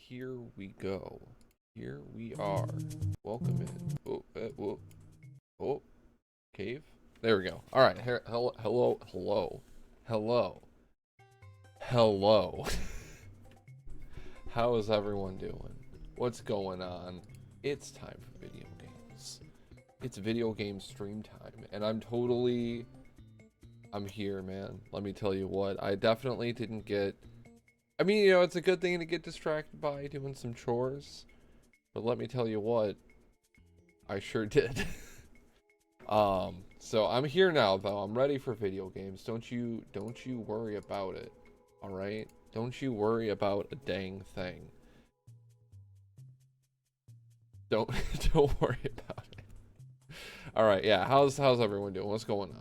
Here we go. Here we are. Welcome in. Oh, cave. There we go. All right. Hello. How is everyone doing? What's going on? It's time for video games. It's video game stream time, and I'm here, man. Let me tell you what. I definitely didn't get. I mean, you know, it's a good thing to get distracted by doing some chores, but let me tell you what, I sure did. So I'm here now, though. I'm ready for video games. Don't you worry about it. All right? Don't you worry about a dang thing. Don't worry about it. All right, yeah. How's everyone doing? What's going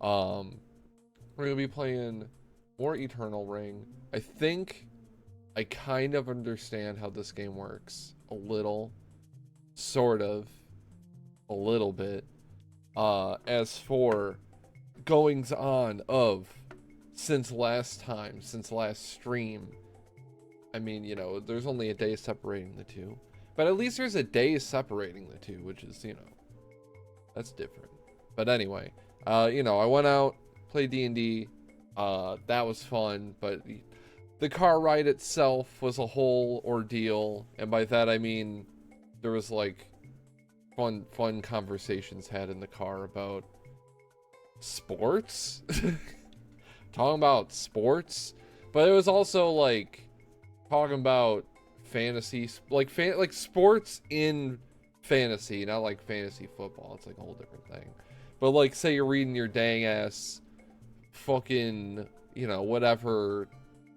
on? We're gonna be playing more Eternal Ring. I think I kind of understand how this game works. A little. Sort of. A little bit. As for goings on of since last stream, I mean, you know, there's only a day separating the two. But at least there's a day separating the two, which is, you know, that's different. But anyway, you know, I went out, played D&D. That was fun, but the car ride itself was a whole ordeal, and by that I mean there was like fun conversations had in the car about sports. Talking about sports, but it was also like talking about fantasy, like sports in fantasy, not like fantasy football. It's like a whole different thing. But like, say you're reading your dang ass fucking, you know, whatever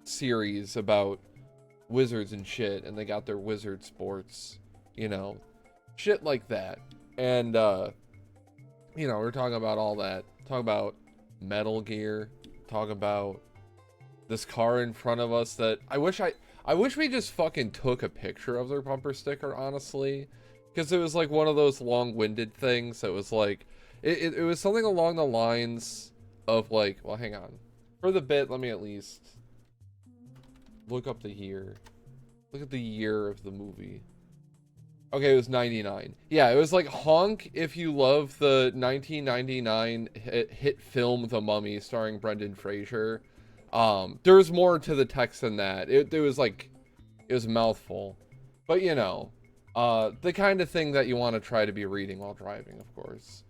series about wizards and shit, and they got their wizard sports, you know, shit like that. And you know, we're talking about all that, talking about Metal Gear, talking about this car in front of us that I wish we just fucking took a picture of their bumper sticker, honestly, because it was like one of those long-winded things that was like it was something along the lines of like, well, hang on, for the bit, let me at least look up the year. Look at the year of the movie. Okay, it was 99. Yeah, it was like honk if you love the 1999 hit film The Mummy starring Brendan Fraser. There's more to the text than that. It was like, it was a mouthful. But you know, the kind of thing that you want to try to be reading while driving, of course.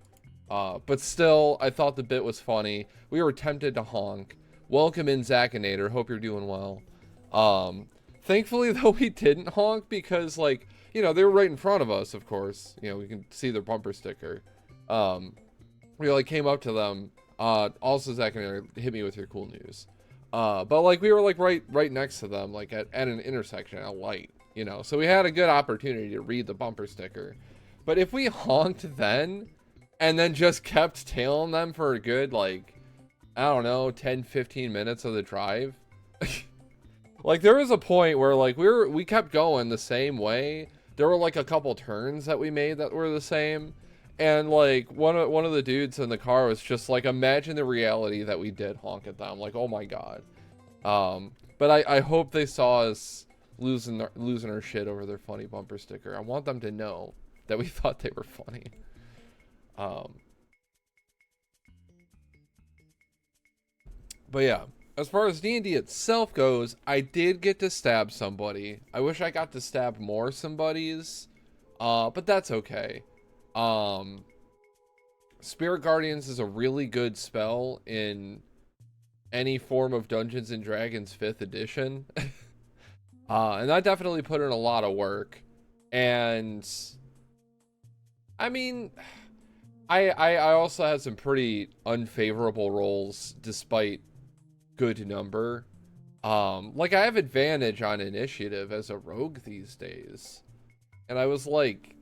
But still, I thought the bit was funny. We were tempted to honk. Welcome in, Zacinator. Hope you're doing well. Thankfully, though, we didn't honk because, like, you know, they were right in front of us, of course. You know, we can see their bumper sticker. Um, we, like, came up to them. Also, Zach and I, hit me with your cool news. But, like, we were, like, right next to them, like, at an intersection, at a light, you know. So we had a good opportunity to read the bumper sticker. But if we honked then, and then just kept tailing them for a good, like, I don't know, 10, 15 minutes of the drive. Like, there was a point where, like, we kept going the same way. There were, like, a couple turns that we made that were the same. And, like, one of the dudes in the car was just like, imagine the reality that we did honk at them. Like, oh my god. But I hope they saw us losing our shit over their funny bumper sticker. I want them to know that we thought they were funny. But yeah, as far as D&D itself goes, I did get to stab somebody. I wish I got to stab more somebodies, but that's okay. Um, Spirit Guardians is a really good spell in any form of Dungeons and Dragons 5th edition. And that definitely put in a lot of work. And I mean, I also had some pretty unfavorable rolls despite good number. Like, I have advantage on initiative as a rogue these days. And I was like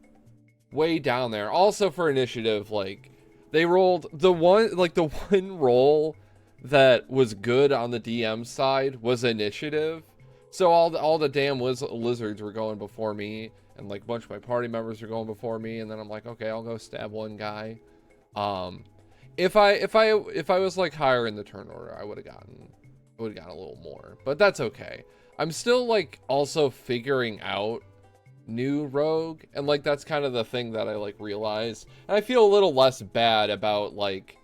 way down there. Also for initiative, like, they rolled the one roll that was good on the DM side was initiative. So all the damn lizards were going before me, and like a bunch of my party members were going before me, and then I'm like, okay, I'll go stab one guy. If I was like higher in the turn order, I would have gotten a little more, but that's okay. I'm still like also figuring out new rogue, and like that's kind of the thing that I like realize, and I feel a little less bad about like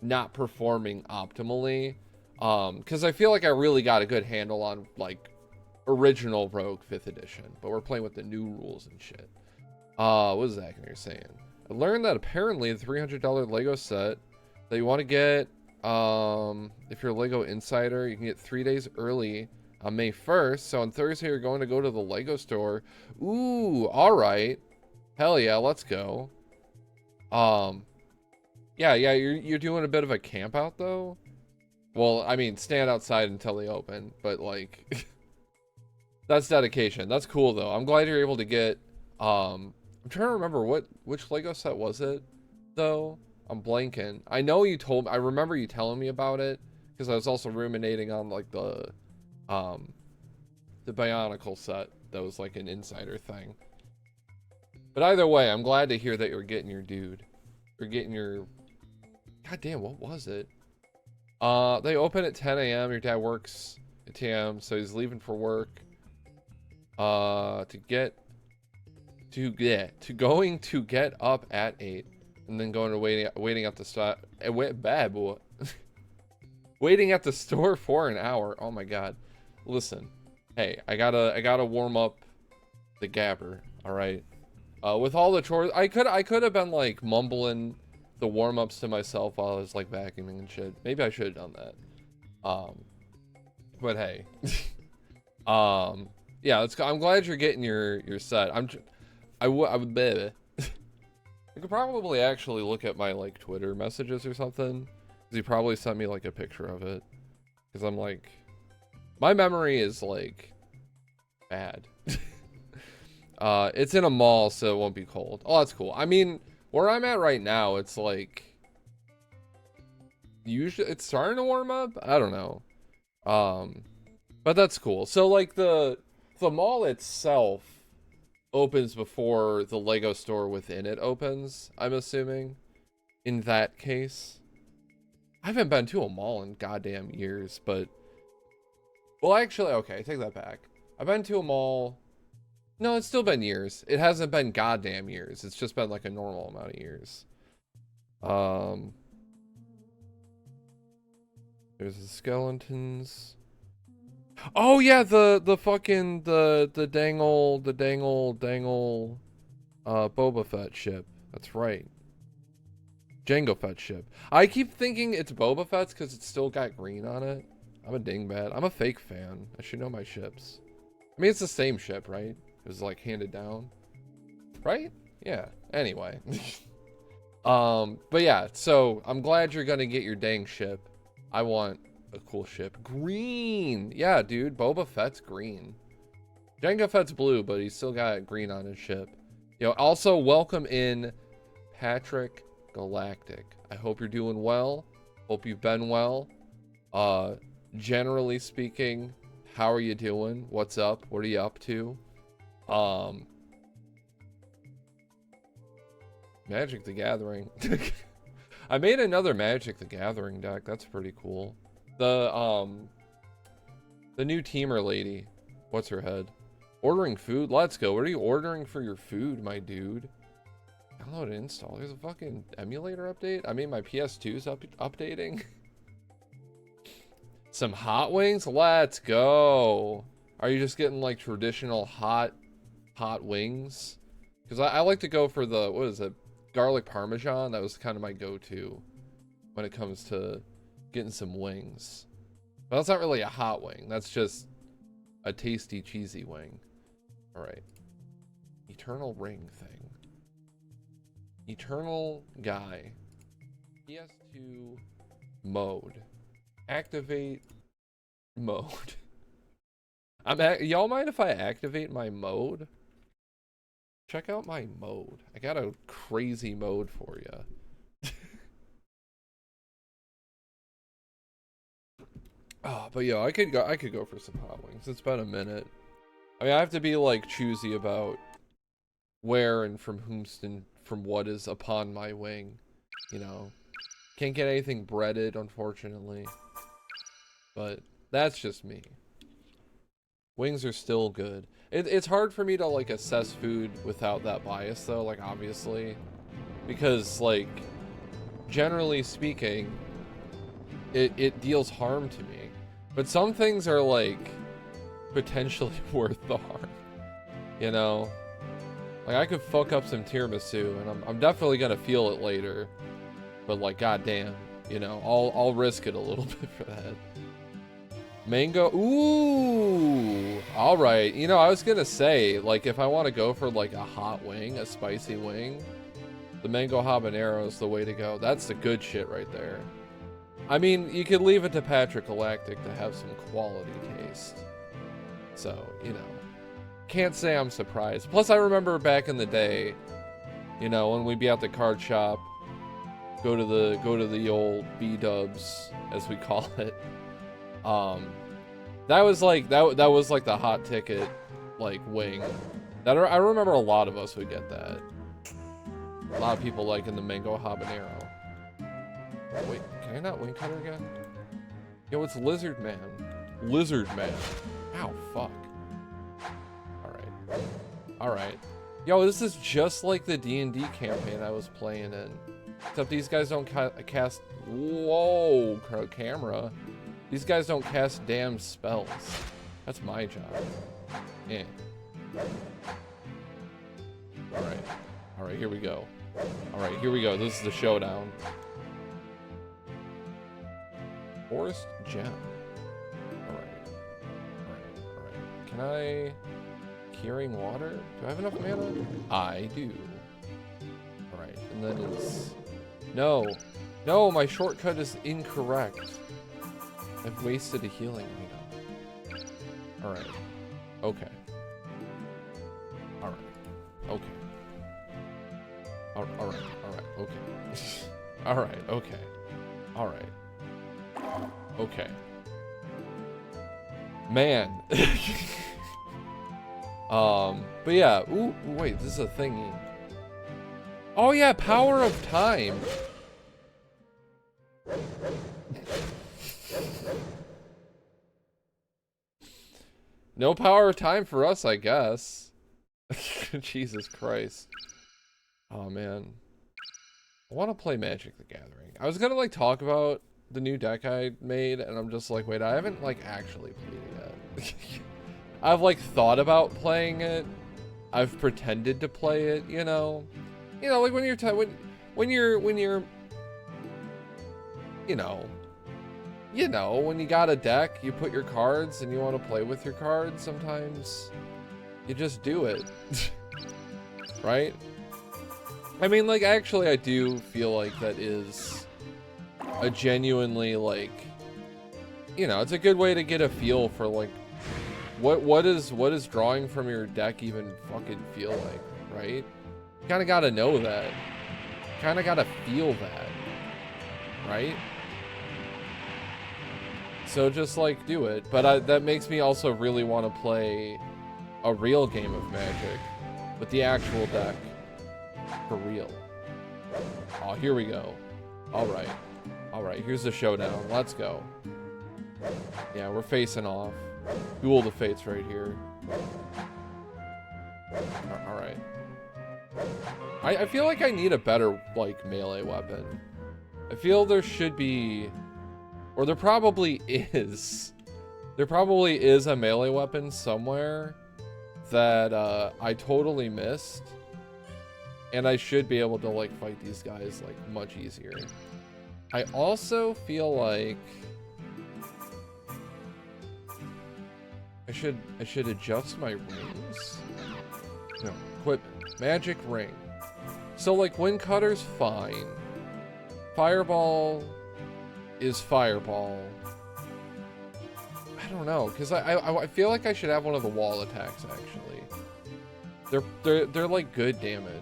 not performing optimally, because I feel like I really got a good handle on like original rogue 5th edition, but we're playing with the new rules and shit. What is that you're saying? I learned that apparently the $300 Lego set that you want to get, if you're a Lego insider, you can get 3 days early on May 1st. So on Thursday, you're going to go to the Lego store. Ooh, all right. Hell yeah, let's go. Yeah, you're doing a bit of a camp out though. Well, I mean, stand outside until they open, but like, that's dedication. That's cool though. I'm glad you're able to get. I'm trying to remember which Lego set was it, though. I'm blanking. I know you told. I remember you telling me about it because I was also ruminating on like the Bionicle set that was like an insider thing. But either way, I'm glad to hear that you're getting your dude. You're getting your. God damn, what was it? They open at 10 a.m. Your dad works at 10 a.m., so he's leaving for work. Going to get up at 8, and then going to waiting at the stop. Waiting at the store for an hour. Oh my god. Listen, hey, I gotta warm up the gabber. All right. With all the chores, I could have been like mumbling the warm-ups to myself while I was like vacuuming and shit. Maybe I should have done that. But hey. Yeah, I'm glad you're getting your set. I would bet. I could probably actually look at my like Twitter messages or something, because he probably sent me like a picture of it. Because I'm like, my memory is like bad. It's in a mall, so it won't be cold. Oh, that's cool. I mean, where I'm at right now, it's like usually it's starting to warm up. I don't know. But that's cool. So like the mall itself opens before the Lego store within it opens, I'm assuming. In that case, I haven't been to a mall in goddamn years, but well, actually, okay, take that back. I've been to a mall. No, it's still been years. It hasn't been goddamn years. It's just been like a normal amount of years. There's the skeletons. Oh yeah, the fucking the dangle Boba Fett ship. That's right. Jango Fett ship. I keep thinking it's Boba Fett's because it's still got green on it. I'm a dingbat. I'm a fake fan. I should know my ships. I mean, it's the same ship, right? It was like handed down, right? Yeah. Anyway. But yeah, so I'm glad you're gonna get your dang ship. I want a cool ship. Green! Yeah, dude, Boba Fett's green. Jango Fett's blue, but he's still got green on his ship. You know, also welcome in Patrick Galactic. I hope you're doing well. Hope you've been well. Generally speaking, how are you doing? What's up? What are you up to? Magic the Gathering. I made another Magic the Gathering deck. That's pretty cool. The new teamer lady. What's her head? Ordering food? Let's go. What are you ordering for your food, my dude? Download and install. There's a fucking emulator update? I mean, my PS2's updating. Some hot wings? Let's go. Are you just getting like traditional hot wings? Because I like to go for the, what is it? Garlic Parmesan. That was kind of my go-to when it comes to getting some wings. But that's not really a hot wing. That's just a tasty, cheesy wing. All right. Eternal ring thing. Eternal guy. PS2 mode. Activate mode. Y'all mind if I activate my mode? Check out my mode. I got a crazy mode for you. Oh, but yeah, I could go for some hot wings. It's been a minute. I mean, I have to be like choosy about where and from what is upon my wing. You know, can't get anything breaded, unfortunately. But that's just me. Wings are still good. It's hard for me to like assess food without that bias though, like obviously. Because like, generally speaking, it deals harm to me. But some things are like, potentially worth the harm. You know? Like I could fuck up some tiramisu and I'm definitely gonna feel it later. But like, goddamn, you know, I'll risk it a little bit for that. Mango, ooh, all right. You know, I was gonna say, like, if I want to go for like a hot wing, a spicy wing, the mango habanero is the way to go. That's the good shit right there. I mean, you could leave it to Patrick Galactic to have some quality taste. So, you know, can't say I'm surprised. Plus, I remember back in the day, you know, when we'd be at the card shop, go to the old B-dubs, as we call it. That was like the hot ticket, like wing. That I remember a lot of us would get that. A lot of people liking the mango habanero. Wait, can I not wing cutter again? Yo, it's Lizardman. Lizardman. Ow, fuck. Alright. Alright. Yo, this is just like the D&D campaign I was playing in. Except these guys don't cast... Whoa, camera. These guys don't cast damn spells. That's my job. Yeah. Alright. Alright, here we go. Alright, here we go. This is the showdown. Forest gem. Alright. Alright, alright. Can I... Curing water? Do I have enough mana? I do. Alright, and then it's... No! No, my shortcut is incorrect. I've wasted a healing item. Alright. Okay. Alright. Okay. Alright, alright, okay. Alright, okay. Alright. Okay. Man. But yeah, ooh, wait, this is a thingy. Oh yeah, power of time. No power of time for us, I guess. Jesus Christ. Oh man. I want to play Magic the Gathering. I was gonna like talk about the new deck I made, and I'm just like, wait, I haven't like actually played it yet. I've like thought about playing it. I've pretended to play it, you know. You know, like when you're you know, you know, when you got a deck, you put your cards and you want to play with your cards, sometimes you just do it. Right? I mean, like, actually, I do feel like that is a genuinely, like, you know, it's a good way to get a feel for, like, what is drawing from your deck even fucking feel like, right? You kind of got to know that. Kind of got to feel that, right? So just, like, do it. But that makes me also really want to play a real game of Magic with the actual deck. For real. Oh, here we go. All right. All right, here's the showdown. Let's go. Yeah, we're facing off. Duel the Fates right here. All right. I feel like I need a better, like, melee weapon. I feel there should be, or there probably is. There probably is a melee weapon somewhere that I totally missed. And I should be able to, like, fight these guys, like, much easier. I also feel like I should adjust my rings. No, equipment. Magic ring. So, like, Wind Cutter's fine. Fireball is Fireball. I don't know, because I feel like I should have one of the wall attacks, actually. They're like good damage.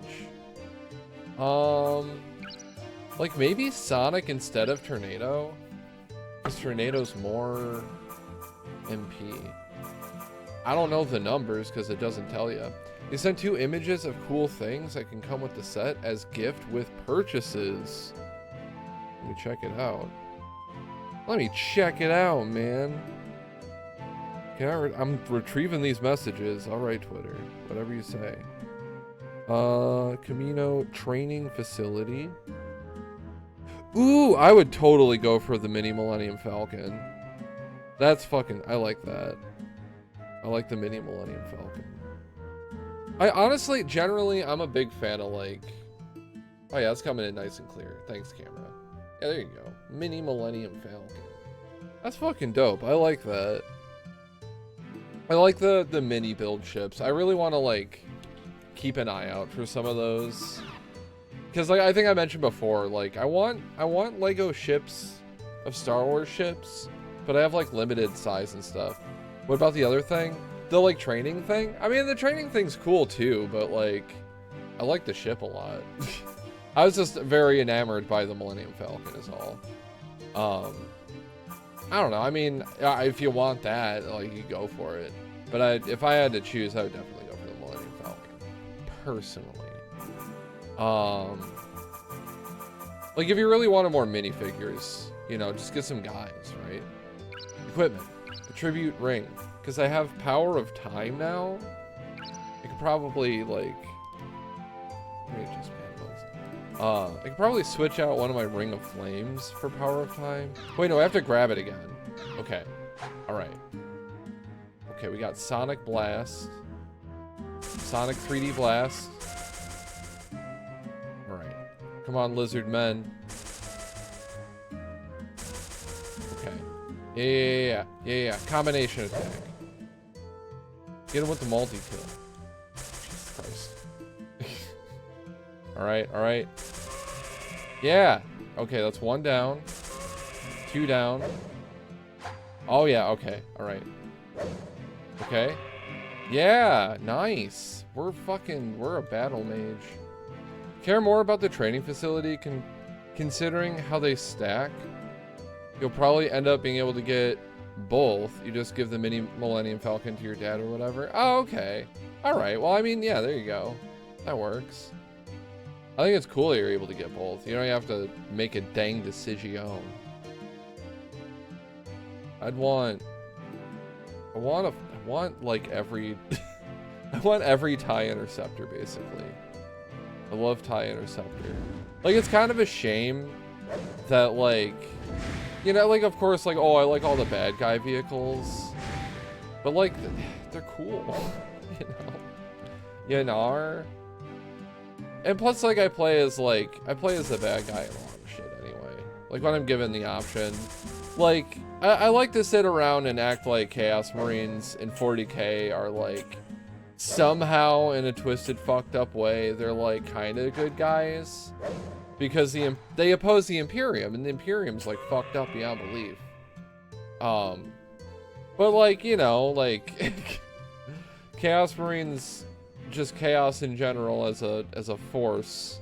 Like maybe Sonic instead of Tornado, because Tornado's more MP. I don't know the numbers because it doesn't tell you. They sent 2 images of cool things that can come with the set as gift with purchases. Let me check it out. Let me check it out, man. I'm retrieving these messages. All right, Twitter. Whatever you say. Camino training facility. Ooh, I would totally go for the mini Millennium Falcon. That's fucking, I like that. I like the mini Millennium Falcon. I honestly, generally, I'm a big fan of like, oh yeah, it's coming in nice and clear. Thanks, camera. Yeah, there you go. Mini Millennium Falcon. That's fucking dope. I like that. I like the mini build ships. I really want to like keep an eye out for some of those. Because like I think I mentioned before, like I want Lego ships of Star Wars ships, but I have like limited size and stuff. What about the other thing? The like training thing? I mean, the training thing's cool too, but like I like the ship a lot. I was just very enamored by the Millennium Falcon is all. I don't know. I mean, if you want that, like you go for it. But if I had to choose, I would definitely go for the Millennium Falcon. Personally. Like if you really wanted more minifigures, you know, just get some guys, right? Equipment. Attribute ring. Because I have Power of Time now. I could probably like I could probably switch out one of my Ring of Flames for Power of Time. Wait, no, I have to grab it again. Okay. Alright. Okay, we got Sonic Blast. Sonic 3D Blast. Alright. Come on, Lizardmen. Okay. Yeah. Combination attack. Get him with the multi-kill. Jesus Christ. Alright. Yeah. Okay, that's 1 down. 2 down. Oh, yeah, okay. Alright. Okay. Yeah, nice. We're a battle mage. Care more about the training facility considering how they stack? You'll probably end up being able to get both. You just give the mini Millennium Falcon to your dad or whatever. Oh, okay. Alright, well, I mean, yeah, there you go. That works. I think it's cool that you're able to get both. You don't have to make a dang decision. I want like every I want every TIE Interceptor basically. I love TIE Interceptor. Like it's kind of a shame that like, you know, like of course like, oh, I like all the bad guy vehicles, but like they're cool. You know. And plus, like, I play as the bad guy in a lot of shit anyway. Like, when I'm given the option, Like, I like to sit around and act like Chaos Marines in 40k are like, somehow in a twisted, fucked up way, they're like kind of good guys. Because they oppose the Imperium, and the Imperium's like fucked up beyond belief. But like, you know, like Chaos Marines, just chaos in general as a force,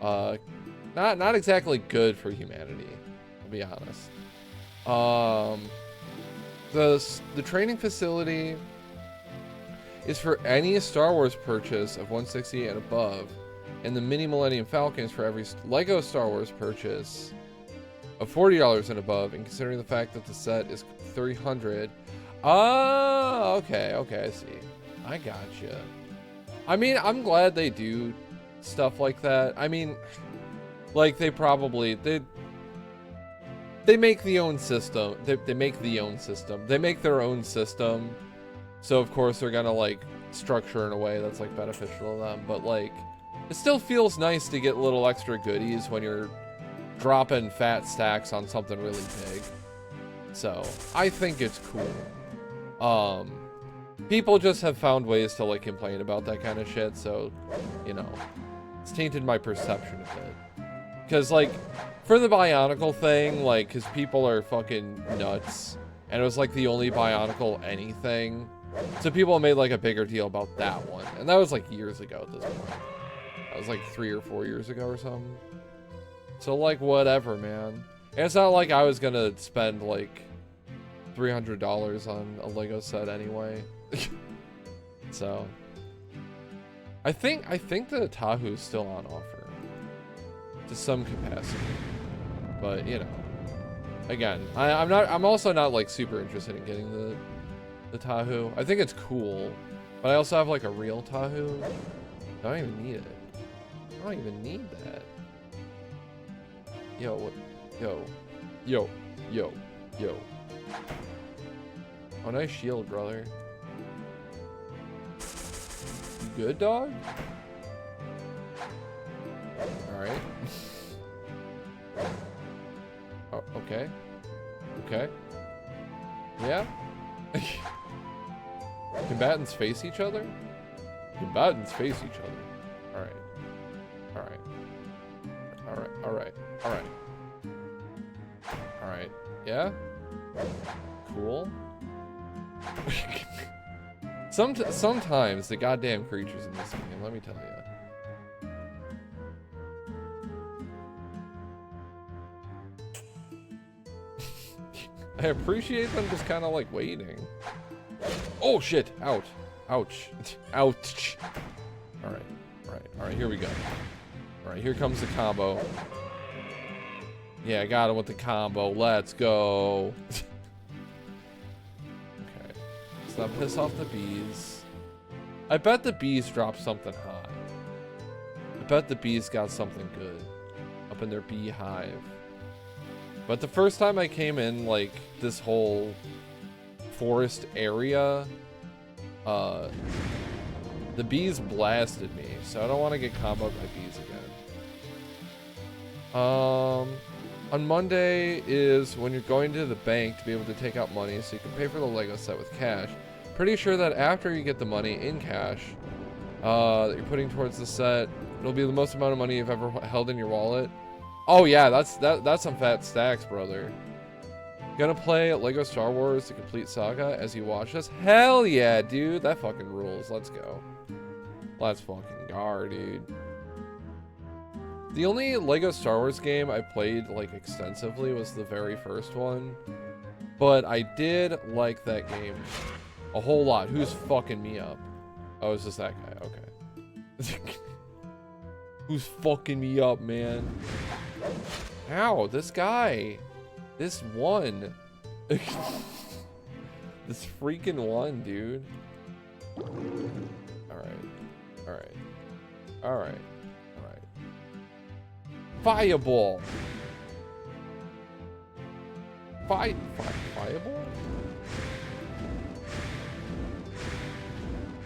not exactly good for humanity, to be honest. The training facility is for any Star Wars purchase of 160 and above, and the Mini Millennium Falcon is for every Lego Star Wars purchase of $40 and above, and considering the fact that the set is $300. Oh, okay, I see. I gotcha. I mean, I'm glad they do stuff like that. I mean, like they make the own system. They make the own system. They make their own system. So of course they're gonna like structure in a way that's like beneficial to them. But like, it still feels nice to get little extra goodies when you're dropping fat stacks on something really big. So I think it's cool. People just have found ways to like complain about that kind of shit. So, you know, it's tainted my perception a bit. Because like, for the Bionicle thing, like, because people are fucking nuts, and it was like the only Bionicle anything, so people made like a bigger deal about that one, and that was like years ago at this point. That was like 3 or 4 years ago or something. So like, whatever, man. And it's not like I was gonna spend like $300 on a Lego set anyway. So I think the Tahoe's still on offer to some capacity, but you know, again, I'm also not like super interested in getting the Tahoe. I think it's cool, but I also have like a real Tahoe. I don't even need it. I don't even need that. Yo, what? Yo. Oh, nice shield, brother. You good, dog? Alright. Oh, okay. Okay. Yeah? Combatants face each other? Combatants face each other. Alright. Alright. Alright. Alright. Alright. Alright. Yeah? Cool. Sometimes the goddamn creatures in this game, let me tell you. I appreciate them just kind of like waiting. Oh shit! Out! Ouch! Ouch! Alright, alright, here we go. Alright, here comes the combo. Yeah, I got him with the combo. Let's go. Okay. Let's not piss off the bees. I bet the bees dropped something hot. I bet the bees got something good up in their beehive. But the first time I came in, like, this whole forest area, the bees blasted me, so I don't want to get comboed by bees again. On Monday is when you're going to the bank to be able to take out money so you can pay for the Lego set with cash. Pretty sure that after you get the money in cash that you're putting towards the set, it'll be the most amount of money you've ever held in your wallet. Oh yeah, that's some fat stacks, brother. Gonna play Lego Star Wars The Complete Saga as you watch this? Hell yeah, dude. That fucking rules. Let's go. Let's fucking go, dude. The only Lego Star Wars game I played like extensively was the very first one. But I did like that game a whole lot. Who's fucking me up? Oh, it's just that guy. Okay. Who's fucking me up, man? Ow, this guy. This one. This freaking one, dude. Alright. Alright. Alright. Alright. Fireball. Fireball?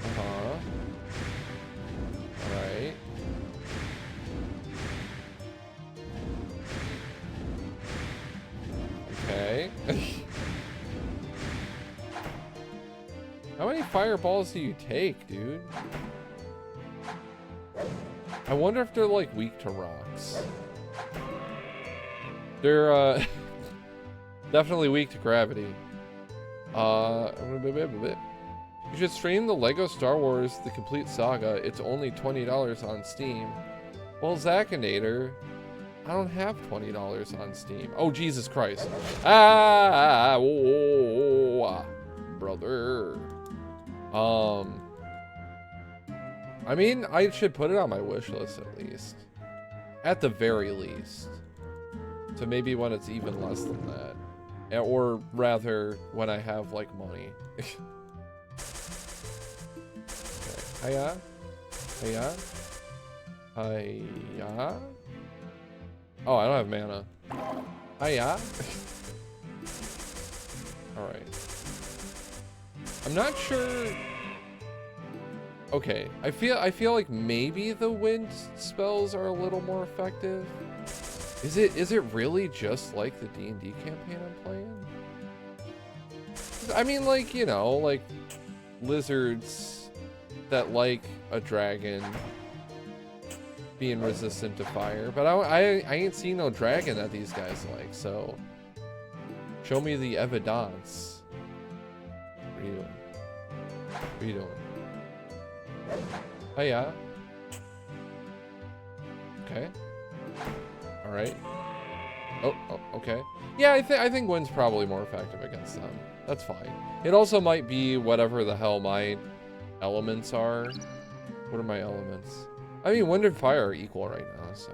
Uh-huh. Alright. Okay. fireballs do you take, dude? I wonder if they're like weak to rocks. They're definitely weak to gravity. You should stream the Lego Star Wars The Complete Saga. It's only $20 on Steam. Well, Zakinator, I don't have $20 on Steam. Oh, Jesus Christ. Brother. I mean, I should put it on my wish list at least. At the very least. So maybe when it's even less than that. Or rather, when I have, like, money. Okay. Hiya? Hiya? Hiya? Oh, I don't have mana. Hiya? Alright. I'm not sure... Okay, I feel like maybe the wind spells are a little more effective. Is it really just like the D&D campaign I'm playing? I mean, like, you know, like lizards that like a dragon being resistant to fire, but I ain't seen no dragon that these guys like, so show me the evidence. What are you doing? What are you doing? Hiya. Okay. All right. Oh, okay. Yeah, I think wind's probably more effective against them. That's fine. It also might be whatever the hell my elements are. What are my elements? I mean, wind and fire are equal right now, so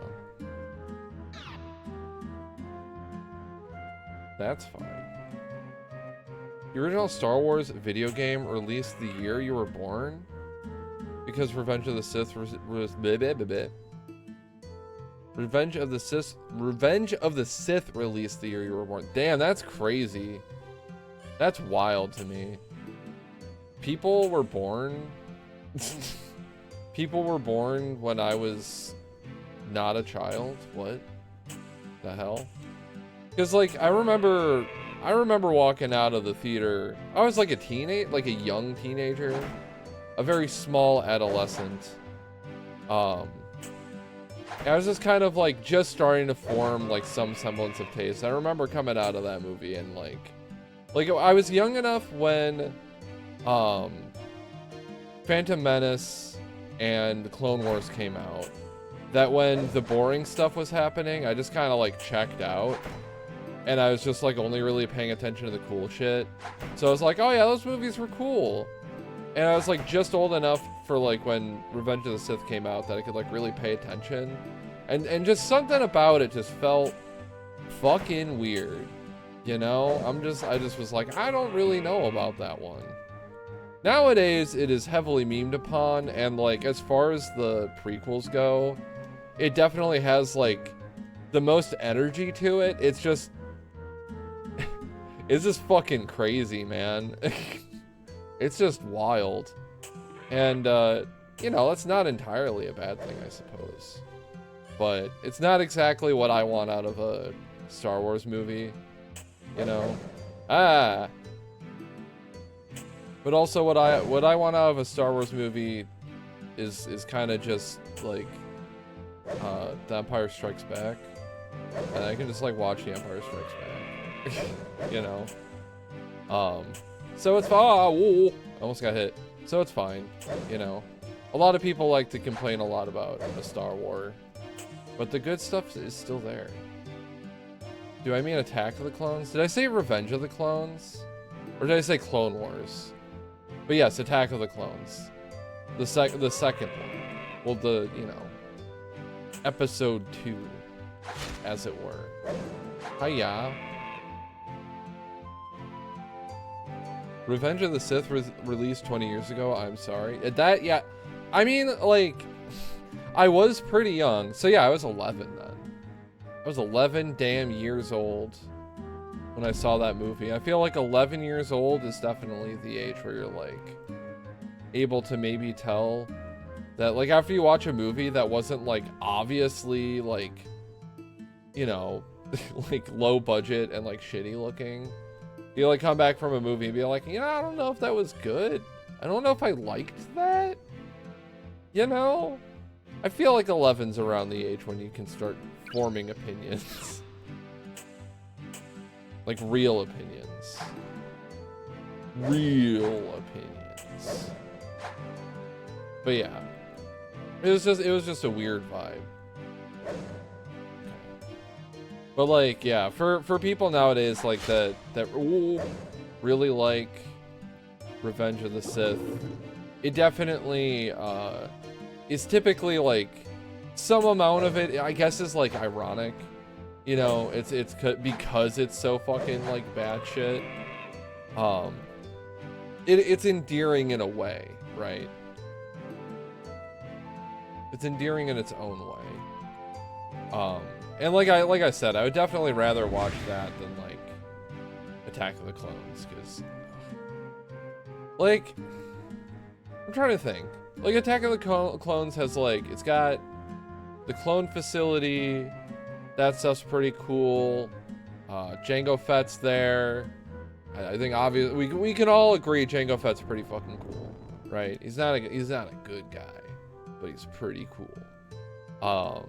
that's fine. The original Star Wars video game released the year you were born, because Revenge of the Sith was Revenge of the Sith released the year you were born. Damn, that's crazy. That's wild to me. People were born. People were born when I was not a child. What the hell? Because like I remember walking out of the theater. I was like a young teenager, a very small adolescent. I was just kind of like just starting to form like some semblance of taste. I remember coming out of that movie and like I was young enough when Phantom Menace and Clone Wars came out that when the boring stuff was happening, I just kind of like checked out. And I was just like only really paying attention to the cool shit. So I was like, oh yeah, those movies were cool. And I was like just old enough for like when Revenge of the Sith came out that I could like really pay attention. And just something about it just felt fucking weird. You know? I just was like, I don't really know about that one. Nowadays, it is heavily memed upon, and like as far as the prequels go, it definitely has like the most energy to it. It's just it's just fucking crazy, man. It's just wild. And, you know, that's not entirely a bad thing, I suppose. But it's not exactly what I want out of a Star Wars movie, you know? But also what I want out of a Star Wars movie is kind of just, like, The Empire Strikes Back. And I can just, like, watch The Empire Strikes Back. You know? So it's fine. Almost got hit. So it's fine, you know. A lot of people like to complain a lot about a Star Wars, but the good stuff is still there. Do I mean Attack of the Clones? Did I say Revenge of the Clones? Or did I say Clone Wars? But yes, Attack of the Clones. The second one. Well, you know, episode 2, as it were. Hiya. Revenge of the Sith was released 20 years ago. I'm sorry. Yeah. I mean, like, I was pretty young. So yeah, I was 11 then. I was 11 damn years old when I saw that movie. I feel like 11 years old is definitely the age where you're, like, able to maybe tell that, like, after you watch a movie that wasn't, like, obviously, like, you know, like, low budget and, like, shitty looking. You like come back from a movie and be like, you know, I don't know if that was good. I don't know if I liked that. You know? I feel like 11's around the age when you can start forming opinions. Like real opinions. Real opinions. But yeah. It was just a weird vibe. But like, yeah, for people nowadays like that really like Revenge of the Sith, it definitely is typically like some amount of it, I guess, is like ironic. You know, it's because it's so fucking like bad shit. It's endearing in a way, right? It's endearing in its own way. And like I said, I would definitely rather watch that than like Attack of the Clones, because like I'm trying to think. Like Attack of the Clones has like, it's got the clone facility. That stuff's pretty cool. Jango Fett's there. I think obviously we can all agree Jango Fett's pretty fucking cool, right? He's not a good guy, but he's pretty cool.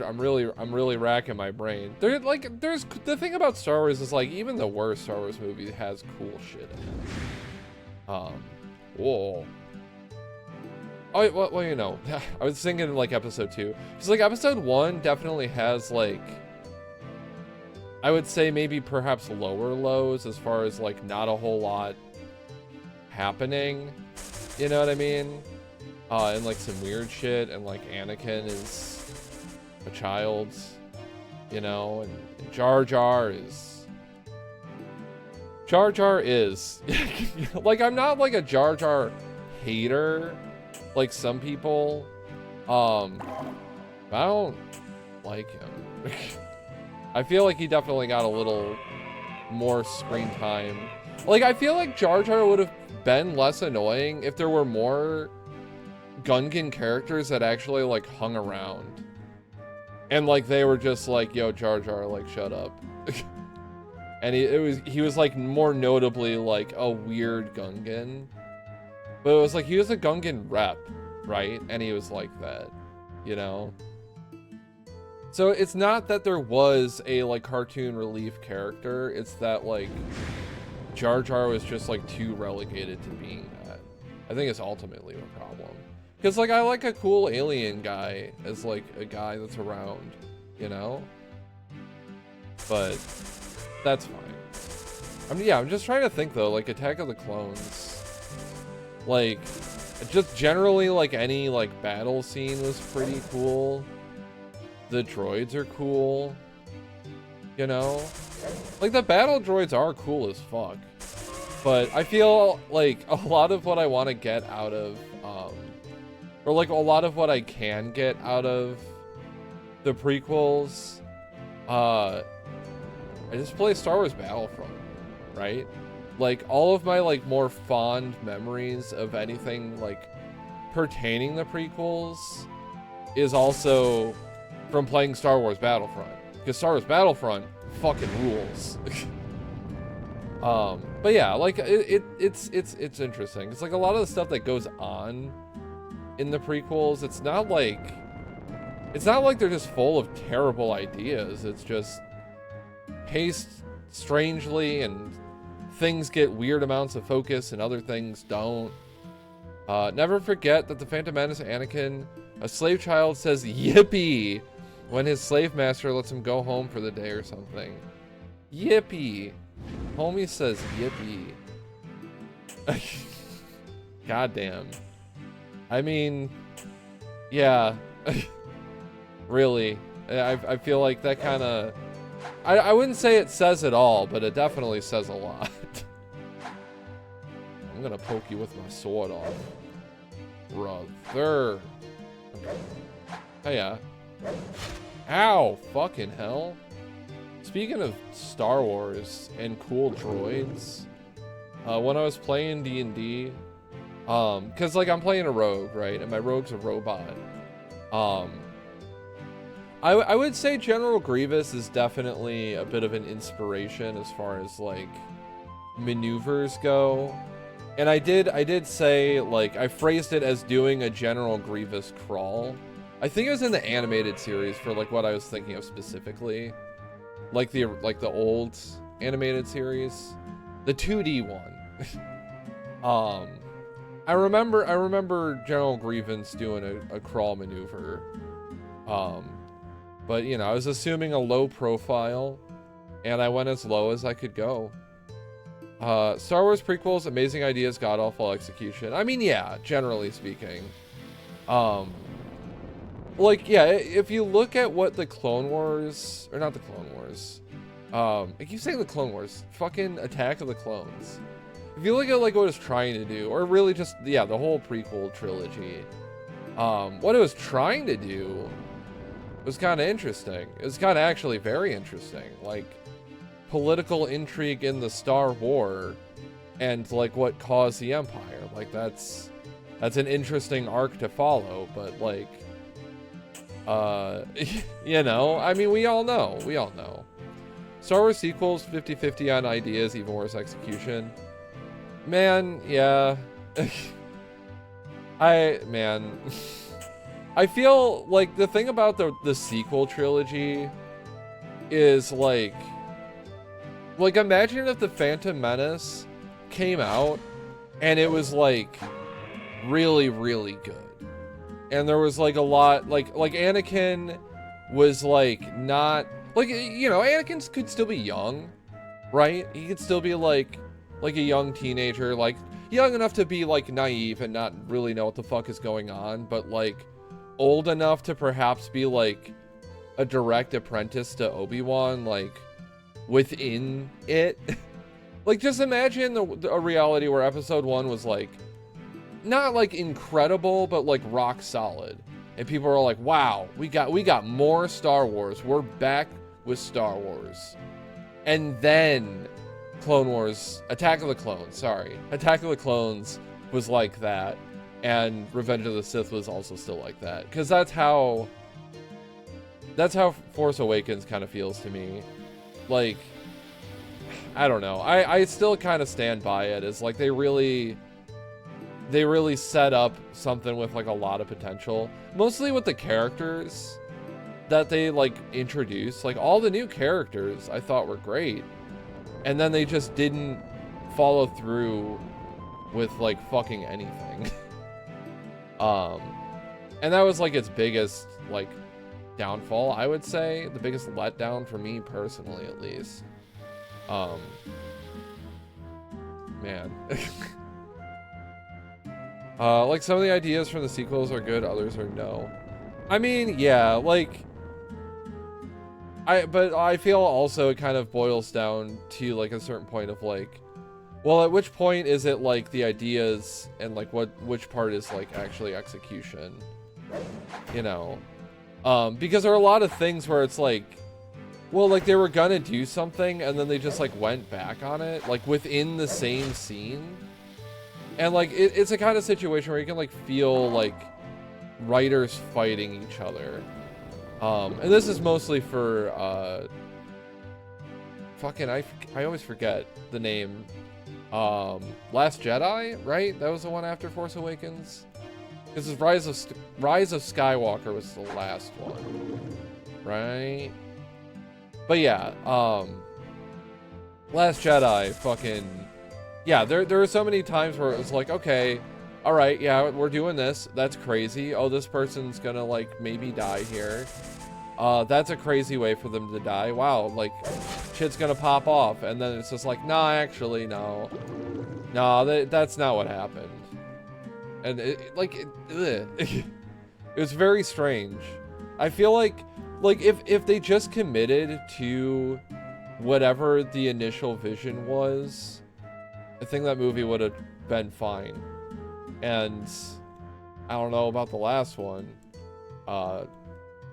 I'm really racking my brain. There's the thing about Star Wars is like even the worst Star Wars movie has cool shit in it. Whoa. Oh, well, you know, I was thinking like episode 2. Because like episode 1 definitely has like, I would say maybe perhaps lower lows as far as like not a whole lot happening. You know what I mean? And like some weird shit, and like Anakin is a child, you know, and Jar Jar is like, I'm not like a Jar Jar hater like some people. I don't like him. I feel like he definitely got a little more screen time. Like, I feel like Jar Jar would have been less annoying if there were more Gungan characters that actually like hung around. And like they were just like, yo, Jar Jar, like shut up. And he was like more notably like a weird Gungan. But it was like he was a Gungan rep, right? And he was like that, you know? So it's not that there was a like cartoon relief character, it's that like Jar Jar was just like too relegated to being that. I think it's ultimately a problem. Because like I like a cool alien guy as like a guy that's around, you know? But that's fine. I'm just trying to think though, like Attack of the Clones. Like, just generally, like, any, like, battle scene was pretty cool. The droids are cool. You know? Like, the battle droids are cool as fuck. But I feel like a lot of what I want to get out of, or, like, a lot of what I can get out of the prequels, I just play Star Wars Battlefront, right? Like, all of my, like, more fond memories of anything, like, pertaining the prequels is also from playing Star Wars Battlefront. Because Star Wars Battlefront fucking rules. But yeah, like, it's interesting. It's like a lot of the stuff that goes on in the prequels, it's not like they're just full of terrible ideas. It's just paced strangely, and things get weird amounts of focus and other things don't. Never forget that the Phantom Menace Anakin, a slave child, says yippee when his slave master lets him go home for the day or something. Yippee. Homie says yippee. Goddamn. I mean, yeah. Really. I feel like that kind of... I wouldn't say it says it all, but it definitely says a lot. I'm gonna poke you with my sword off. Brother. Okay. Oh yeah. Ow! Fucking hell. Speaking of Star Wars and cool droids, when I was playing D&D, cause like I'm playing a rogue, right? And my rogue's a robot. I would say General Grievous is definitely a bit of an inspiration as far as like maneuvers go. And I did say, like, I phrased it as doing a General Grievous crawl. I think it was in the animated series for, like, what I was thinking of specifically. Like the old animated series. The 2D one. I remember General Grievous doing a crawl maneuver. But, you know, I was assuming a low profile, and I went as low as I could go. Star Wars prequels, amazing ideas, god-awful execution. I mean, yeah, generally speaking. Like, yeah, if you look at what the Clone Wars, or not the Clone Wars, I keep saying the Clone Wars, fucking Attack of the Clones. If you look at, like, what it's trying to do, or really just, yeah, the whole prequel trilogy, what it was trying to do was kind of interesting. It was kind of actually very interesting. Like, political intrigue in the Star War and like what caused the Empire. Like that's an interesting arc to follow, but like you know, I mean, we all know. Star Wars sequels 50-50 on ideas, even worse execution. Man, yeah. I feel like the thing about the sequel trilogy is like imagine if the Phantom Menace came out and it was like really, really good. And there was like a lot, like Anakin was like not, like, you know, Anakin could still be young, right? He could still be like a young teenager, like young enough to be like naive and not really know what the fuck is going on, but like old enough to perhaps be like a direct apprentice to Obi-Wan, like within it. Like, just imagine a reality where episode 1 was like not like incredible, but like rock solid, and people are like, wow, we got more Star Wars, we're back with Star Wars. And then Clone Wars, Attack of the Clones was like that, and Revenge of the Sith was also still like that, because that's how Force Awakens kind of feels to me. Like, I don't know. I still kind of stand by it. It's like they really set up something with like a lot of potential. Mostly with the characters that they like introduced. Like all the new characters I thought were great. And then they just didn't follow through with like fucking anything. And that was like its biggest like downfall, I would say. The biggest letdown for me personally, at least. Man. Like some of the ideas from the sequels are good, others are no. I mean, yeah, like but I feel also it kind of boils down to like a certain point of like, well, at which point is it like the ideas and like which part is like actually execution, you know? Because there are a lot of things where it's like, well, like they were gonna do something and then they just like went back on it, like within the same scene. And like it's a kind of situation where you can like feel like writers fighting each other. And this is mostly for fucking I always forget the name. Last Jedi, right? That was the one after Force Awakens. This is Rise of Skywalker was the last one, right? But yeah, Last Jedi, fucking yeah. There are so many times where it was like, okay, all right, yeah, we're doing this. That's crazy. Oh, this person's gonna like maybe die here. That's a crazy way for them to die. Wow, like shit's gonna pop off, and then it's just like, nah, actually, no, that's not what happened. And it was very strange. I feel like if they just committed to whatever the initial vision was, I think that movie would have been fine. And I don't know about the last one.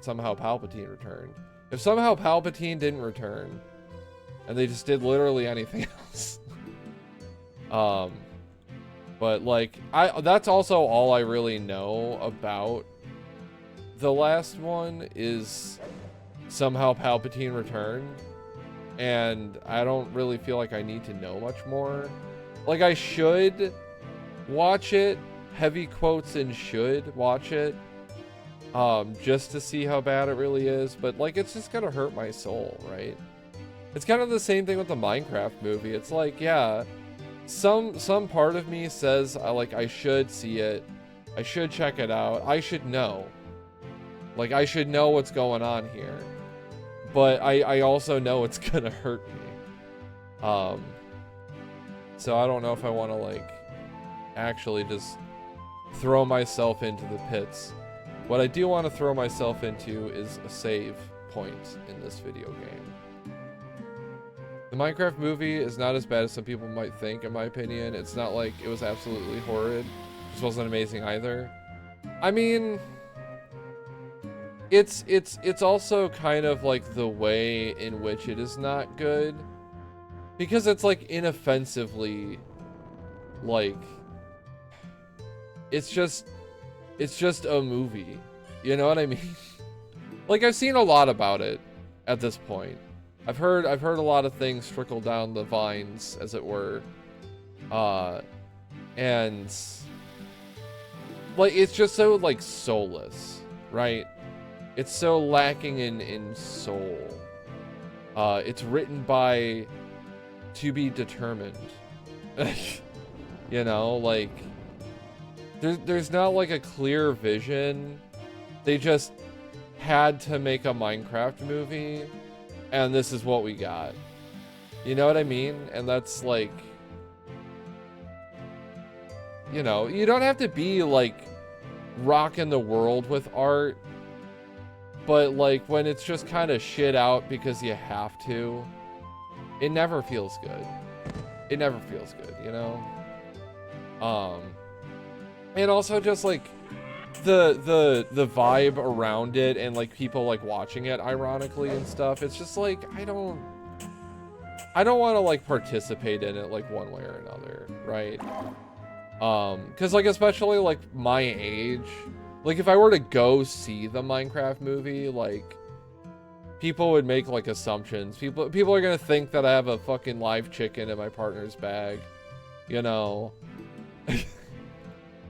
Somehow Palpatine returned. If somehow Palpatine didn't return, and they just did literally anything else, but like that's also all I really know about the last one is somehow Palpatine returned, and I don't really feel like I need to know much more. Like, I should watch it, heavy quotes, and should watch it, just to see how bad it really is, but like, it's just gonna hurt my soul, right? It's kind of the same thing with the Minecraft movie. It's like, yeah, some part of me says I should see it, I should check it out, I should know, like, I should know what's going on here, but I also know it's gonna hurt me. So I don't know if I want to like actually just throw myself into the pits. What I do want to throw myself into is a save point in this video game. The Minecraft movie is not as bad as some people might think, in my opinion. It's not like it was absolutely horrid. It just wasn't amazing either. I mean, it's also kind of like the way in which it is not good, because it's like inoffensively, like, it's just a movie, you know what I mean? Like, I've seen a lot about it at this point. I've heard a lot of things trickle down the vines, as it were, and like, it's just so like soulless, right? It's so lacking in soul. It's written by to be determined. You know, like, there's not like a clear vision. They just had to make a Minecraft movie, and this is what we got. You know what I mean? And that's like, you know, you don't have to be like rocking the world with art, but like, when it's just kind of shit out because you have to, it never feels good. It never feels good, you know? And also just like the vibe around it, and like people like watching it ironically and stuff. It's just like, I don't want to like participate in it like one way or another, right? Cause like, especially like my age, like if I were to go see the Minecraft movie, like, people would make like assumptions. People are gonna think that I have a fucking live chicken in my partner's bag, you know?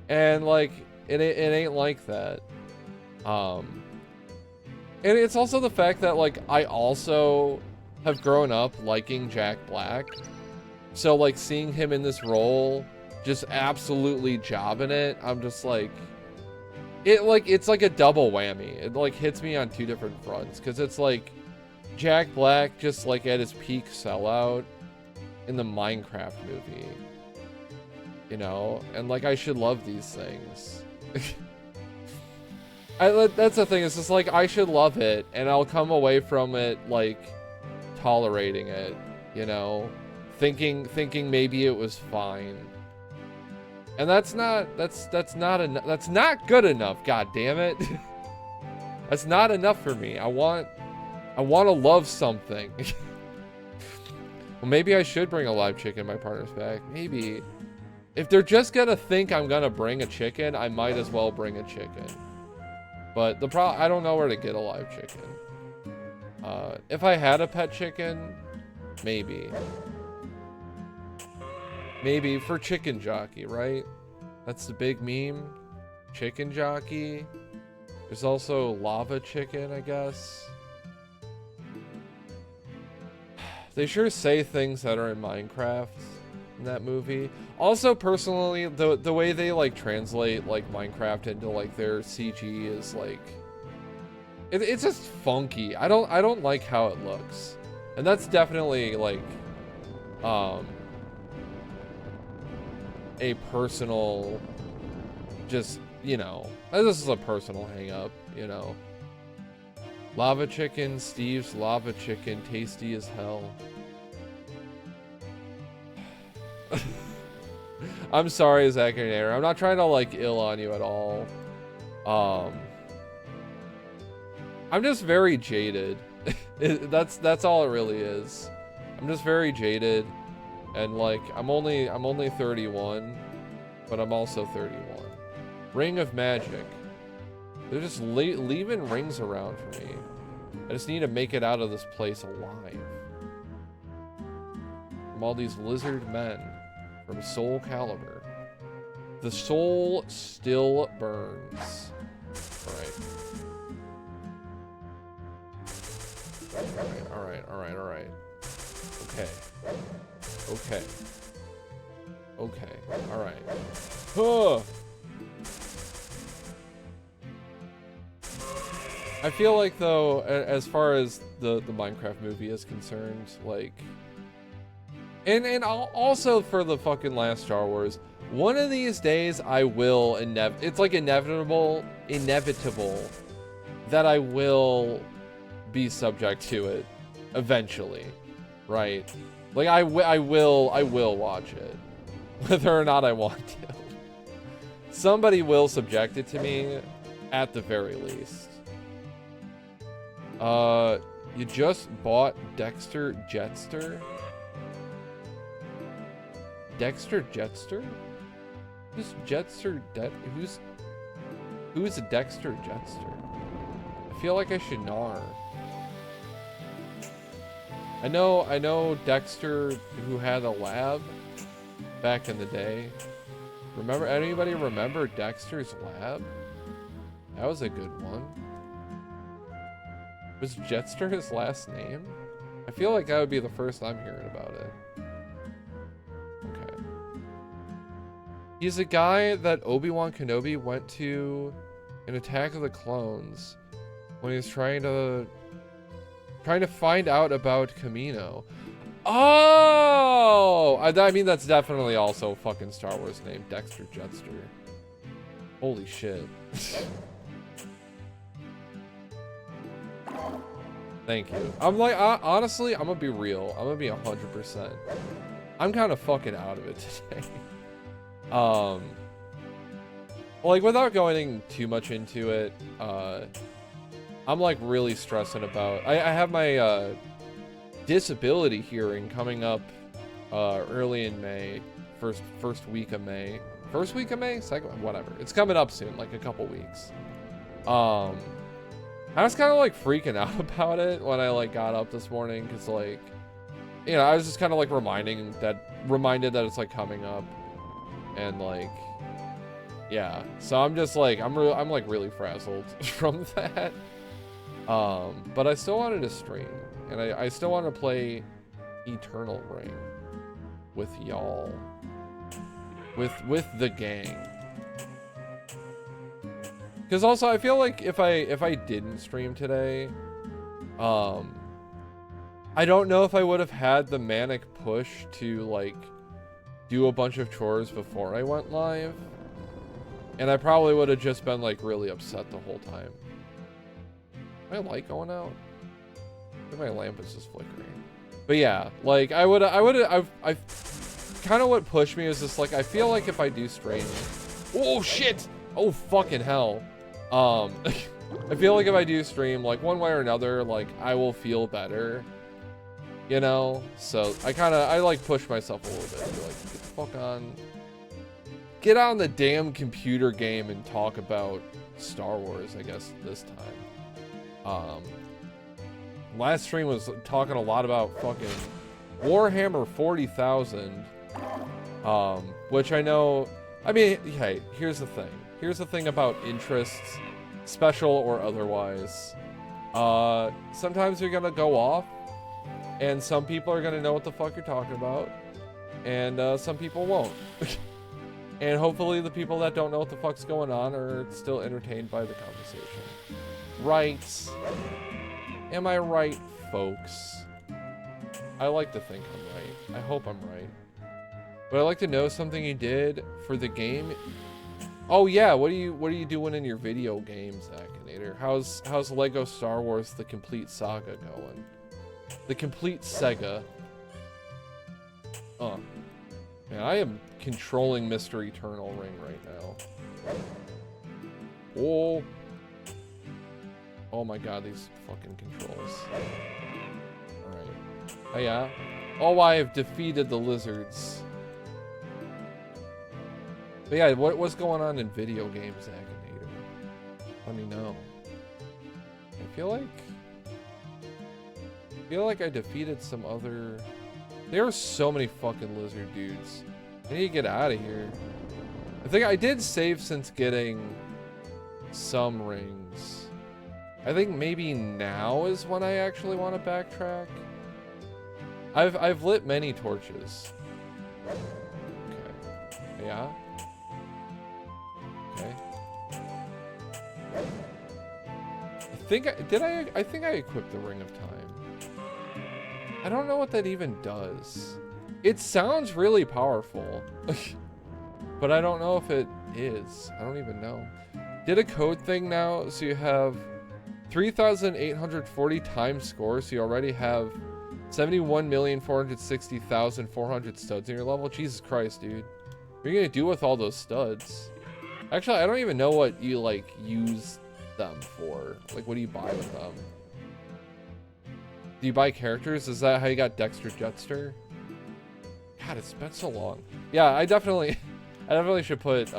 And like, it ain't like that. And it's also the fact that like, I also have grown up liking Jack Black, so like, seeing him in this role, just absolutely jobbing it, I'm just like, it's like a double whammy. It like hits me on two different fronts, because it's like Jack Black just like at his peak sellout in the Minecraft movie, you know, and like, I should love these things. That's the thing, it's just like, I should love it, and I'll come away from it like tolerating it, you know, thinking maybe it was fine. And that's not good enough, god damn it. That's not enough for me. I want to love something. Well, maybe I should bring a live chicken in my partner's bag. Maybe. If they're just gonna think I'm gonna bring a chicken, I might as well bring a chicken. But I don't know where to get a live chicken. If I had a pet chicken, maybe. Maybe for Chicken Jockey, right? That's the big meme. Chicken Jockey. There's also Lava Chicken, I guess. They sure say things that are in Minecraft in that movie. Also, personally, the way they like translate like Minecraft into like their CG is like, it's just funky. I don't like how it looks, and that's definitely like a personal, just, you know, this is a personal hang up, you know. Lava Chicken, Steve's Lava Chicken, tasty as hell. I'm sorry, Zach and Aaron. I'm not trying to like ill on you at all. I'm just very jaded. That's all it really is. I'm just very jaded, and like, I'm only 31, but I'm also 31. Ring of Magic. They're just leaving rings around for me. I just need to make it out of this place alive. from all these lizard men from Soulcalibur. The soul still burns. Alright. Alright. Okay. Alright. Huh. I feel like, though, as far as the Minecraft movie is concerned, like... And also for the fucking last Star Wars, one of these days I will it's like inevitable that I will be subject to it eventually, right? Like I will watch it, whether or not I want to. Somebody will subject it to me, at the very least. You just bought Dexter Jetster? Dexter Jetster? Who's Jetster who's a Dexter Jetster? I feel like I should gnar. I know Dexter who had a lab back in the day. Anybody remember Dexter's lab? That was a good one. Was Jetster his last name? I feel like that would be the first I'm hearing about it. Okay. He's a guy that Obi-Wan Kenobi went to in Attack of the Clones when he was trying to find out about Kamino. Oh! I mean, that's definitely also a fucking Star Wars name, Dexter Jetster. Holy shit. Thank you. I'm like, honestly, I'm gonna be real. I'm gonna be 100%. I'm kind of fucking out of it today. Like, without going too much into it, I'm like really stressing about. I have my disability hearing coming up early in May, first week of May. First week of May? Second, whatever. It's coming up soon, like a couple weeks. I was kind of like freaking out about it when I like got up this morning, because like, you know, I was just kind of like reminded that it's like coming up, and like, yeah. So I'm just like, I'm like really frazzled from that. But I still wanted to stream, and I still want to play Eternal Ring with y'all, with the gang. Because also, I feel like if I didn't stream today, I don't know if I would have had the manic push to like do a bunch of chores before I went live, and I probably would have just been like really upset the whole time. My light going out? I think my lamp is just flickering. But yeah, like I kind of what pushed me is just like, I feel like if I do stream, oh shit, oh fucking hell. I feel like if I do stream, like one way or another, like I will feel better, you know? So I like push myself a little bit and be like, get the fuck on, get on the damn computer game and talk about Star Wars, I guess, this time. Last stream was talking a lot about fucking Warhammer 40,000, which I know, I mean, hey, here's the thing. Here's the thing about interests, special or otherwise. Sometimes you're gonna go off, and some people are gonna know what the fuck you're talking about, and some people won't. And hopefully the people that don't know what the fuck's going on are still entertained by the conversation. Right? Am I right, folks? I like to think I'm right. I hope I'm right. But I'd like to know something you did for the game. Oh yeah, what are you doing in your video games, Akinator? How's Lego Star Wars The Complete Saga going? The Complete Sega. Oh. Man, I am controlling Mr. Eternal Ring right now. Oh. Oh my god, these fucking controls. Alright. Oh yeah? Oh, I have defeated the lizards. But yeah, what's going on in video games, Akinator? Let me know. I feel like I defeated some other There are so many fucking lizard dudes. I need to get out of here. I think I did save since getting some rings. I think maybe now is when I actually want to backtrack. I've lit many torches. Okay. Yeah. Okay. I think I equipped the Ring of Time. I don't know what that even does. It sounds really powerful. But I don't know if it is. I don't even know. Did a code thing now, so you have 3,840 times score, so you already have 71,460,400 studs in your level. Jesus Christ, dude. What are you gonna do with all those studs? Actually, I don't even know what you, like, use them for. Like, what do you buy with them? Do you buy characters? Is that how you got Dexter Jetster? God, it's been so long. Yeah, I definitely should put,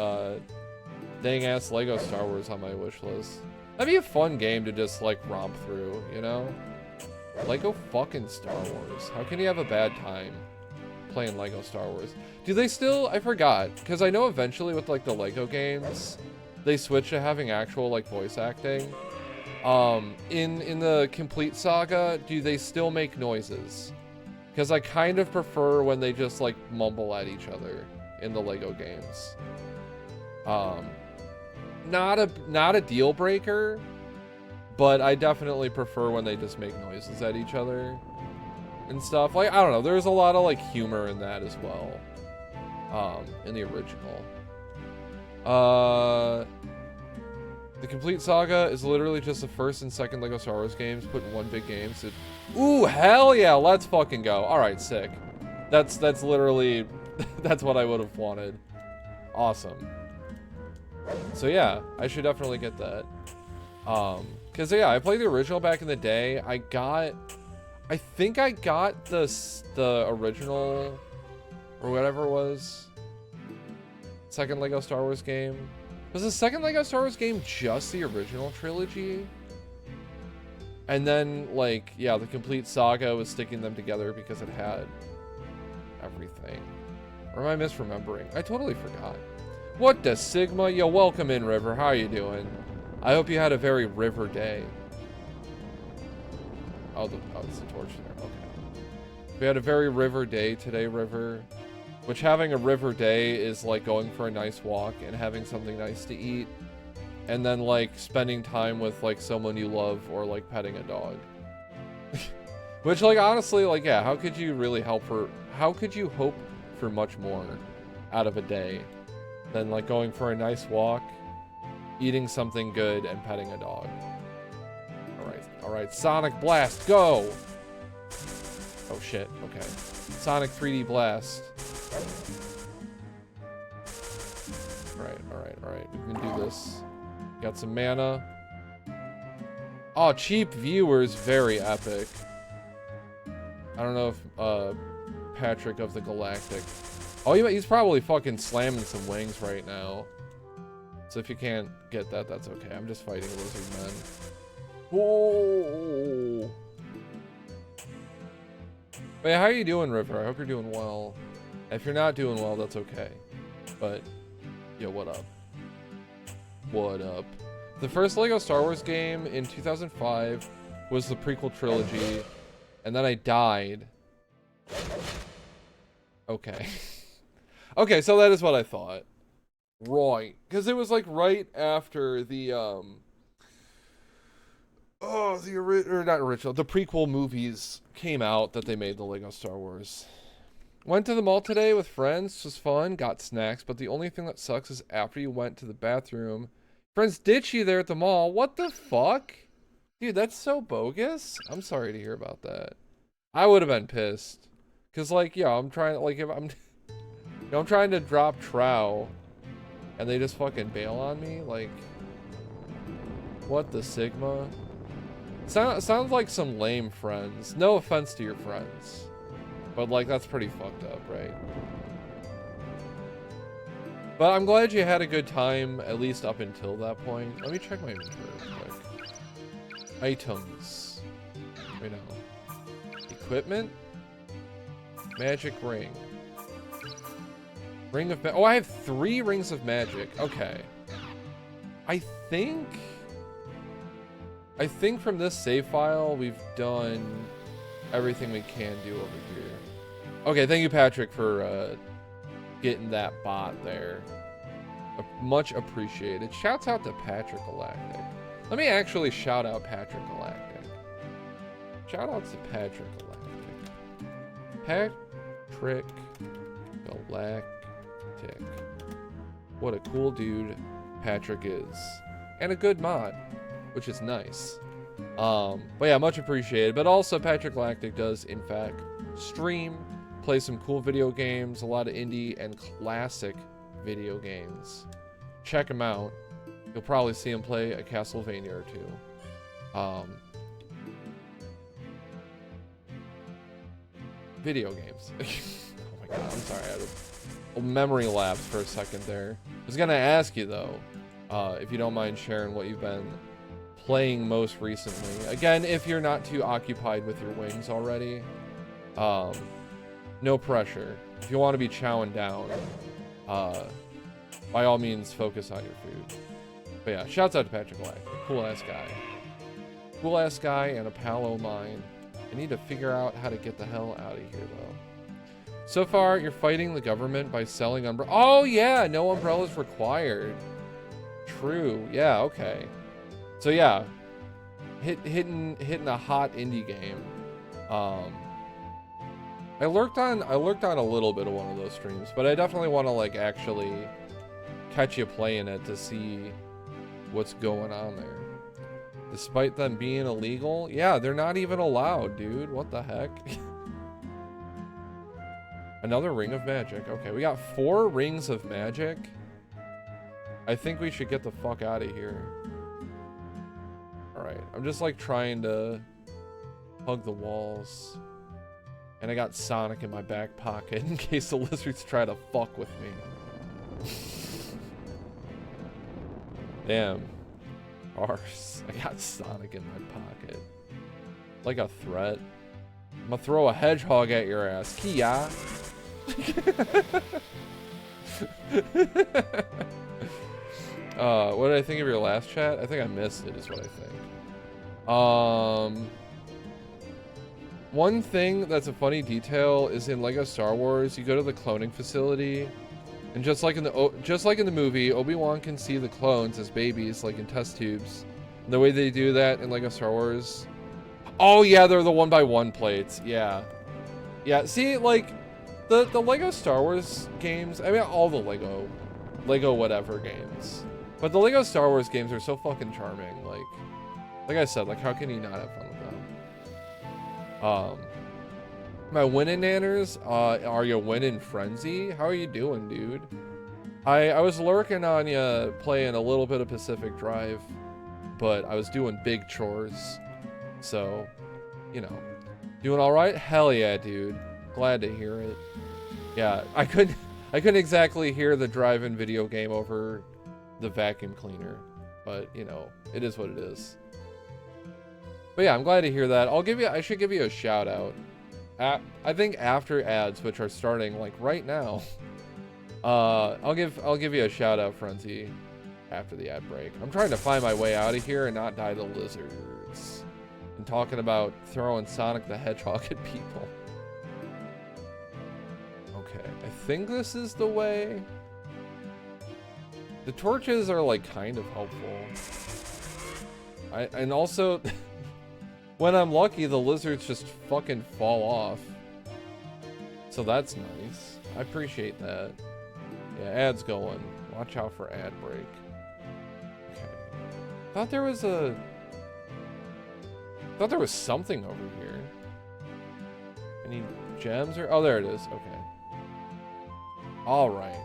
dang-ass Lego Star Wars on my wish list. That'd be a fun game to just, like, romp through, you know? Lego fucking Star Wars. How can you have a bad time playing Lego Star Wars? Do they still? I forgot. Because I know eventually with, like, the Lego games, they switch to having actual, like, voice acting. In the Complete Saga, do they still make noises? Because I kind of prefer when they just, like, mumble at each other in the Lego games. Not a deal breaker, but I definitely prefer when they just make noises at each other and stuff. Like, I don't know, there's a lot of, like, humor in that as well, in the original. The Complete Saga is literally just the first and second Lego Star Wars games put in one big game. So, ooh, hell yeah, let's fucking go. All right, sick. That's literally, that's what I would have wanted. Awesome. So yeah, I should definitely get that. Cause yeah, I played the original back in the day. I think I got the original, or whatever it was, second Lego Star Wars game. Was the second Lego Star Wars game just the original trilogy? And then, like, yeah, the Complete Saga was sticking them together because it had everything. Or am I misremembering? I totally forgot. What the Sigma? Yo, welcome in, River. How are you doing? I hope you had a very River day. Oh, it's the torch there. Okay. We had a very River day today, River. Which, having a River day is like going for a nice walk and having something nice to eat. And then, like, spending time with, like, someone you love or, like, petting a dog. Which, like, honestly, like, yeah, how could you really hope for much more out of a day than, like, going for a nice walk, eating something good, and petting a dog? Alright, Sonic Blast, go! Oh, shit, okay. Sonic 3D Blast. Alright, we can do this. Got some mana. Oh, cheap viewers, very epic. I don't know if, Patrick of the Galactic. Oh, he's probably fucking slamming some wings right now. So if you can't get that, that's okay. I'm just fighting Lizardman. Whoa! Wait, how are you doing, River? I hope you're doing well. If you're not doing well, that's okay. But, yo, what up? What up? The first Lego Star Wars game in 2005 was the prequel trilogy, and then I died. Okay. Okay, so that is what I thought. Right. Because it was, like, right after the, the prequel movies came out that they made the Lego Star Wars. Went to the mall today with friends. It was fun. Got snacks. But the only thing that sucks is after you went to the bathroom, friends ditch you there at the mall. What the fuck? Dude, that's so bogus. I'm sorry to hear about that. I would have been pissed. Because, like, yeah, I'm trying, like, if I'm... You know, I'm trying to drop trow, and they just fucking bail on me? Like... What the Sigma? Sounds like some lame friends. No offense to your friends. But, like, that's pretty fucked up, right? But I'm glad you had a good time, at least up until that point. Let me check my inventory real quick. Items. Wait, no. Equipment? Magic ring. Ring of... Oh, I have 3 rings of magic. Okay. I think from this save file, we've done everything we can do over here. Okay, thank you, Patrick, for getting that bot there. Much appreciated. Shouts out to Patrick Galactic. Let me actually shout out Patrick Galactic. Shout outs to Patrick Galactic. Patrick Galactic. What a cool dude Patrick is. And a good mod, which is nice. But yeah, much appreciated. But also Patrick Galactic does, in fact, stream, play some cool video games, a lot of indie and classic video games. Check him out. You'll probably see him play a Castlevania or 2. Video games. Oh my god, I'm sorry. I had a memory lapse for a second there. I was gonna ask you though, if you don't mind sharing what you've been playing most recently. Again, if you're not too occupied with your wings already, no pressure. If you want to be chowing down, by all means, focus on your food. But yeah, shouts out to Patrick Galactic. Cool ass guy. Cool ass guy and a pal of mine. I need to figure out how to get the hell out of here though. So far, you're fighting the government by selling umbrellas. Oh yeah, no umbrellas required. True. Yeah. Okay. So yeah, hitting a hot indie game. I lurked on a little bit of one of those streams, but I definitely want to like actually catch you playing it to see what's going on there. Despite them being illegal, yeah, they're not even allowed, dude. What the heck? Another ring of magic. Okay, we got 4 rings of magic. I think we should get the fuck out of here. Alright, I'm just like trying to hug the walls. And I got Sonic in my back pocket in case the lizards try to fuck with me. Damn. Arse. I got Sonic in my pocket. Like a threat. I'm gonna throw a hedgehog at your ass. Kia. What did I think of your last chat? I think I missed it, is what I think. One thing that's a funny detail is in Lego Star Wars, you go to the cloning facility, and just like in the movie, Obi-Wan can see the clones as babies, like in test tubes. And the way they do that in Lego Star Wars. Oh yeah, they're the 1x1 plates. Yeah. Yeah, see, like, the Lego Star Wars games, I mean, all the Lego whatever games. But the Lego Star Wars games are so fucking charming. Like I said, like, how can you not have fun with them? My winning nanners, are you winning Frenzy? How are you doing, dude? I was lurking on you playing a little bit of Pacific Drive, but I was doing big chores. So, you know, doing all right? Hell yeah, dude. Glad to hear it. Yeah, I couldn't exactly hear the drive-in video game over the vacuum cleaner, but you know, it is what it is. But yeah, I'm glad to hear that. I should give you a shout out. I think after ads, which are starting like right now, I'll give you a shout out, Frenzy, after the ad break. I'm trying to find my way out of here and not die to lizards. And talking about throwing Sonic the Hedgehog at people. Okay, I think this is the way. The torches are like kind of helpful. And also, when I'm lucky, the lizards just fucking fall off. So that's nice. I appreciate that. Yeah, ad's going. Watch out for ad break. Okay. Thought there was something over here. Any gems or... Oh, there it is. Okay. Alright.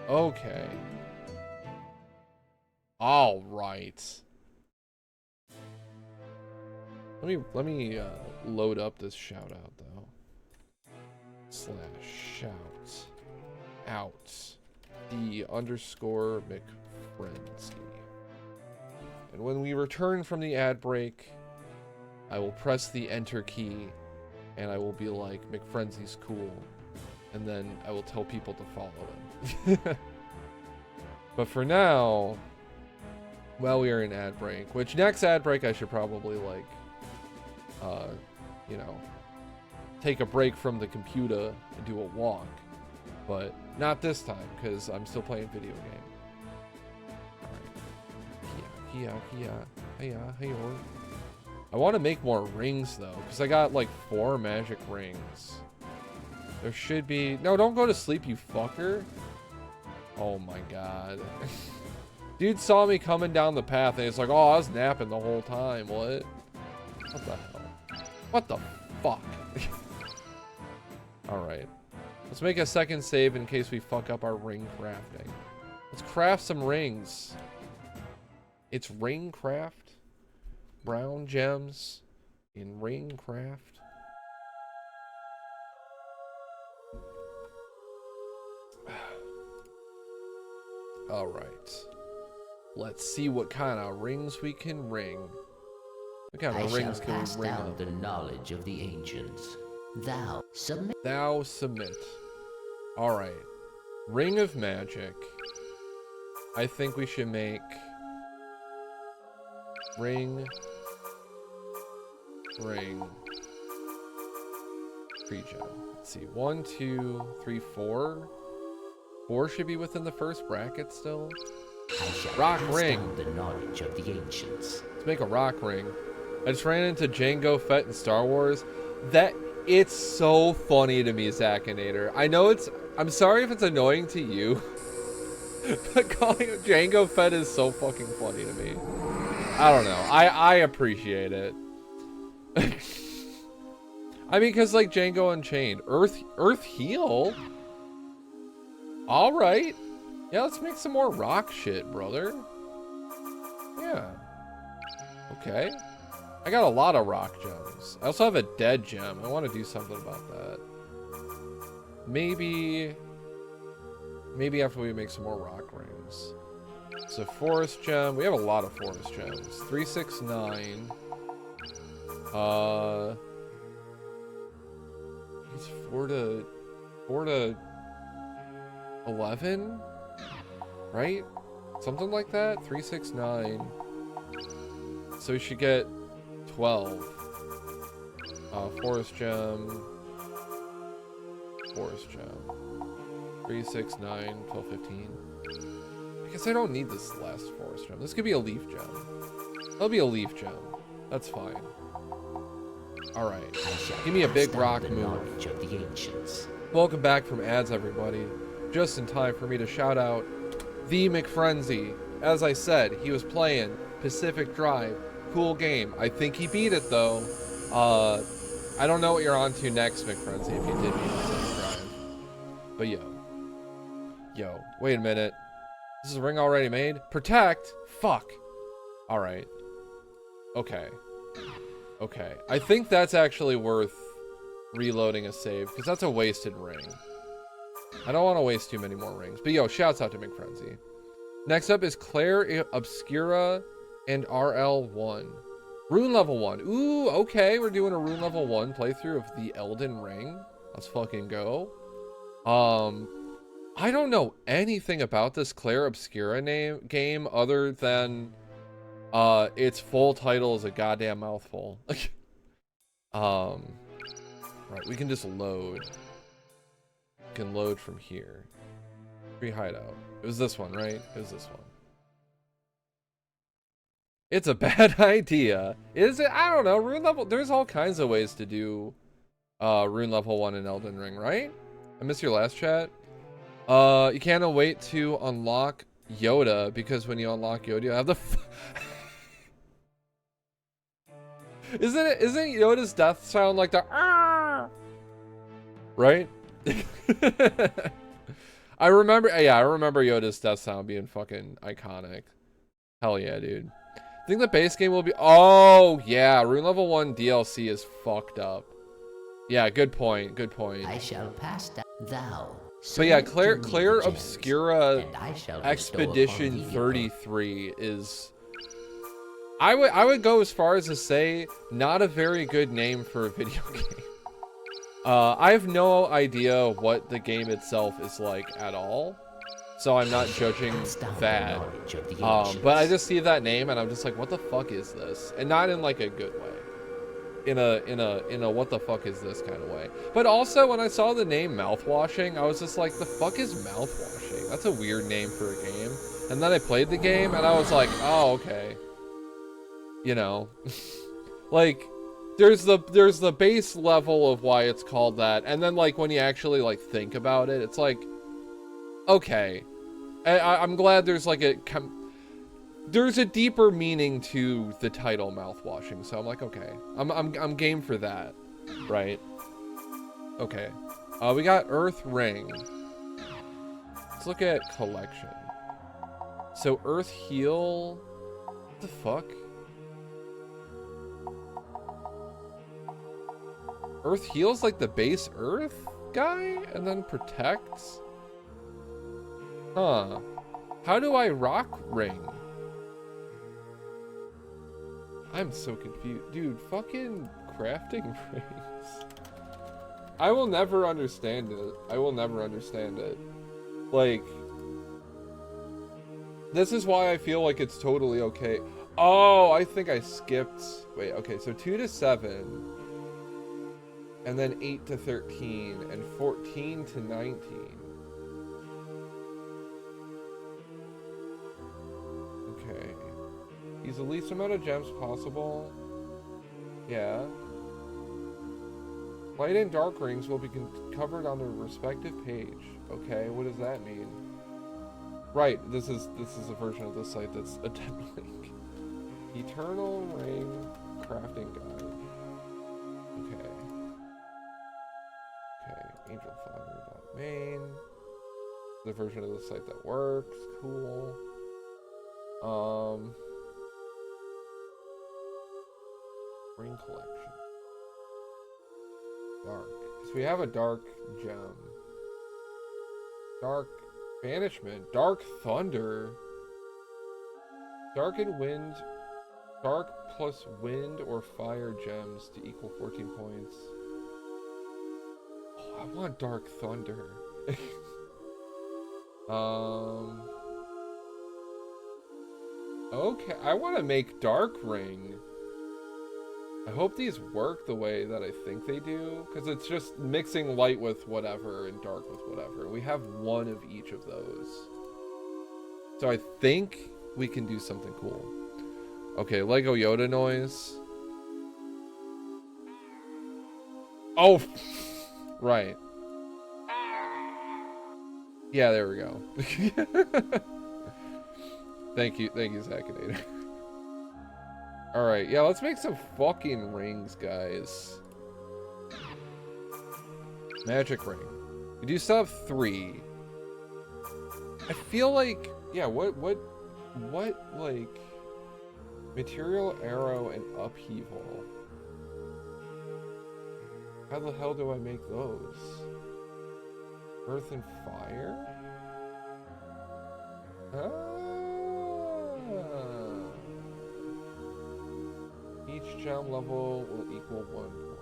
Okay. Alright. Let me load up this shout out though. / shout out _McFrenzy. And when we return from the ad break, I will press the enter key and I will be like, McFrenzy's cool, and then I will tell people to follow him. But for now, well, we are in ad break, which next ad break I should probably like, you know, take a break from the computer and do a walk, but not this time because I'm still playing video game. All right. I want to make more rings though, because I got like 4 magic rings. There should be... No, don't go to sleep, you fucker. Oh my god. Dude saw me coming down the path and he's like, oh, I was napping the whole time. What? What the hell? What the fuck? Alright. Let's make a second save in case we fuck up our ring crafting. Let's craft some rings. It's ring craft. Brown gems in ring craft. All right. Let's see what kind of rings we can ring. What kind of rings can we ring up? The knowledge of the ancients. Thou submit. Thou submit. All right. Ring of magic. I think we should make ring. 3 gem. Let's see. 1, 2, 3, 4. 4 should be within the first bracket still. Rock ring. The knowledge of the ancients. Let's make a rock ring. I just ran into Jango Fett in Star Wars. It's so funny to me, Zakinator. I know I'm sorry if it's annoying to you. But calling it Jango Fett is so fucking funny to me. I don't know. I appreciate it. I mean, because like Django Unchained. Earth Heal? Alright. Yeah, let's make some more rock shit, brother. Yeah. Okay. I got a lot of rock gems. I also have a dead gem. I want to do something about that. Maybe after we make some more rock rings. So forest gem. We have a lot of forest gems. 3, 6, 9. It's 4 to 11, right? Something like that. 3, 6, 9. So we should get 12. Forest gem. 3, 6, 9, 12, 15. I guess I don't need this last forest gem. This could be a leaf gem. That'll be a leaf gem. That's fine. Alright. Give me a big rock move. Welcome back from ads, everybody. Just in time for me to shout out the McFrenzy. As I said, he was playing Pacific Drive. Cool game. I think he beat it, though. I don't know what you're on to next, McFrenzy, if you did beat Pacific Drive. But yo, wait a minute. This is a ring already made? Protect? Fuck. Alright. Okay. I think that's actually worth reloading a save, because that's a wasted ring. I don't want to waste too many more rings. But yo, shouts out to McFrenzy. Next up is Claire Obscura and RL1. Rune level 1. Ooh, okay. We're doing a rune level 1 playthrough of the Elden Ring. Let's fucking go. I don't know anything about this Claire Obscura game other than its full title is a goddamn mouthful. Right, we can just load. We can load from here. Free hideout. It was this one, right? It was this one. It's a bad idea. Is it? I don't know. Rune level. There's all kinds of ways to do rune level 1 in Elden Ring, right? I missed your last chat. You can't wait to unlock Yoda, because when you unlock Yoda, you have the Isn't Yoda's death sound like the right? I remember Yoda's death sound being fucking iconic. Hell yeah, dude. I think the base game will be... Oh, yeah. Rune level 1 DLC is fucked up. Yeah, good point. I shall pass that thou. But yeah, Claire Obscura Expedition 33 is... I would go as far as to say not a very good name for a video game. I have no idea what the game itself is like at all, so I'm not judging that. But I just see that name and I'm just like, what the fuck is this? And not in like a good way. In a what the fuck is this kind of way. But also when I saw the name Mouthwashing, I was just like, the fuck is Mouthwashing? That's a weird name for a game. And then I played the game and I was like, oh, okay. You know, like there's the base level of why it's called that, and then like when you actually like think about it, it's like, okay, I'm glad there's like there's a deeper meaning to the title Mouthwashing, so I'm like, okay, I'm game for that, right? Okay, we got Earth Ring. Let's look at collection. So Earth Heal, what the fuck? Earth Heals like the base Earth guy and then protects? Huh. How do I rock ring? I'm so confused. Dude, fucking crafting rings. I will never understand it. I will never understand it. Like, this is why I feel like it's totally okay. Oh, I think I skipped. Wait, okay, so 2 to 7. And then 8 to 13, and 14 to 19. Okay. Use the least amount of gems possible. Yeah. Light and dark rings will be covered on their respective page. Okay, what does that mean? Right, this is a version of the site that's a dead link. Eternal Ring Crafting Guide. Okay. Angelfire.main. The version of the site that works. Cool. Ring collection. Dark. So we have a dark gem. Dark banishment. Dark thunder. Dark and wind. Dark plus wind or fire gems to equal 14 points. I want Dark Thunder. Okay, I want to make Dark Ring. I hope these work the way that I think they do, because it's just mixing light with whatever and dark with whatever. We have one of each of those. So I think we can do something cool. Okay, Lego Yoda noise. Oh! Right. Yeah, there we go. Thank you, Zacinator. Alright, yeah, let's make some fucking rings, guys. Magic ring. We do still have 3. I feel like, yeah, what, like, material, arrow, and upheaval. How the hell do I make those? Earth and fire? Each gem level will equal 1 point.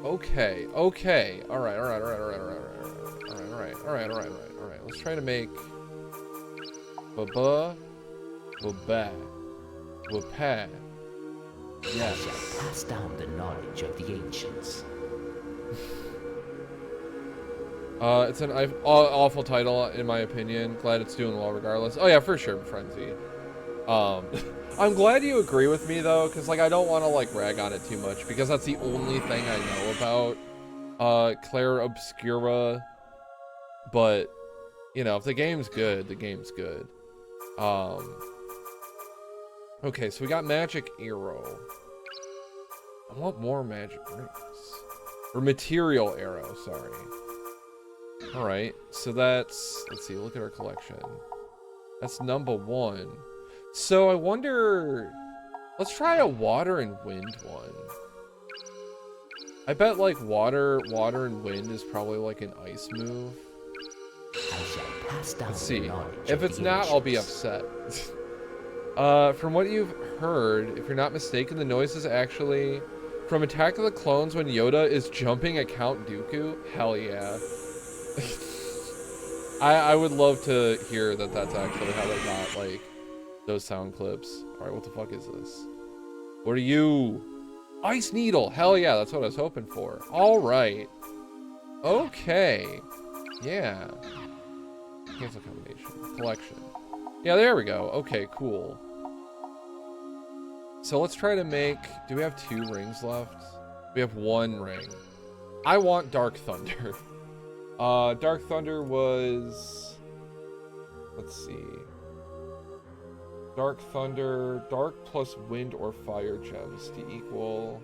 Right. Okay. Alright. Let's try to make Baba, Wapa. Yes. I shall pass down the knowledge of the ancients. It's an awful title, in my opinion. Glad it's doing well regardless. Oh yeah, for sure, Frenzy. I'm glad you agree with me though, because like I don't want to like rag on it too much, because that's the only thing I know about Claire Obscura. But you know, if the game's good, the game's good. Okay, so we got magic arrow. I want more magic rings. Or material arrow, sorry. Alright, so that's, let's see, look at our collection. That's number 1. So I wonder, let's try a water and wind one. I bet like water and wind is probably like an ice move. I shall pass down. Let's see. If it's not, I'll be upset. From what you've heard, if you're not mistaken, the noise is actually from Attack of the Clones when Yoda is jumping at Count Dooku. Hell yeah. I would love to hear that that's actually how they got, like, those sound clips. Alright, what the fuck is this? What are you? Ice Needle! Hell yeah, that's what I was hoping for. Alright. Okay. Yeah. Cancel combination. Collection. Yeah, there we go. Okay, cool. So let's try to make... Do we have 2 rings left? We have 1 ring. I want Dark Thunder. Dark Thunder was... Let's see. Dark Thunder, Dark plus Wind or Fire gems to equal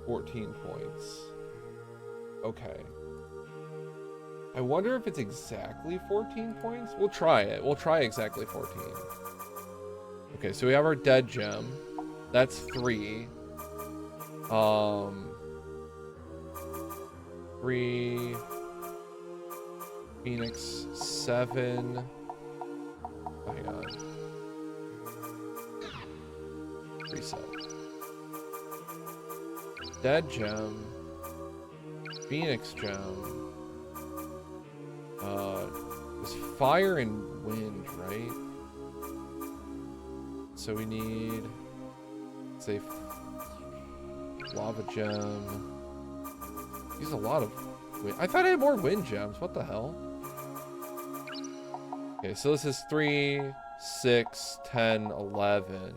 14 points. Okay. I wonder if it's exactly 14 points? We'll try it. We'll try exactly 14. Okay, so we have our dead gem. That's 3. 3. Phoenix, 7. Oh, hang on. Reset. Dead gem. Phoenix gem. It's fire and wind, right? So we need, say, lava gem. Use a lot of wind. I thought I had more wind gems. What the hell? Okay, so this is 3, 6, 10, 11.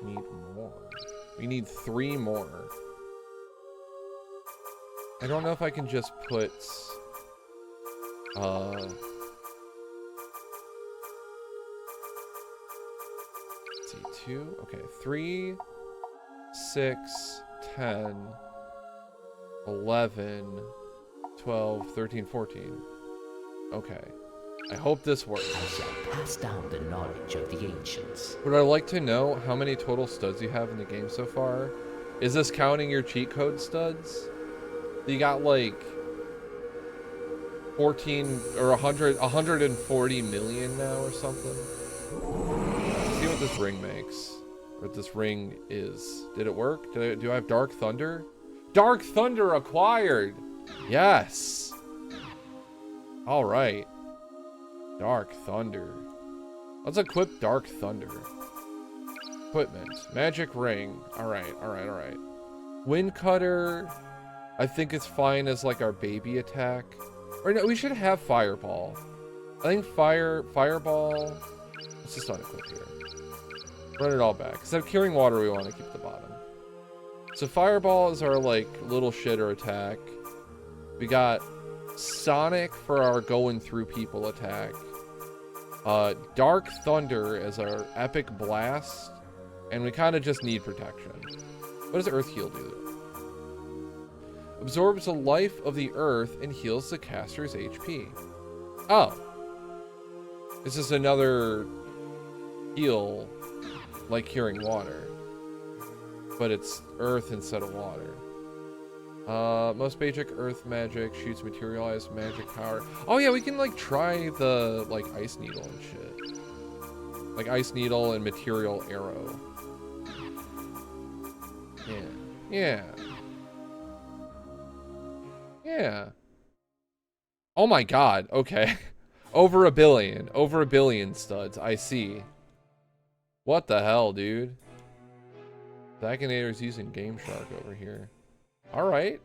Need more. We need 3 more. I don't know if I can just put let's see, 2. Okay, 3, 6, 10, 11, 12, 13, 14. Okay. I hope this works. I shall pass down the knowledge of the ancients. Would I like to know how many total studs you have in the game so far? Is this counting your cheat code studs? You got like 14 or 140 million now or something. Let's see what this ring makes. What this ring is. Did it work? Do I have Dark Thunder? Dark Thunder acquired! Yes! Alright. Dark Thunder. Let's equip Dark Thunder. Equipment. Magic Ring. Alright, alright, alright. Wind Cutter. I think it's fine as like our baby attack. Or no, we should have Fireball. I think Fireball. Let's just unequip here. Run it all back. Instead of Curing Water, we want to keep the bottom. So Fireball is our like little shitter attack. We got Sonic for our going through people attack. Dark Thunder as our epic blast. And we kind of just need protection. What does Earth Heal do? Absorbs the life of the earth and heals the caster's HP. Oh. This is another heal like Curing Water. But it's earth instead of water. Most basic earth magic shoots materialized magic power. Oh yeah, we can like try the like Ice Needle and shit. Like Ice Needle and Material Arrow. Yeah. Yeah. Yeah. Oh my god, okay. Over a billion studs, I see. What the hell, dude? Akinator's using Game Shark over here. Alright.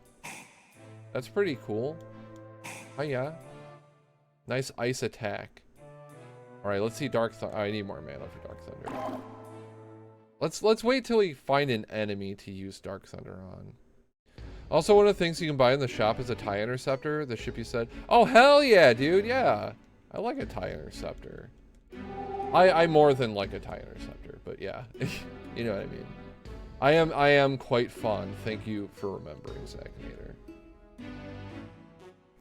That's pretty cool. Oh yeah. Nice ice attack. Alright, let's see Dark Thunder. I need more mana for Dark Thunder. Let's wait till we find an enemy to use Dark Thunder on. Also, one of the things you can buy in the shop is a TIE Interceptor, the ship you said. Oh, hell yeah, dude, yeah. I like a TIE Interceptor. I more than like a TIE Interceptor, but yeah. You know what I mean. I am quite fond. Thank you for remembering, Zakinator.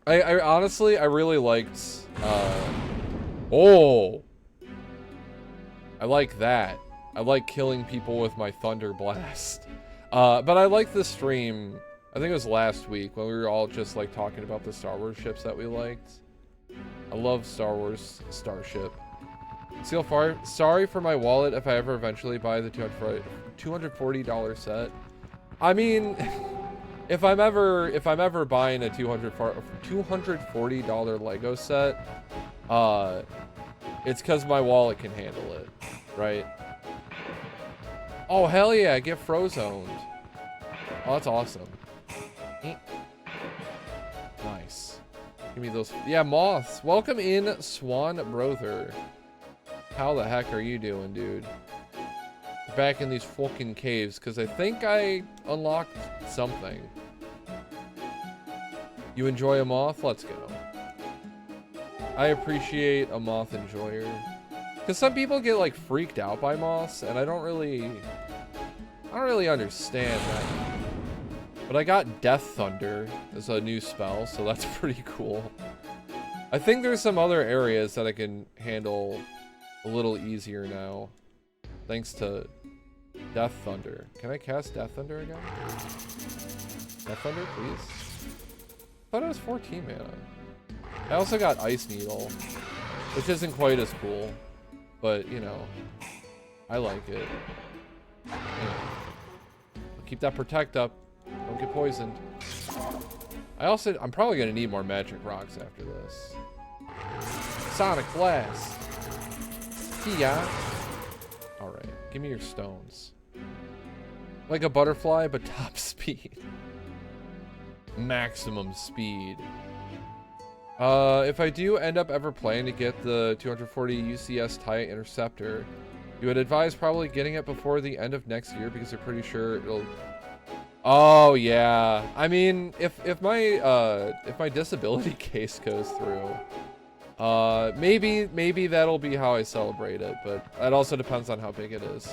I honestly, I really liked, oh! I like that. I like killing people with my Thunder Blast. But I like the stream... I think it was last week when we were all just like talking about the Star Wars ships that we liked. I love Star Wars Starship. Seal far. Sorry for my wallet if I ever eventually buy the $240 set. I mean, if I'm ever buying a $240 Lego set, it's because my wallet can handle it, right? Oh hell yeah, get frozoned. Oh, that's awesome. Nice. Give me those. Yeah, moths. Welcome in, Swan Brother. How the heck are you doing, dude? Back in these fucking caves, because I think I unlocked something. You enjoy a moth? Let's go. I appreciate a moth enjoyer. Because some people get, like, freaked out by moths, and I don't really understand that. But I got Death Thunder as a new spell, so that's pretty cool. I think there's some other areas that I can handle a little easier now. Thanks to Death Thunder. Can I cast Death Thunder again? Death Thunder, please? I thought it was 14 mana. I also got Ice Needle, which isn't quite as cool. But, you know, I like it. Anyway, I'll keep that Protect up. Don't get poisoned. I'm probably going to need more magic rocks after this. Sonic Blast. Yeah. Alright, give me your stones. Like a butterfly, but top speed. Maximum speed. If I do end up ever planning to get the 240 UCS TIE Interceptor, you would advise probably getting it before the end of next year because you're pretty sure it'll... Oh, yeah. I mean, if my disability case goes through, maybe that'll be how I celebrate it, but that also depends on how big it is.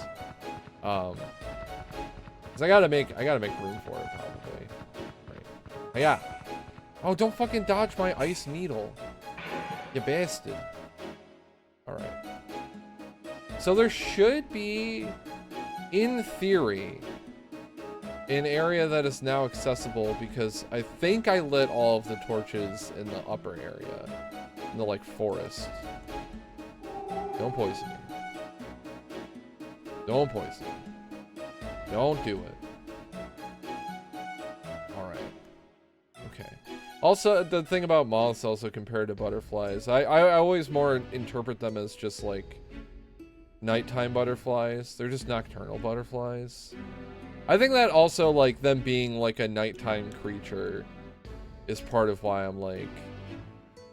'Cause I gotta make room for it probably. Right. Yeah. Oh, don't fucking dodge my Ice Needle, you bastard. All right. So there should be, in theory, an area that is now accessible because I think I lit all of the torches in the upper area. In the, like, forest. Don't poison me. Don't poison me. Don't do it. Alright. Okay. Also, the thing about moths also compared to butterflies, I always more interpret them as just, like, nighttime butterflies. They're just nocturnal butterflies. I think that also, like, them being, like, a nighttime creature is part of why I'm, like...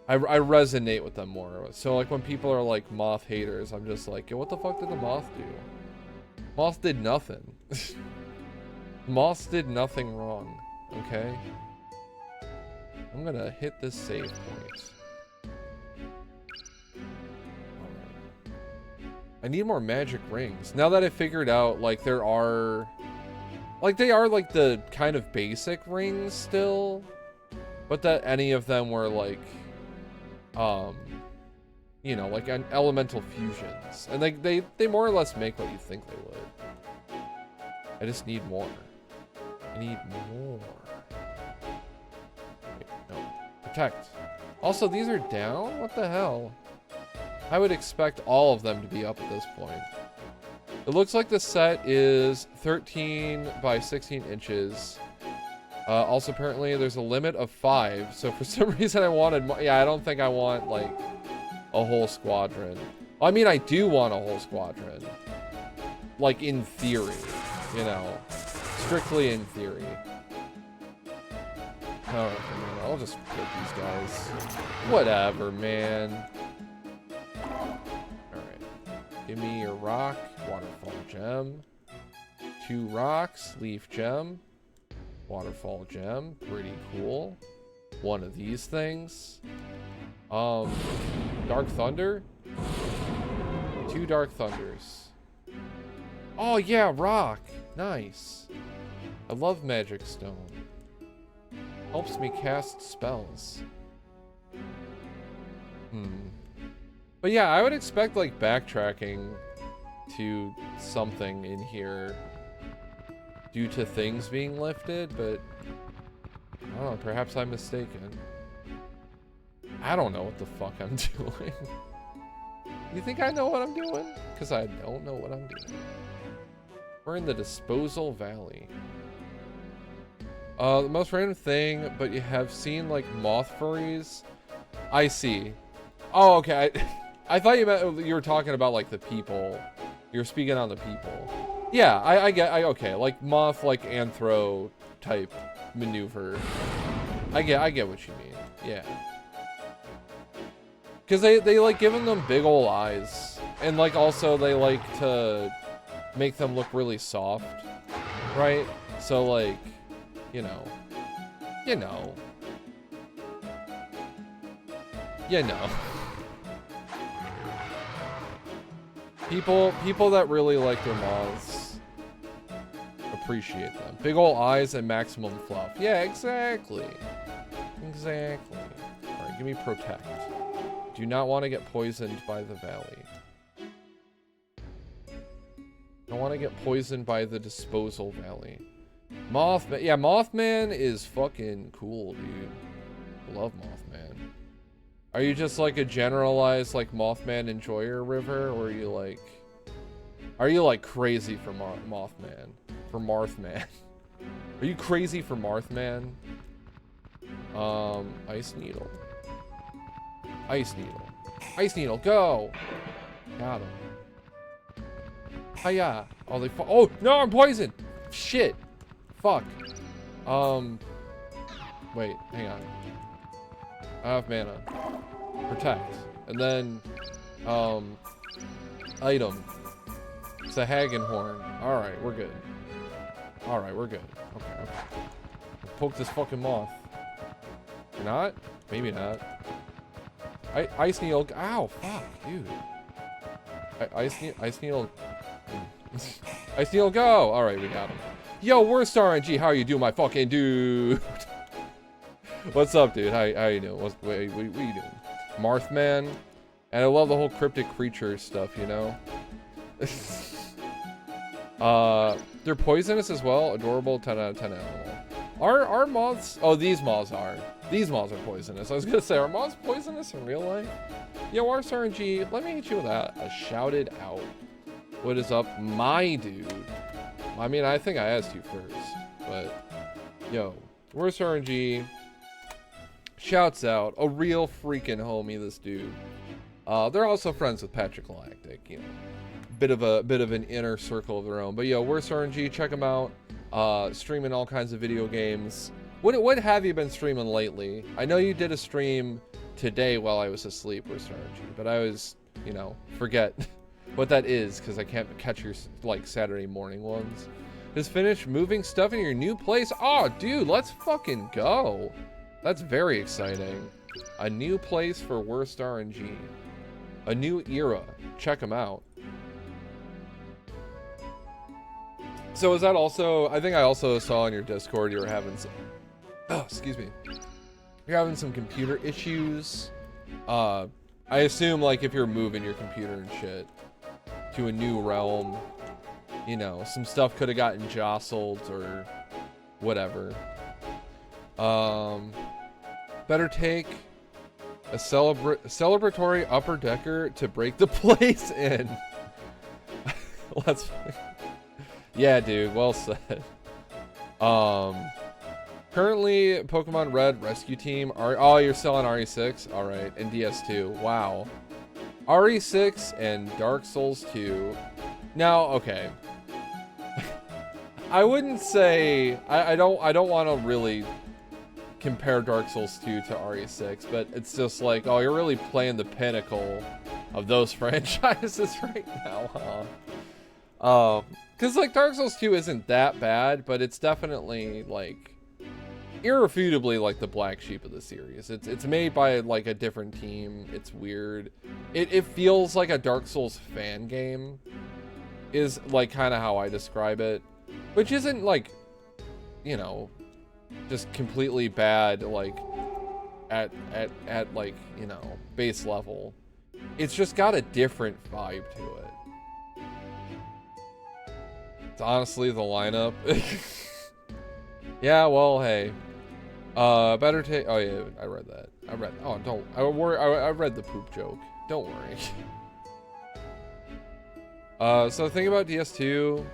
I resonate with them more. So, like, when people are, like, moth haters, I'm just like, yo, what the fuck did the moth do? Moth did nothing. Moths did nothing wrong, okay? I'm gonna hit this save point. Alright. I need more magic rings. Now that I figured out, like, they are, like, the kind of basic rings still, but that any of them were, like, you know, like an elemental fusions, and they more or less make what you think they would. I just need more. I need more. Wait, no. Protect. Also, these are down? What the hell? I would expect all of them to be up at this point. It looks like the set is 13 by 16 inches. Also, apparently, there's a limit of 5. So, for some reason, I wanted more. Yeah, I don't think I want, like, a whole squadron. I mean, I do want a whole squadron. Like, in theory. You know. Strictly in theory. Alright, I'll just take these guys. Whatever, man. Alright. Give me your rock. Waterfall gem. 2 rocks. Leaf gem. Waterfall gem, pretty cool. One of these things. Dark Thunder. 2 Dark Thunders. Oh yeah, rock. Nice. I love magic stone. Helps me cast spells. But yeah, I would expect like backtracking to something in here due to things being lifted, but I don't know, perhaps I'm mistaken. I don't know what the fuck I'm doing. You think I know what I'm doing? Because I don't know what I'm doing. We're in the Disposal Valley. The most random thing, but you have seen like moth furries. I see. Oh, okay. I thought you were talking about like the people. You're speaking on the people. Yeah, I get. Okay, like moth, like anthro type maneuver. I get what you mean. Yeah. Because they like giving them big old eyes, and like also they like to make them look really soft, right? So like, you know. People that really like their moths appreciate them. Big ol' eyes and maximum fluff. Yeah, exactly. Exactly. Alright, give me protect. Do not want to get poisoned by the valley. I want to get poisoned by the Disposal Valley. Mothman. Yeah, Mothman is fucking cool, dude. I love Mothman. Are you just like a generalized like Mothman enjoyer, River? Or are you like crazy for Mothman? For Marthman? Are you crazy for Marthman? Ice Needle. Ice Needle. Ice Needle, go! Got him. Hiya. Oh, oh, no, I'm poisoned! Shit. Fuck. Wait, hang on. I have mana. Protect. And then, item. It's a Hagenhorn. Alright, we're good. Alright, we're good. Okay. Poke this fucking moth. Or not? Maybe not. Ice Needle. Ow, fuck, dude. Ice Needle. Ice Needle, go! Alright, we got him. Yo, worst RNG. How are you doing, my fucking dude? What's up, dude? How you doing? What are you doing? Marthman. And I love the whole cryptic creature stuff, you know? They're poisonous as well. Adorable 10 out of 10 animal. Are moths? Oh, these moths are. These moths are poisonous. I was gonna say, are moths poisonous in real life? Yo, worst RNG. Let me hit you with a shouted out. What is up, my dude? I mean, I think I asked you first, but yo, worst RNG. Shouts out, a real freaking homie, this dude. They're also friends with Patrick Galactic, you know, bit of an inner circle of their own. But yo, worst RNG, check them out. Streaming all kinds of video games. What have you been streaming lately? I know you did a stream today while I was asleep, worst RNG, but I was, you know, forget what that is because I can't catch your like Saturday morning ones. Just finished moving stuff in your new place. Oh, dude, let's fucking go. That's very exciting. A new place for worst RNG. A new era. Check them out. So is that also, I think I also saw on your Discord you were having some, oh, excuse me. You're having some computer issues. I assume like if you're moving your computer and shit to a new realm, you know, some stuff could have gotten jostled or whatever. Better take a celebratory upper decker to break the place in. Let's. Yeah, dude. Well said. Currently, Pokemon Red Rescue Team. Oh, you're still on RE6. All right, and DS2. Wow. RE6 and Dark Souls 2. Now, okay. I wouldn't say I don't want to really compare Dark Souls 2 to RE6, but it's just like, oh, you're really playing the pinnacle of those franchises right now, huh? Because like Dark Souls 2 isn't that bad, but it's definitely like irrefutably like the black sheep of the series. It's made by like a different team. It's weird. It feels like a Dark Souls fan game is like kind of how I describe it, which isn't like, you know, just completely bad like at like, you know, base level. It's just got a different vibe to it. It's honestly the lineup. Yeah, well, hey. Better take. Oh yeah, I read that. I read. Oh, don't. I read the poop joke. Don't worry. So the thing about DS2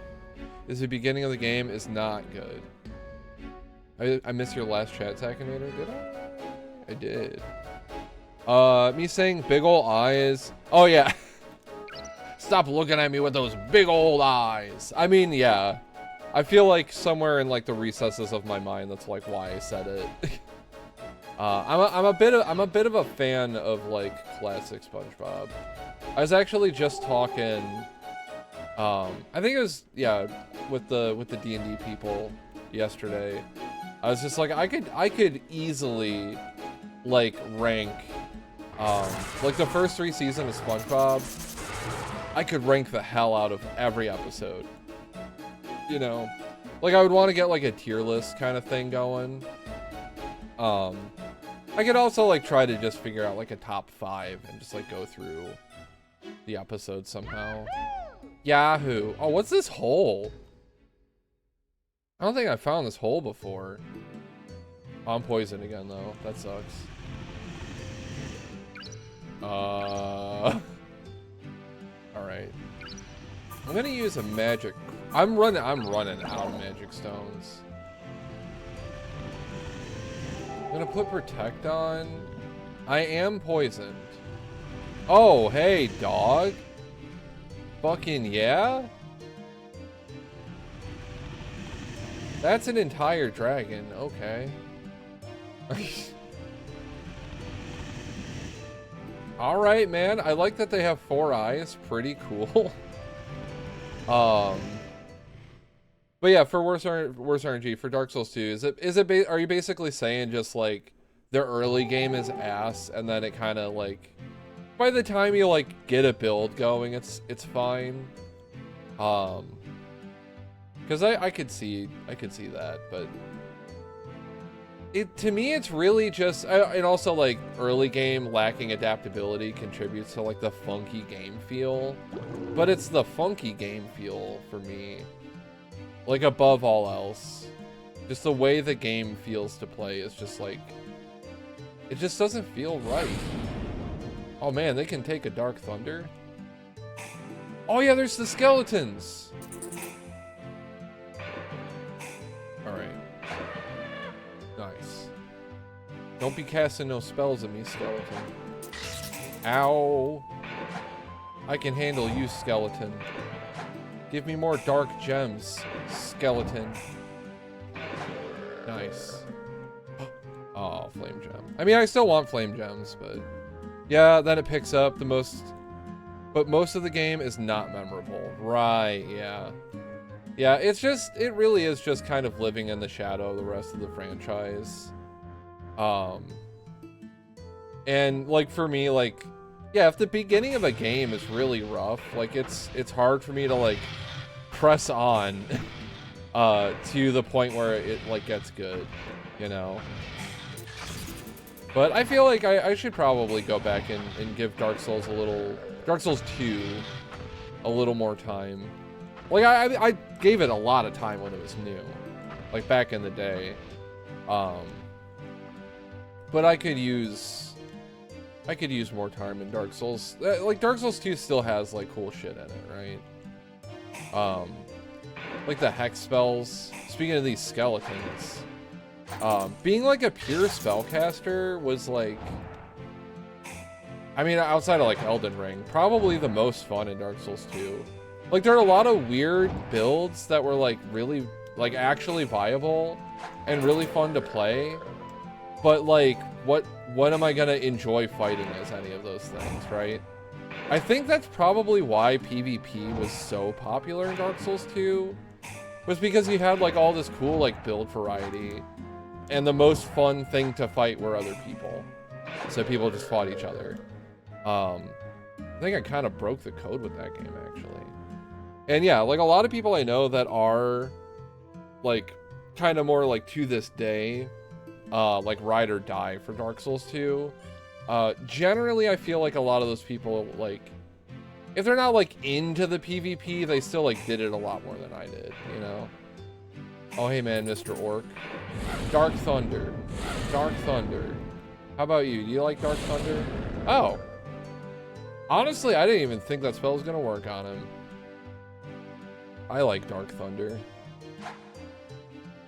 is the beginning of the game is not good. I missed your last chat, Takinator. Did I? I did. Me saying big ol' eyes. Oh yeah. Stop looking at me with those big old eyes. I mean, yeah. I feel like somewhere in like the recesses of my mind, that's like why I said it. I'm a bit of a fan of like classic SpongeBob. I was actually just talking. I think it was with the D&D people yesterday. I was just like I could easily like rank like the first 3 seasons of SpongeBob. I could rank the hell out of every episode. You know, like I would want to get like a tier list kind of thing going. I could also like try to just figure out like a top 5 and just like go through the episodes somehow. Yahoo! Oh, what's this hole? I don't think I found this hole before. Oh, I'm poisoned again though. That sucks. All right. I'm gonna use a magic. I'm running out of magic stones. I'm gonna put protect on. I am poisoned. Oh, hey, dog. Fucking yeah? That's an entire dragon. Okay. All right, man. I like that they have 4 eyes. Pretty cool. But yeah, for worse RNG for Dark Souls 2, are you basically saying just like the early game is ass and then it kind of like by the time you like get a build going, it's fine. Because I could see that, but to me it's really just and also like early game lacking adaptability contributes to like the funky game feel, but it's the funky game feel for me. Like above all else, just the way the game feels to play is just like, it just doesn't feel right. Oh man, they can take a Dark Thunder. Oh yeah, there's the skeletons. All right. Nice. Don't be casting no spells at me, skeleton. Ow. I can handle you, skeleton. Give me more dark gems, skeleton. Nice. Oh, flame gem. I mean, I still want flame gems, but yeah, then it picks up the most, but most of the game is not memorable. Right, yeah. Yeah, it really is just kind of living in the shadow of the rest of the franchise. And like for me, like, yeah, if the beginning of a game is really rough, like it's hard for me to like press on to the point where it like gets good, you know. But I feel like I should probably go back and give Dark Souls 2 a little more time. Like I gave it a lot of time when it was new, like back in the day. But I could use more time in Dark Souls. Like Dark Souls 2 still has like cool shit in it, right? Like the hex spells. Speaking of these skeletons, being like a pure spellcaster was like, I mean, outside of like Elden Ring, probably the most fun in Dark Souls 2. Like there are a lot of weird builds that were like really, like actually viable and really fun to play. But like, what am I gonna enjoy fighting as any of those things, right? I think that's probably why PvP was so popular in Dark Souls 2, was because you had like all this cool like build variety, and the most fun thing to fight were other people. So people just fought each other. I think I kind of broke the code with that game actually. And yeah, like a lot of people I know that are like kind of more like to this day, like ride or die for Dark Souls 2. Generally, I feel like a lot of those people, like, if they're not like into the PvP, they still like did it a lot more than I did, you know? Oh, hey man, Mr. Orc. Dark Thunder. Dark Thunder. How about you? Do you like Dark Thunder? Oh. Honestly, I didn't even think that spell was going to work on him. I like Dark Thunder.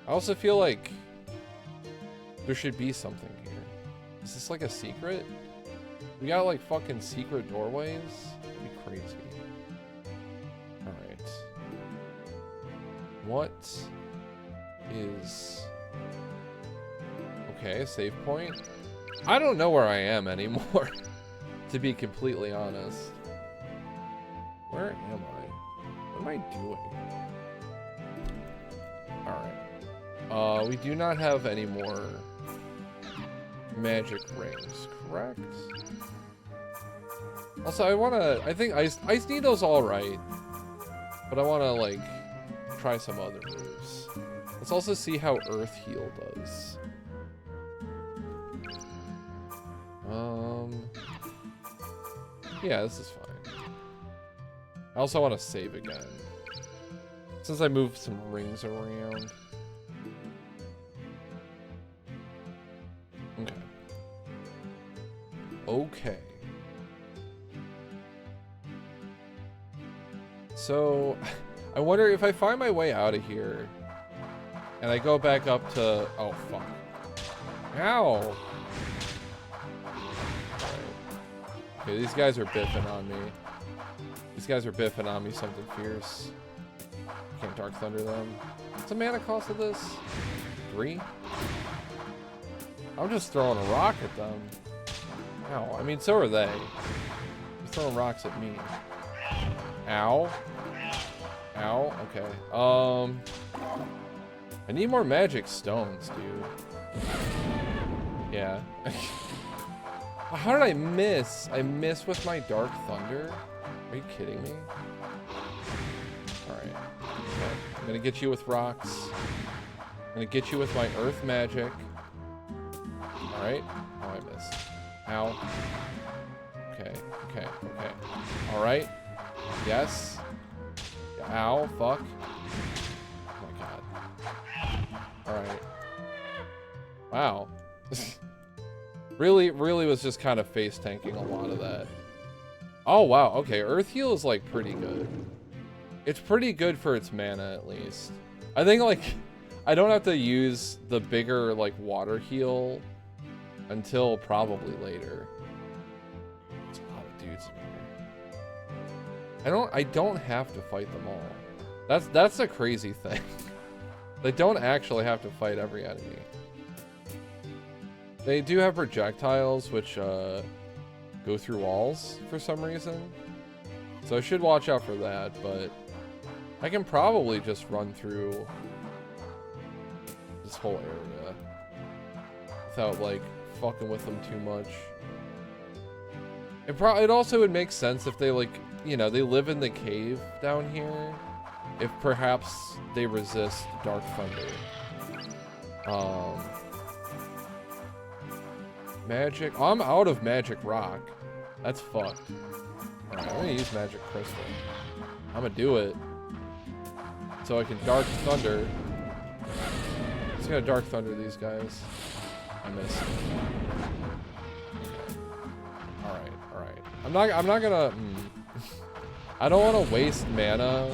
I also feel like there should be something here. Is this like a secret? We got like fucking secret doorways? That'd be crazy. Alright. What is... Okay, save point. I don't know where I am anymore, to be completely honest. Where am I? What am I doing? Alright. We do not have any more magic rings, correct? Also, I think Ice Needle's alright. But I wanna, like, try some other moves. Let's also see how Earth Heal does. Yeah, this is fine. I also want to save again. Since I moved some rings around. Okay. Okay. So, I wonder if I find my way out of here and I go back up to... Oh, fuck. Ow! Okay, these guys are biffing on me. These guys are biffing on me something fierce. Can't Dark Thunder them. What's the mana cost of this? 3? I'm just throwing a rock at them. Ow. I mean, so are they. They're throwing rocks at me. Ow. Ow. Okay. I need more magic stones, dude. Yeah. How did I miss? I missed with my Dark Thunder? Are you kidding me? Alright. Okay. I'm gonna get you with rocks. I'm gonna get you with my Earth Magic. Alright. Oh, I missed. Ow. Okay. Okay. Okay. Alright. Yes. Ow. Fuck. Oh my god. Alright. Wow. Really was just kind of face tanking a lot of that. Oh, wow. Okay, Earth Heal is, like, pretty good. It's pretty good for its mana, at least. I think, like, I don't have to use the bigger, like, water heal until probably later. There's a lot of dudes in here. I don't have to fight them all. That's a crazy thing. They don't actually have to fight every enemy. They do have projectiles, which go through walls for some reason. So I should watch out for that, but I can probably just run through this whole area without, like, fucking with them too much. It also would make sense if they, like, you know, they live in the cave down here. If perhaps they resist Dark Thunder. Magic. Oh, I'm out of Magic Rock. That's fucked. Alright, I'm gonna use Magic Crystal. I'm gonna do it. So I can Dark Thunder. I'm just gonna Dark Thunder these guys. I missed. Okay. Alright. I'm not gonna... I don't want to waste mana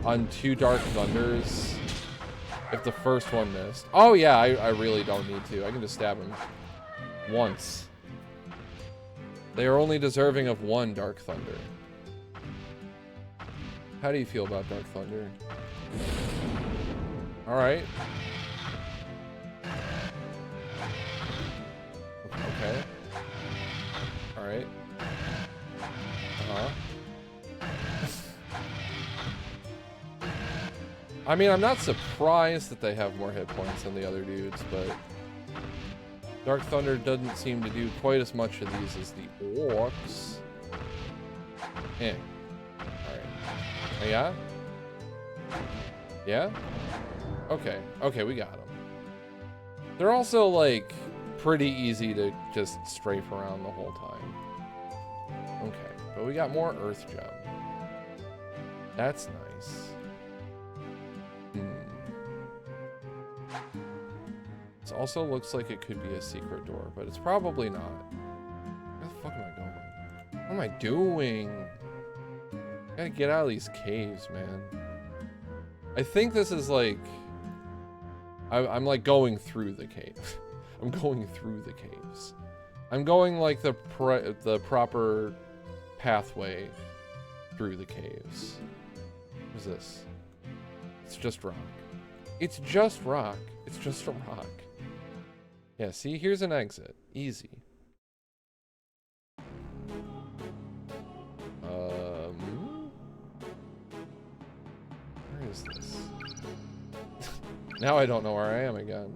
on 2 Dark Thunders if the first one missed. Oh yeah, I really don't need to. I can just stab him once. They are only deserving of 1 Dark Thunder. How do you feel about Dark Thunder? Alright. Okay. Alright. Uh-huh. I mean, I'm not surprised that they have more hit points than the other dudes, but Dark Thunder doesn't seem to do quite as much of these as the orcs. Eh. Alright. Yeah? Yeah? Okay. Okay, we got them. They're also, like, pretty easy to just strafe around the whole time. Okay. But we got more Earth Gem. That's nice. also looks like it could be a secret door, but it's probably not. Where the fuck am I going? What am I doing? I gotta get out of these caves, man. I think this is like... I'm like going through the cave. I'm going through the caves. I'm going like the proper pathway through the caves. What's this? It's just rock. It's just rock. It's just a rock. Yeah, see, here's an exit. Easy. Where is this? Now I don't know where I am again.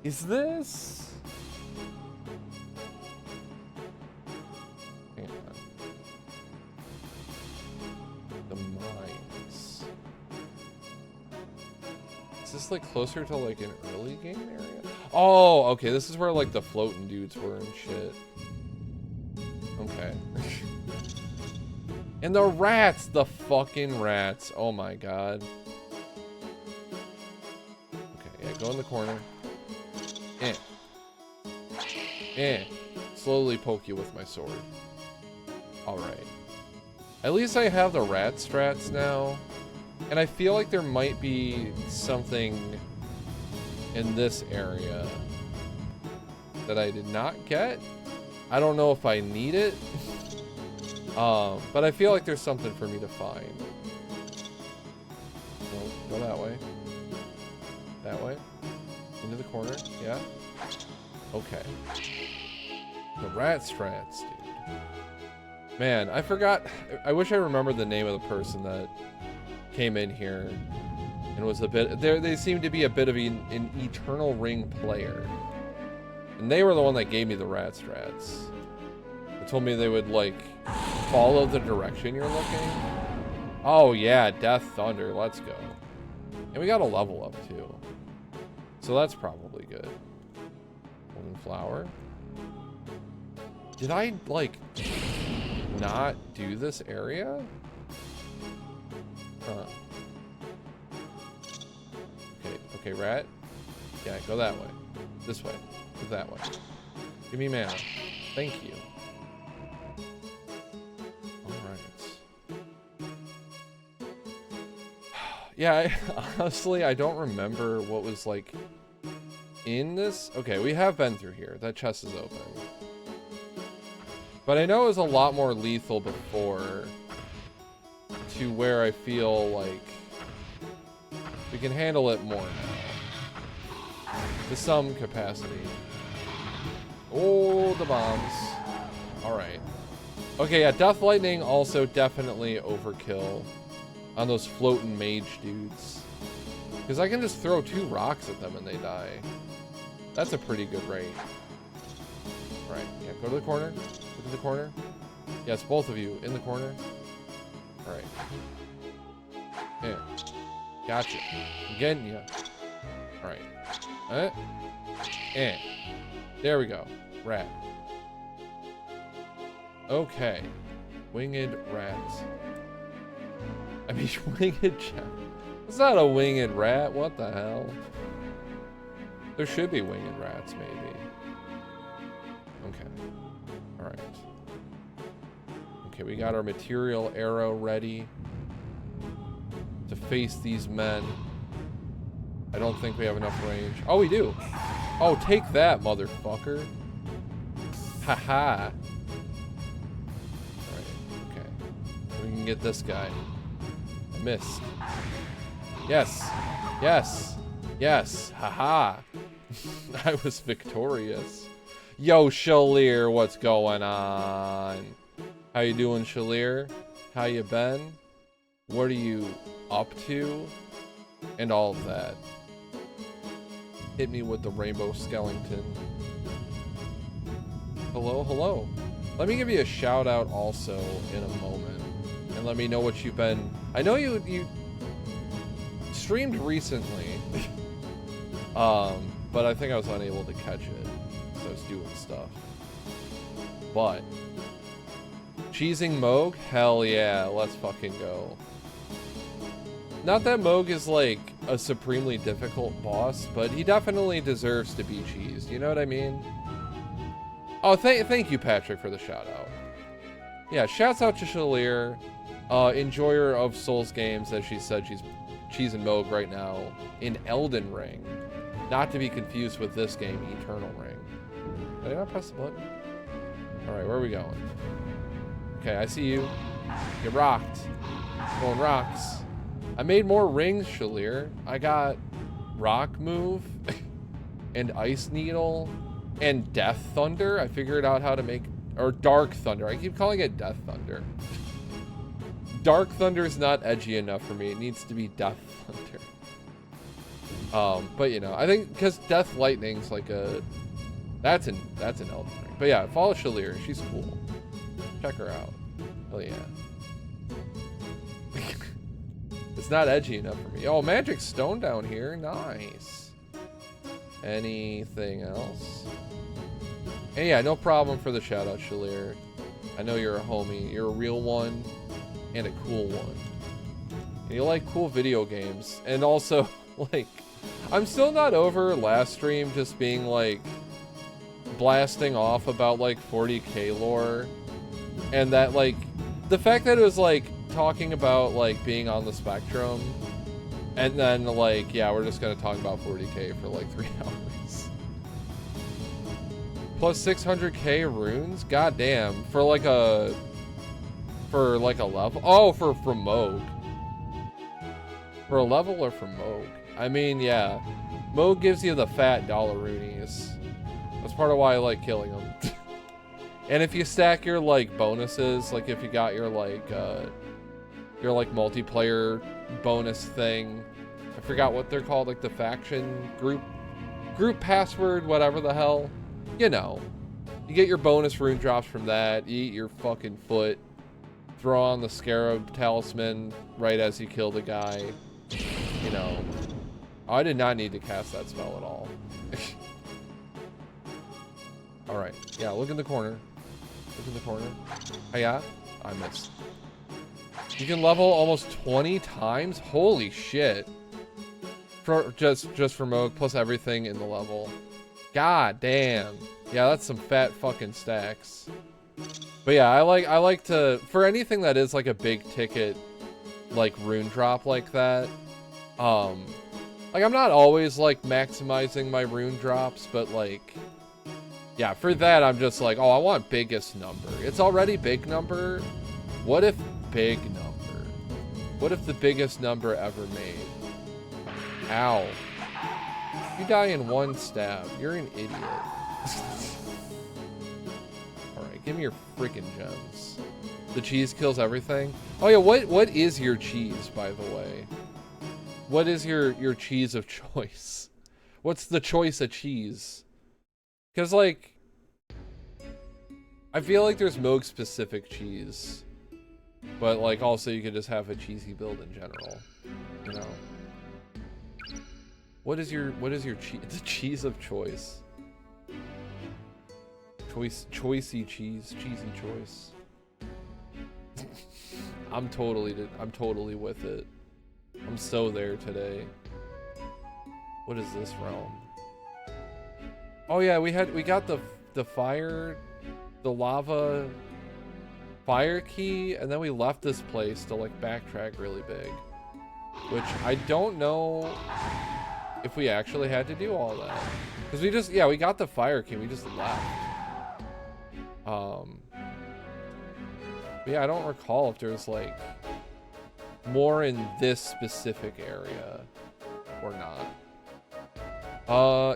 Is this? Hang on. The mines. Is this like closer to like an early game area? Oh, okay. This is where like the floating dudes were and shit. Okay. And the rats, the fucking rats. Oh my god. Okay, yeah, go in the corner. Slowly poke you with my sword. Alright. At least I have the rat strats now. And I feel like there might be something in this area that I did not get. I don't know if I need it. But I feel like there's something for me to find. Go that way. That way. Into the corner. Yeah. Okay. The rat strats, dude. Man, I forgot. I wish I remembered the name of the person that came in here and was a bit... They seem to be a bit of an Eternal Ring player. And they were the one that gave me the rat strats. They told me they would, like, follow the direction you're looking. Oh, yeah, Death Thunder. Let's go. And we got a level up, too. So that's probably good. Golden flower. Did I, like, not do this area? Huh. Okay, rat. Yeah, go that way. This way. Go that way. Give me mana. Thank you. Yeah, honestly, I don't remember what was, like, in this. Okay, we have been through here. That chest is open. But I know it was a lot more lethal before, to where I feel like we can handle it more now. To some capacity. Oh, the bombs. Alright. Okay, yeah, Death Lightning also definitely overkill on those floating mage dudes. Because I can just throw 2 rocks at them and they die. That's a pretty good rate. Alright, yeah, go to the corner. Look at the corner. Yes, both of you in the corner. Alright. Yeah. Gotcha. I'm getting you. Alright. There we go. Rat. Okay. Winged rats. I mean, winged rat. It's not a winged rat. What the hell? There should be winged rats, maybe. Okay. Alright. Okay, we got our material arrow ready to face these men. I don't think we have enough range. Oh, we do. Oh, take that, motherfucker. Haha. Alright, okay. We can get this guy. I missed. Yes. Yes. Yes. Haha. I was victorious. Yo, Shalir, what's going on? How you doing, Shalir? How you been? What are you up to? And all of that. Hit me with the rainbow skeleton. Hello, hello. Let me give you a shout out also in a moment. And let me know what you've been... I know you streamed recently. But I think I was unable to catch it. So I was doing stuff. But... cheesing Moog? Hell yeah, let's fucking go. Not that Moog is like a supremely difficult boss, but he definitely deserves to be cheesed. You know what I mean? Oh, thank you, Patrick, for the shout out. Yeah, shouts out to Shalir, enjoyer of Souls games, as she said she's cheesing Moog right now in Elden Ring. Not to be confused with this game, Eternal Ring. Did I not press the button? Alright, where are we going? Okay, I see you. Get rocked. Going rocks. I made more rings, Shalir. I got Rock Move and Ice Needle and Death Thunder. I figured out how to make... Or Dark Thunder. I keep calling it Death Thunder. Dark Thunder is not edgy enough for me. It needs to be Death Thunder. But you know, I think because Death Lightning's like a... That's an Elden Ring. But yeah, follow Shalir. She's cool. Check her out. Oh yeah. It's not edgy enough for me. Oh, Magic Stone down here. Nice. Anything else? And yeah, no problem for the shout out, Shalir. I know you're a homie. You're a real one and a cool one. And you like cool video games. And also, like, I'm still not over last stream just being like blasting off about like 40k lore. And that like the fact that it was like talking about like being on the spectrum and then like, yeah, we're just gonna talk about 40k for like 3 hours. Plus 600k runes? God damn. For like a level? Oh, from Moog. For a level or for Moog? I mean, yeah. Moog gives you the fat dollar roonies. That's part of why I like killing them. And if you stack your like bonuses, like if you got your multiplayer bonus thing, I forgot what they're called, like the faction group password, whatever the hell, you know, you get your bonus rune drops from that. You eat your fucking foot, throw on the scarab talisman right as you kill the guy, you know. Oh, I did not need to cast that spell at all. All right, yeah, look in the corner. Look in the corner. Oh yeah, I missed. You can level almost 20 times? Holy shit. For just for Moog, plus everything in the level. God damn. Yeah, that's some fat fucking stacks. But yeah, I like to, for anything that is like a big ticket, like rune drop like that, like I'm not always like maximizing my rune drops, but like, yeah, for that I'm just like, oh, I want biggest number. It's already big number. What if big number? What if the biggest number ever made? Ow. You die in one stab. You're an idiot. Alright, give me your freaking gems. The cheese kills everything. Oh yeah, what is your cheese, by the way? What is your cheese of choice? What's the choice of cheese? Because, like, I feel like there's Moog specific cheese. But, like, also you could just have a cheesy build in general. You know? What is your cheese? The cheese of choice. Choicey cheese. Cheesy choice. I'm totally with it. I'm so there today. What is this realm? Oh yeah, we got the fire, the lava fire key, and then we left this place to like backtrack really big, which I don't know if we actually had to do all that, because we got the fire key, we just left. But yeah, I don't recall if there's like more in this specific area or not.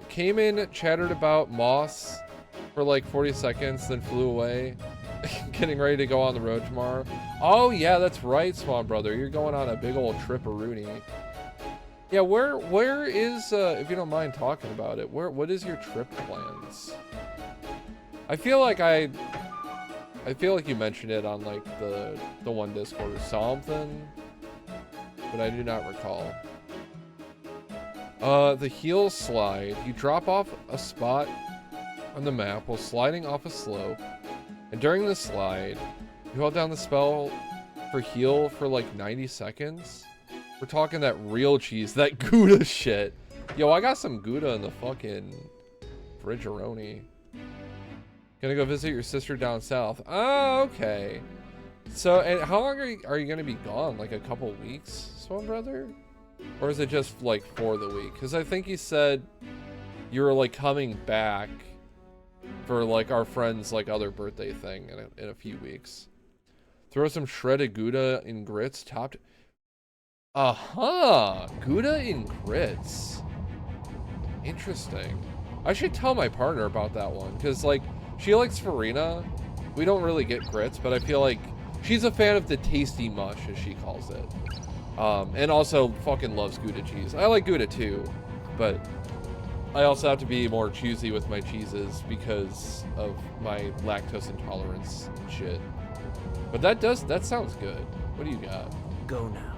Came in, chattered about Moss for like 40 seconds, then flew away. Getting ready to go on the road tomorrow. Oh yeah, that's right, Swan Brother. You're going on a big old trip-a-rooney. Yeah, where is, if you don't mind talking about it, what is your trip plans? I feel like you mentioned it on like the one Discord or something, but I do not recall. The heel slide. You drop off a spot on the map while sliding off a slope, and during the slide, you hold down the spell for heal for like 90 seconds. We're talking that real cheese, that Gouda shit. Yo, I got some Gouda in the fucking fridgeroni. Gonna go visit your sister down south. Oh, okay. So, and how long are you gonna be gone? Like a couple weeks, Swan Brother? Or is it just like for the week? Because I think you said you were like coming back for like our friend's like other birthday thing in a few weeks. Throw some shredded Gouda in grits topped. Gouda in grits. Interesting. I should tell my partner about that one because like she likes farina. We don't really get grits, but I feel like she's a fan of the tasty mush, as she calls it. And also fucking loves Gouda cheese. I like Gouda too, but I also have to be more choosy with my cheeses because of my lactose intolerance and shit. But that sounds good. What do you got? Go now.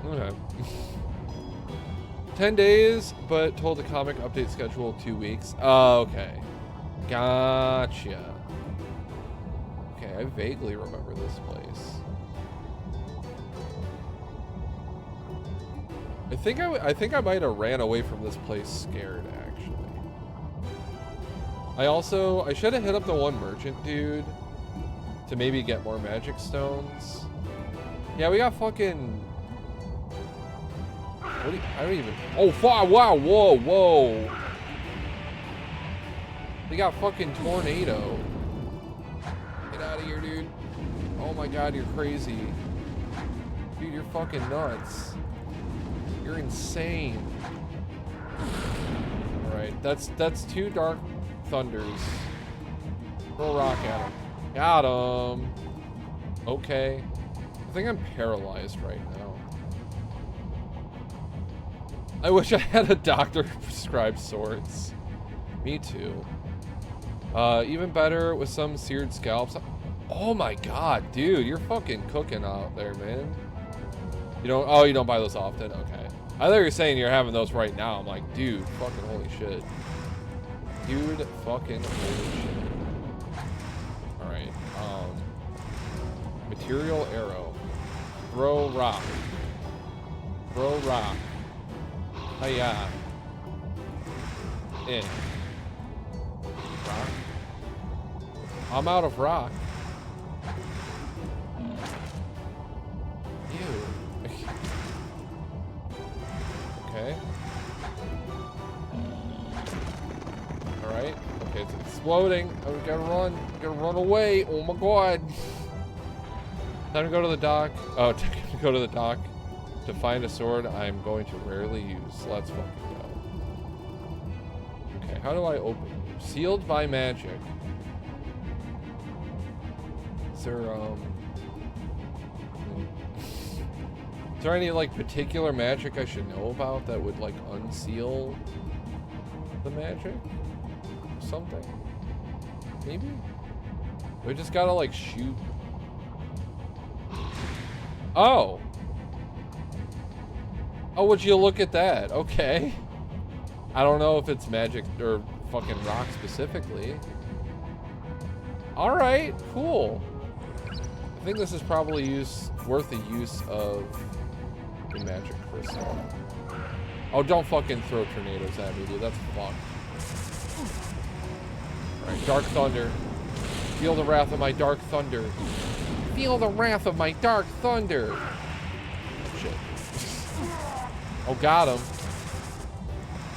Okay. 10 days, but told the comic update schedule 2 weeks. Oh, okay. Gotcha. Okay, I vaguely remember this place. I think I might have ran away from this place scared, actually. I should have hit up the one merchant dude to maybe get more magic stones. Yeah, we got fucking... I don't even... Oh, wow, whoa. We got fucking tornado. Get out of here, dude. Oh my god, you're crazy. Dude, you're fucking nuts. You're insane. Alright, that's 2 dark thunders. Throw a rock at him. Got him. Okay. I think I'm paralyzed right now. I wish I had a doctor who prescribed swords. Me too. Even better with some seared scalps. Oh my god, dude, you're fucking cooking out there, man. You don't buy those often? Okay. I thought you were saying you're having those right now. I'm like, dude, fucking holy shit. Dude, fucking holy shit. Alright, material arrow. Throw rock. Throw rock. Hiya. In. Rock. I'm out of rock. Ew. Okay. Alright. Okay, it's exploding. Oh, we gotta run. We gotta run away. Oh my god. Time to go to the dock. Oh, to go to the dock to find a sword I'm going to rarely use. Let's fucking go. Okay, how do I open it? Sealed by magic. Is there any like particular magic I should know about that would like unseal the magic? Something? Maybe? We just gotta like shoot. Oh! Oh, would you look at that? Okay. I don't know if it's magic or fucking rock specifically. Alright, cool. I think this is probably worth the use of the magic crystal. Oh, don't fucking throw tornadoes at me, dude. That's fucked. Alright, Dark Thunder. Feel the wrath of my Dark Thunder. Feel the wrath of my Dark Thunder. Shit. Oh, got him.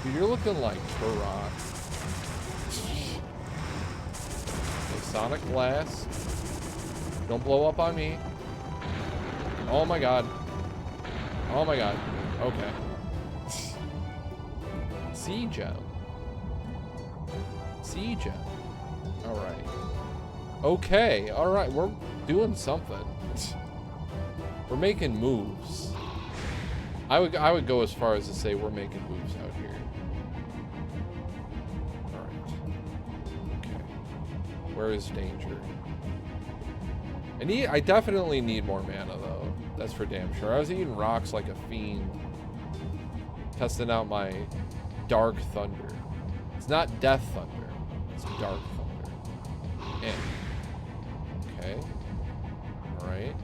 Dude, you're looking like Turok. Okay, Sonic Blast. Don't blow up on me. Oh my god. Oh my god. Okay. Sea gem. Sea gem. Alright. Okay, alright. We're doing something. We're making moves. I would go as far as to say we're making moves out here. Alright. Okay. Where is danger? I definitely need more mana though. That's for damn sure. I was eating rocks like a fiend. Testing out my Dark Thunder. It's not Death Thunder. It's Dark Thunder. Okay. Alright.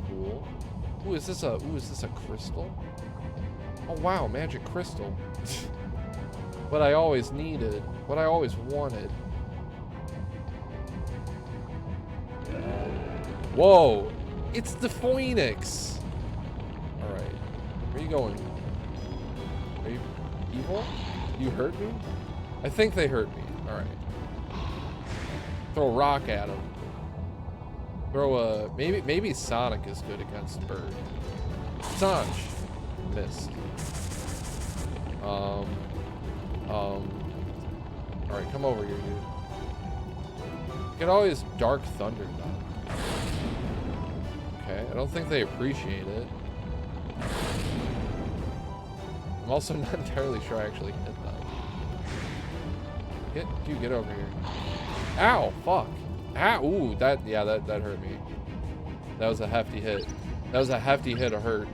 Cool. is this a crystal? Oh wow, magic crystal. What I always needed, what I always wanted. Whoa, it's the Phoenix. All right, where are you going? Are you evil? You hurt me? I think they hurt me. All right. Throw a rock at him. Throw a maybe Sonic is good against Bird. Sanj missed. All right, come over here, dude. You can always Dark Thunder them. Okay, I don't think they appreciate it. I'm also not entirely sure I actually hit them. Get over here. Ow, fuck. Ah, ooh, that hurt me. That was a hefty hit. That was a hefty hit of hurt.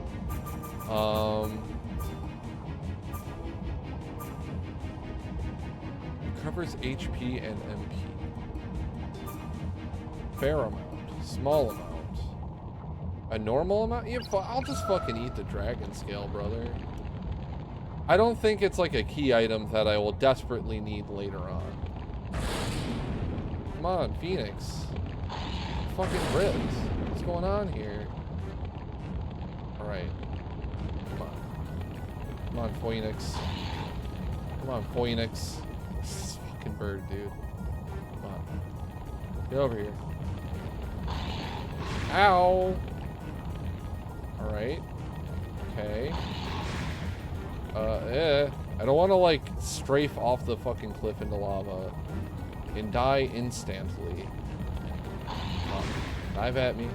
Covers HP and MP. Fair amount. Small amount. A normal amount? Yeah, I'll just fucking eat the dragon scale, brother. I don't think it's like a key item that I will desperately need later on. Come on, Phoenix. Fucking ribs. What's going on here? Alright. Come on. Come on, Phoenix. Come on, Phoenix. This fucking bird, dude. Come on. Get over here. Ow! Alright. Okay. I don't want to, like, strafe off the fucking cliff into lava and die instantly. Dive at me.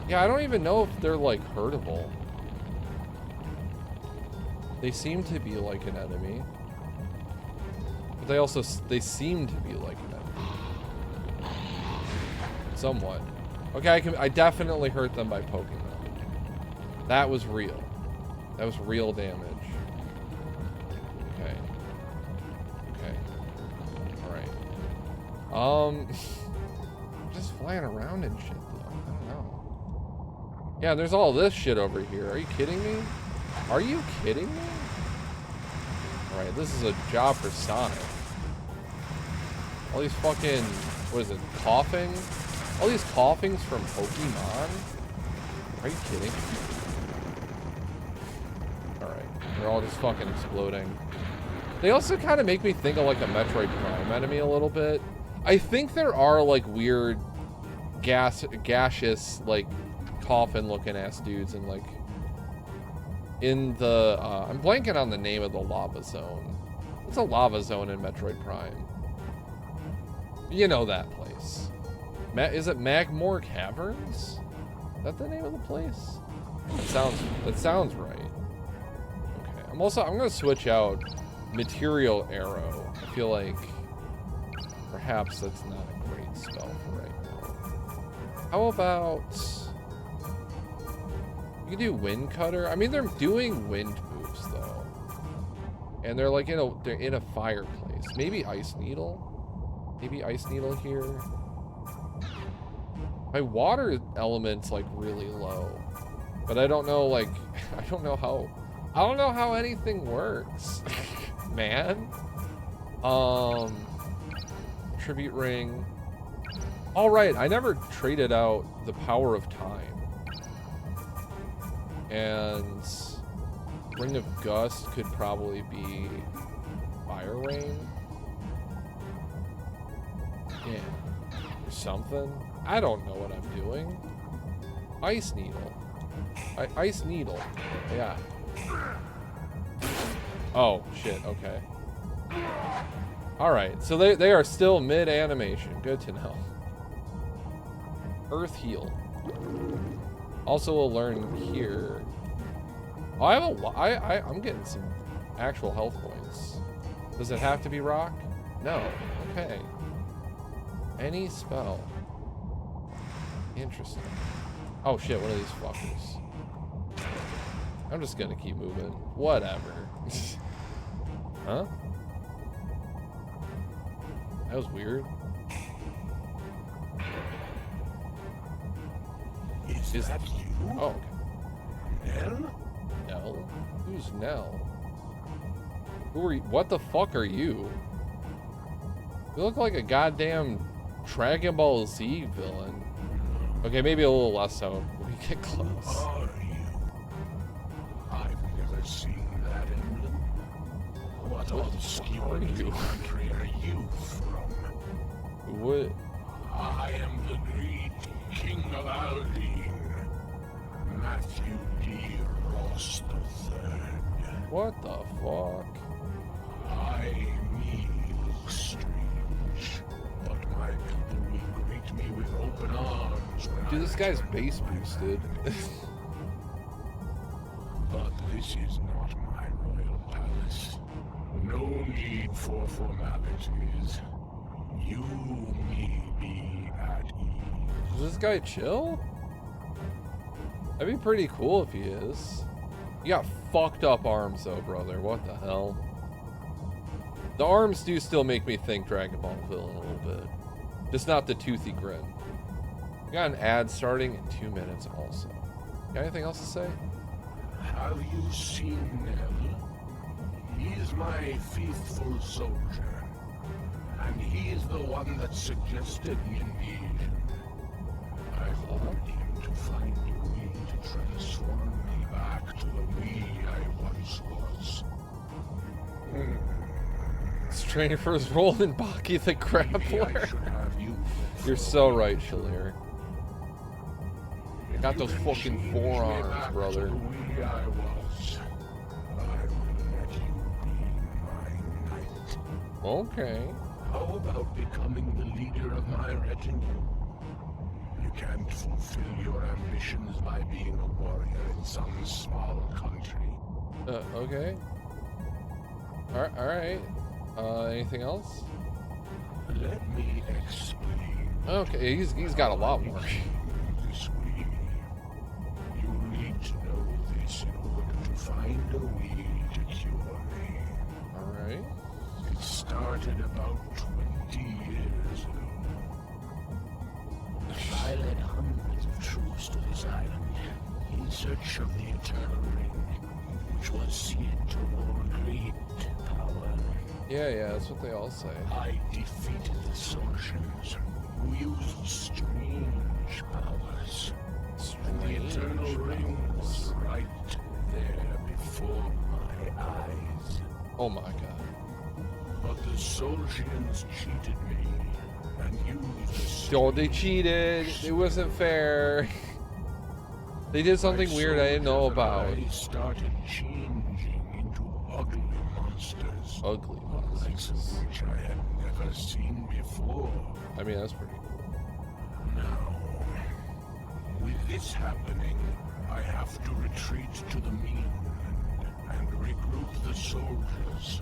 Yeah, I don't even know if they're, like, hurtable. They seem to be like an enemy. But they seem to be like an enemy. Somewhat. Okay, I definitely hurt them by poking them. That was real. That was real damage. Okay. Okay. Alright. Just flying around and shit, though. I don't know. Yeah, there's all this shit over here. Are you kidding me? Are you kidding me? Alright, this is a job for Sonic. All these fucking... What is it? Coughing? All these coughings from Pokemon? Are you kidding? Alright. They're all just fucking exploding. They also kind of make me think of like a Metroid Prime enemy a little bit. I think there are like weird gaseous, like coffin looking ass dudes in like in the I'm blanking on the name of the lava zone. It's a lava zone in Metroid Prime. You know that place. Is it Magmore Caverns? Is that the name of the place? That sounds right. Okay. I'm gonna switch out Material Arrow. I feel like perhaps that's not a great spell for right now. How about you can do Wind Cutter? I mean, they're doing wind moves though, and they're like they're in a fireplace. Maybe Ice Needle. Maybe Ice Needle here. My water element's like really low, but I don't know like I don't know how anything works. Man. Tribute ring. All right, I never traded out the power of time. And Ring of Gust could probably be Fire Rain. Yeah. Or something. I don't know what I'm doing. Ice Needle. Ice Needle. Yeah. Oh, shit. Okay. Alright, so they are still mid-animation. Good to know. Earth Heal. Also, we'll learn here. Oh, I'm getting some actual health points. Does it have to be rock? No. Okay. Any spell. Interesting. Oh shit, one of these fuckers. I'm just gonna keep moving. Whatever. Huh? That was weird. Is Is that you? Oh, okay. Nell? Nell? Who's Nell? Who are you? What the fuck are you? You look like a goddamn Dragon Ball Z villain. Okay, maybe a little less so when we get close. Are you? I've never seen that emblem. What obscure country are you from? What? I am the great King of Aldine, Matthew D. Ross III. What the fuck? Me look strange, but my people will greet me with open arms when Dude, I this guy's return base to my boosted. land. But this is not my royal palace. No need for formalities. You may be at ease. Is this guy chill? That'd be pretty cool if he is. You got fucked up arms though, brother. What the hell? The arms do still make me think Dragon Ball villain a little bit. Just not the toothy grin. We got an ad starting in 2 minutes also. Got anything else to say? Have you seen Nell? He is my faithful soldier, and he is the one that suggested the invasion. I've ordered him to find a way to transform me back to the me I once was. He's training for his role in Baki the Maybe I Grappler. should have you. You're so right, Shalir. Got those You can fucking change me forearms, back brother. to the me I was. I will let you be my knight. Okay. How about becoming the leader of my retinue? You can't fulfill your ambitions by being a warrior in some small country. Okay. Alright. Anything else? Let me explain. Okay, he's got a lot more. This way. You need to know this in order to find a way to cure me. Alright. It started about 20 years ago. I led hundreds of troops to this island in search of the Eternal Ring, which was seated to hold great power. Yeah, that's what they all say. I defeated the Sorcians, who used strange powers. And the Eternal Ring was right there before my eyes. Oh my god. But the Soldians cheated me and used the Oh, they cheated. It wasn't fair. They did something weird I didn't know about. I started changing into ugly monsters, Ugly the likes of monsters. which I had never seen before. I mean, that's pretty cool. Now, with this happening, I have to retreat to the mainland and regroup the soldiers.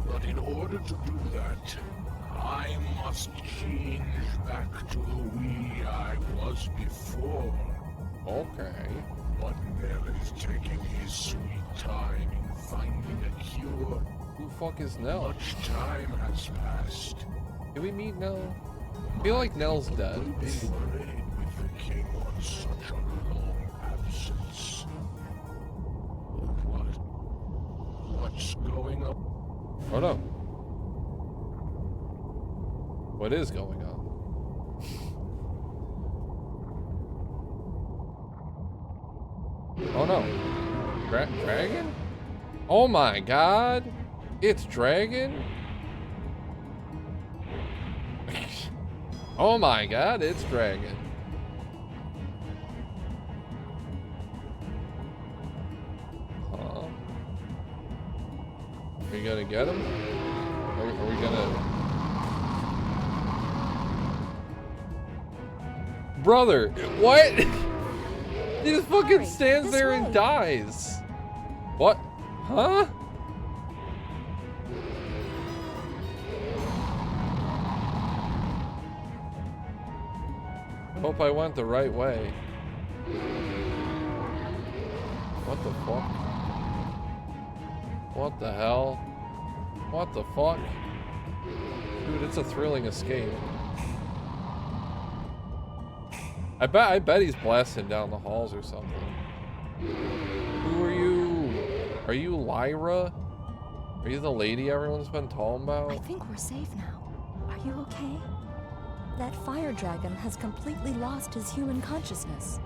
But in order to do that, I must change back to the we I was before. Okay. But Nell is taking his sweet time in finding a cure. Who the fuck is Nell? Much time has passed. Did we meet Nell? I feel like Nell's dead. Will be worried with the king on such a long absence. What's going on? Oh no. What is going on? Oh no. Dragon? Oh my god. It's Dragon? Oh my god, it's Dragon. Huh? Are you gonna get him? Are we gonna... Brother, what? He just fucking Hurry, stands this there way. and dies. What? Huh? I hope I went the right way. What the fuck? What the hell? What the fuck? Dude, it's a thrilling escape. I bet he's blasting down the halls or something. Who are you? Are you Lyra? Are you the lady everyone's been talking about? I think we're safe now. Are you okay? That fire dragon has completely lost his human consciousness.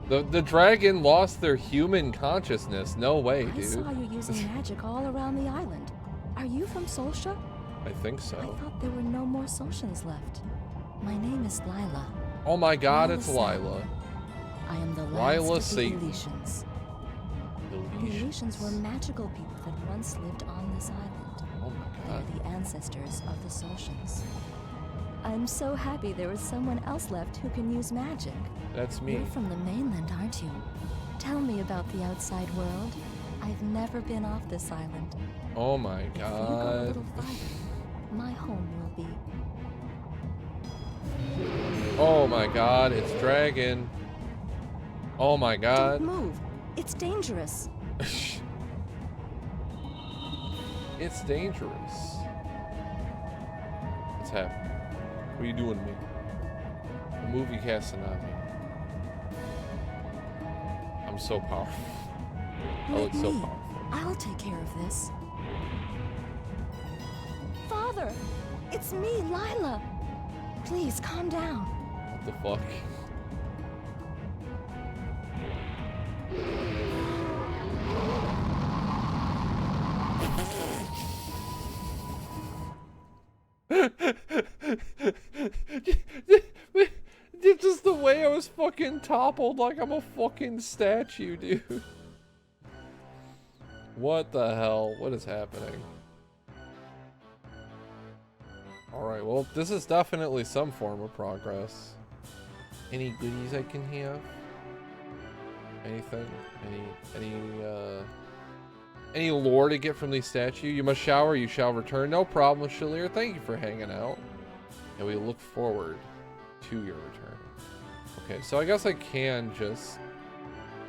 The dragon lost their human consciousness. No way, dude. I saw you using magic all around the island. Are you from Solsha? I think so. I thought there were no more Solshans left. My name is Lila. Oh my god, Lila it's Sand. Lila. I am the Lila last of the Satan. Elysians. The Elysians were magical people that once lived on this island. Oh my They're god. the ancestors of the Solshans. I'm so happy there is someone else left who can use magic. That's me. You're from the mainland, aren't you? Tell me about the outside world. I've never been off this island. Oh my If you go a god. little farther, my home will be. Oh my god, it's dragon. Oh my Don't god. move. It's dangerous. It's dangerous. What's happening? What are you doing to me? The movie casting on me. I'm so powerful. I look Let so me. powerful. I'll take care of this. Father! It's me, Lila! Please, calm down. What the fuck? Just the way I was fucking toppled like I'm a fucking statue, dude. What the hell? What is happening? Alright, well, this is definitely some form of progress. Any goodies I can have? Anything? Any lore to get from the statue? You must shower, you shall return. No problem, Shalir. Thank you for hanging out. And we look forward to your return. Okay, so I guess I can just...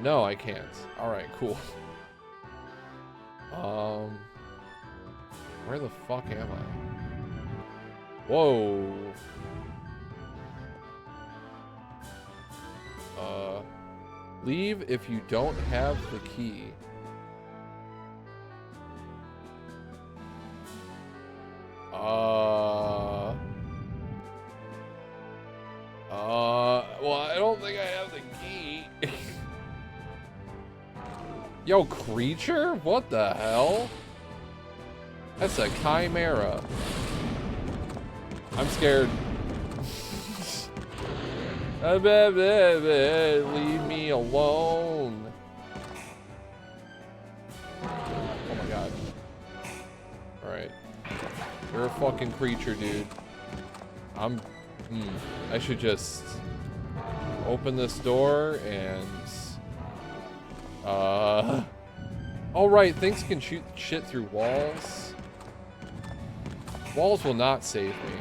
No, I can't. Alright, cool. Where the fuck am I? Whoa. Leave if you don't have the key. Well, I don't think I have the key. Yo, creature? What the hell? That's a chimera. I'm scared. Leave me alone. Oh my god. Alright. You're a fucking creature, dude. I should just open this door and oh right, things can shoot shit through walls. Walls will not save me.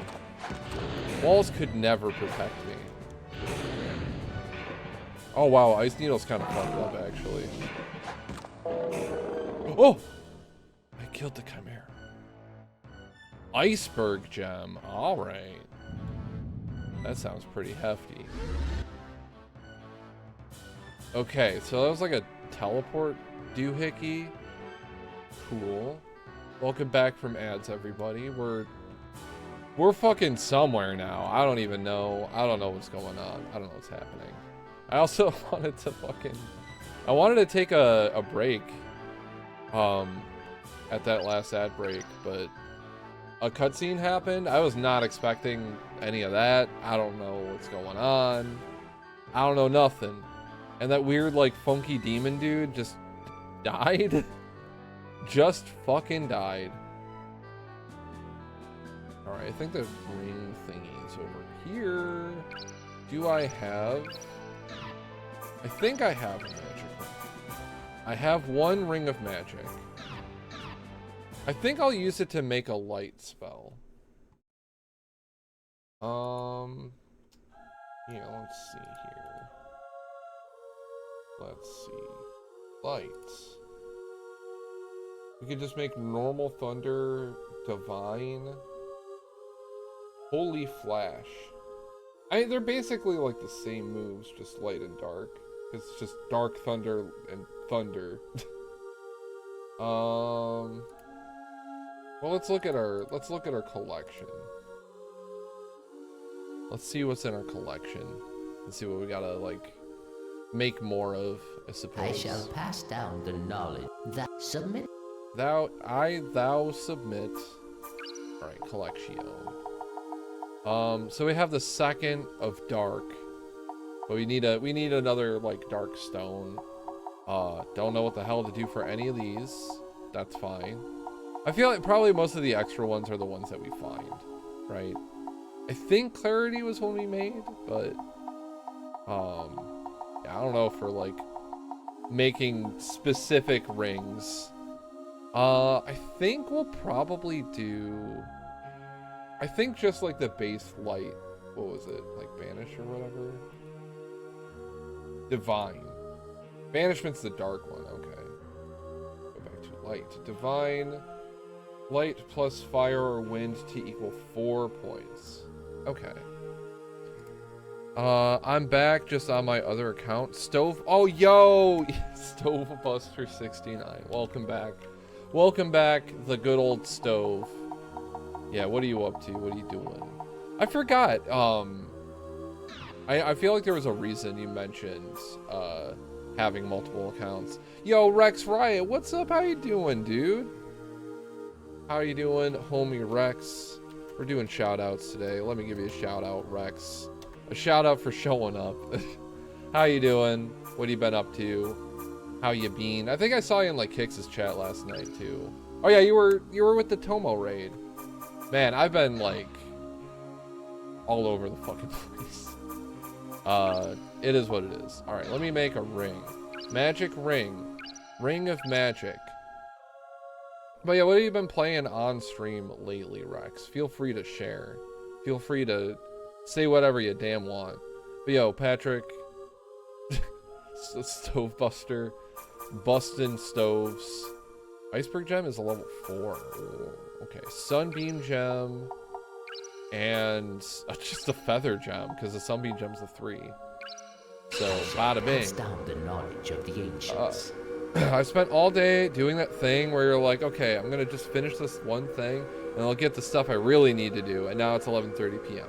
Walls could never protect me. Oh wow, Ice Needle's kind of fucked up actually. Oh! I killed the Chimera. Iceberg gem. Alright. That sounds pretty hefty. Okay, so that was like a teleport doohickey. Cool. Welcome back from ads, everybody. We're fucking somewhere now. I don't even know. I don't know what's going on. I don't know what's happening. I also wanted to I wanted to take a break at that last ad break, but a cutscene happened. I was not expecting any of that. I don't know what's going on. I don't know nothing. And that weird, like, funky demon dude just died. Just fucking died. Alright, I think the ring thingy's over here. Do I have... I think I have a magic ring. I have one ring of magic. I think I'll use it to make a light spell. Yeah, let's see here. Let's see. Lights. We could just make normal thunder, divine, holy flash. They're basically like the same moves, just light and dark. It's just dark thunder and thunder. Well, let's look at our collection. Let's see what's in our collection. Let's see what we gotta like make more of, I suppose. I shall pass down the knowledge that submit. Thou submit. Alright, collection. So we have the second of dark. But we need another like dark stone. Don't know what the hell to do for any of these. That's fine. I feel like probably most of the extra ones are the ones that we find, right? I think clarity was one we made, but yeah, I don't know for like making specific rings. I think we'll probably do, I think just like the base light, what was it, like banish or whatever? Divine. Banishment's the dark one, okay. Go back to light. Divine, light plus fire or wind to equal 4 points. Okay. I'm back just on my other account. Stove, oh yo! Stove Buster 69. Welcome back. Welcome back, the good old stove. Yeah, what are you up to? What are you doing? I forgot, I feel like there was a reason you mentioned, having multiple accounts. Yo, Rex Riot, what's up? How you doing, dude? How you doing, homie Rex? We're doing shout-outs today. Let me give you a shout-out, Rex. A shout-out for showing up. How you doing? What have you been up to? How you been? I think I saw you in, like, Kix's chat last night, too. Oh, yeah, you were with the Tomo raid. Man, I've been, like, all over the fucking place. It is what it is. Alright, let me make a ring. Magic ring. Ring of magic. But yeah, what have you been playing on stream lately, Rex? Feel free to share. Feel free to say whatever you damn want. But yo, Patrick. Stove Buster. Bustin' Stoves. Iceberg Gem is a level 4. Ooh, okay, Sunbeam Gem. And just a Feather Gem, because the Sunbeam Gem's a 3. So, bada bing. Pass down the knowledge of the ancients. I spent all day doing that thing where you're like, okay, I'm gonna just finish this one thing, and I'll get the stuff I really need to do. And now it's 11:30 p.m.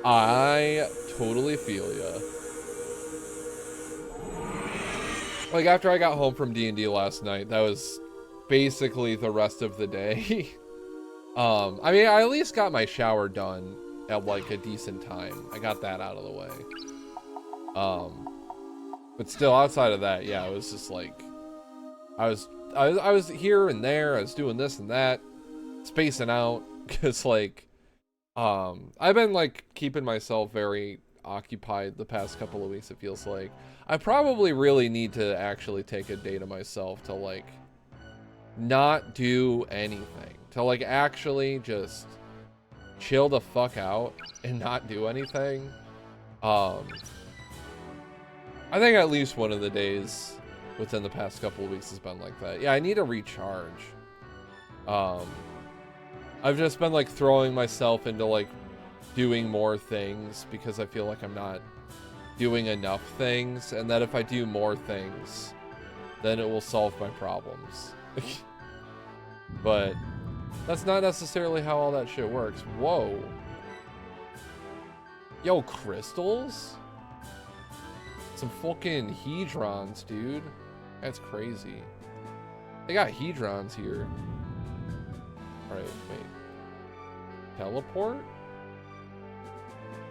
I totally feel ya. Like after I got home from D&D last night, that was basically the rest of the day. I mean, I at least got my shower done at like a decent time. I got that out of the way. But still, outside of that, yeah, it was just like, I was here and there. I was doing this and that, spacing out, because like, I've been like keeping myself very occupied the past couple of weeks. It feels like I probably really need to actually take a day to myself to like not do anything, to like actually just chill the fuck out and not do anything. I think at least one of the days within the past couple of weeks has been like that. Yeah, I need a recharge. I've just been like throwing myself into like doing more things because I feel like I'm not doing enough things, and that if I do more things, then it will solve my problems. But that's not necessarily how all that shit works. Whoa. Yo, crystals? Some fucking hedrons, dude. That's crazy. They got hedrons here. Alright, wait. Teleport?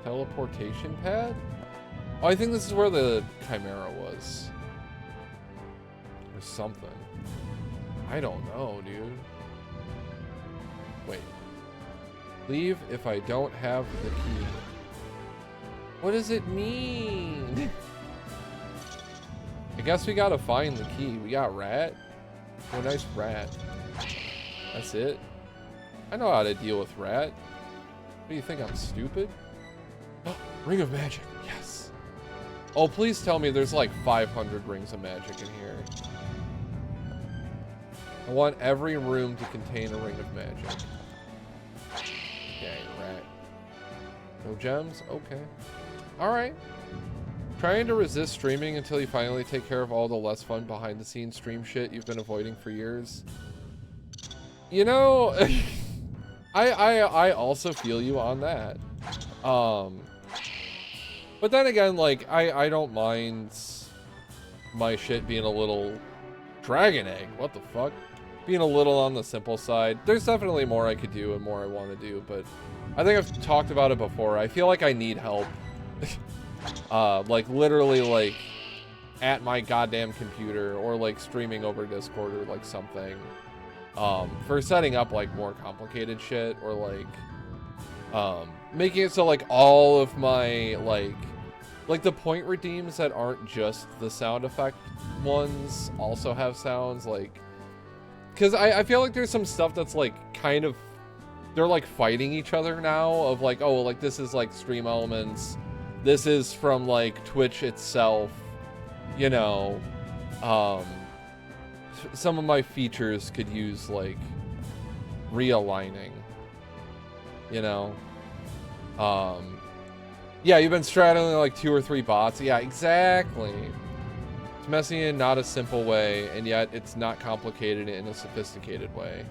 Teleportation pad? Oh, I think this is where the Chimera was. Or something. I don't know, dude. Wait. Leave if I don't have the key. What does it mean? I guess we gotta find the key. We got rat. Oh, nice rat. That's it. I know how to deal with rat. What do you think, I'm stupid? Ring of magic, yes. Oh, please tell me there's like 500 rings of magic in here. I want every room to contain a ring of magic. Okay, rat. No gems? Okay. Alright. Trying to resist streaming until you finally take care of all the less fun behind the scenes stream shit you've been avoiding for years. You know, I also feel you on that. But then again, like, I don't mind my shit being a little dragon egg. What the fuck? Being a little on the simple side. There's definitely more I could do and more I want to do, but I think I've talked about it before. I feel like I need help. Like literally like at my goddamn computer or like streaming over Discord or like something. For setting up like more complicated shit or like making it so like all of my like the point redeems that aren't just the sound effect ones also have sounds, like, because I feel like there's some stuff that's like kind of, they're like fighting each other now of like, oh, like this is like stream elements, this is from like Twitch itself, you know. Some of my features could use like realigning, you know. Yeah, you've been straddling like 2 or 3 bots. Yeah, exactly. It's messy in not a simple way, and yet it's not complicated in a sophisticated way.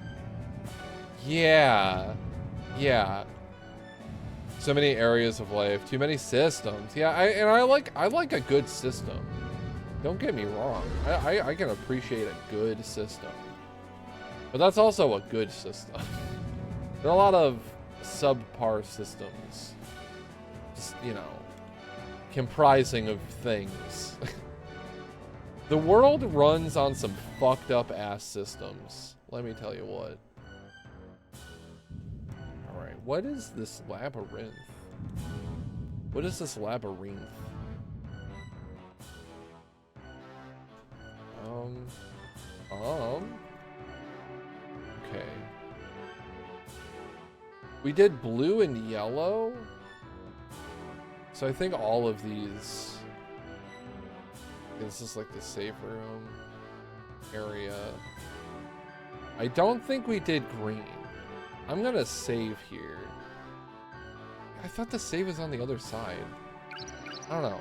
Yeah. Yeah. So many areas of life, too many systems. Yeah, I like a good system. Don't get me wrong. I can appreciate a good system. But that's also a good system. There are a lot of subpar systems. Just, you know, comprising of things. The world runs on some fucked up ass systems. Let me tell you what. Alright, what is this labyrinth? What is this labyrinth? Okay. We did blue and yellow. So I think all of these. This is like the save room area. I don't think we did green. I'm gonna save here. I thought the save was on the other side. I don't know.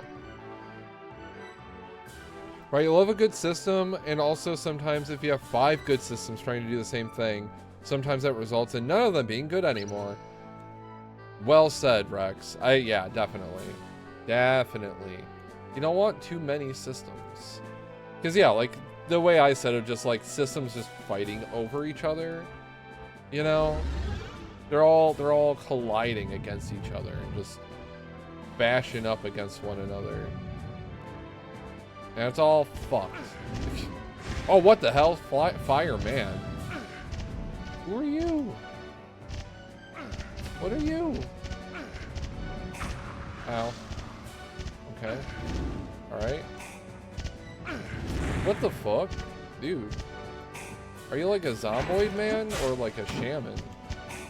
Right, you love a good system, and also sometimes if you have 5 good systems trying to do the same thing, sometimes that results in none of them being good anymore. Well said, Rex. Yeah, definitely. Definitely. You don't want too many systems. Because, yeah, like, the way I said it, just, like, systems just fighting over each other, you know? They're all colliding against each other and just bashing up against one another. And it's all fucked. Oh, what the hell? Fireman. Who are you? What are you? Ow. Okay. Alright. What the fuck? Dude. Are you like a zomboid man or like a shaman?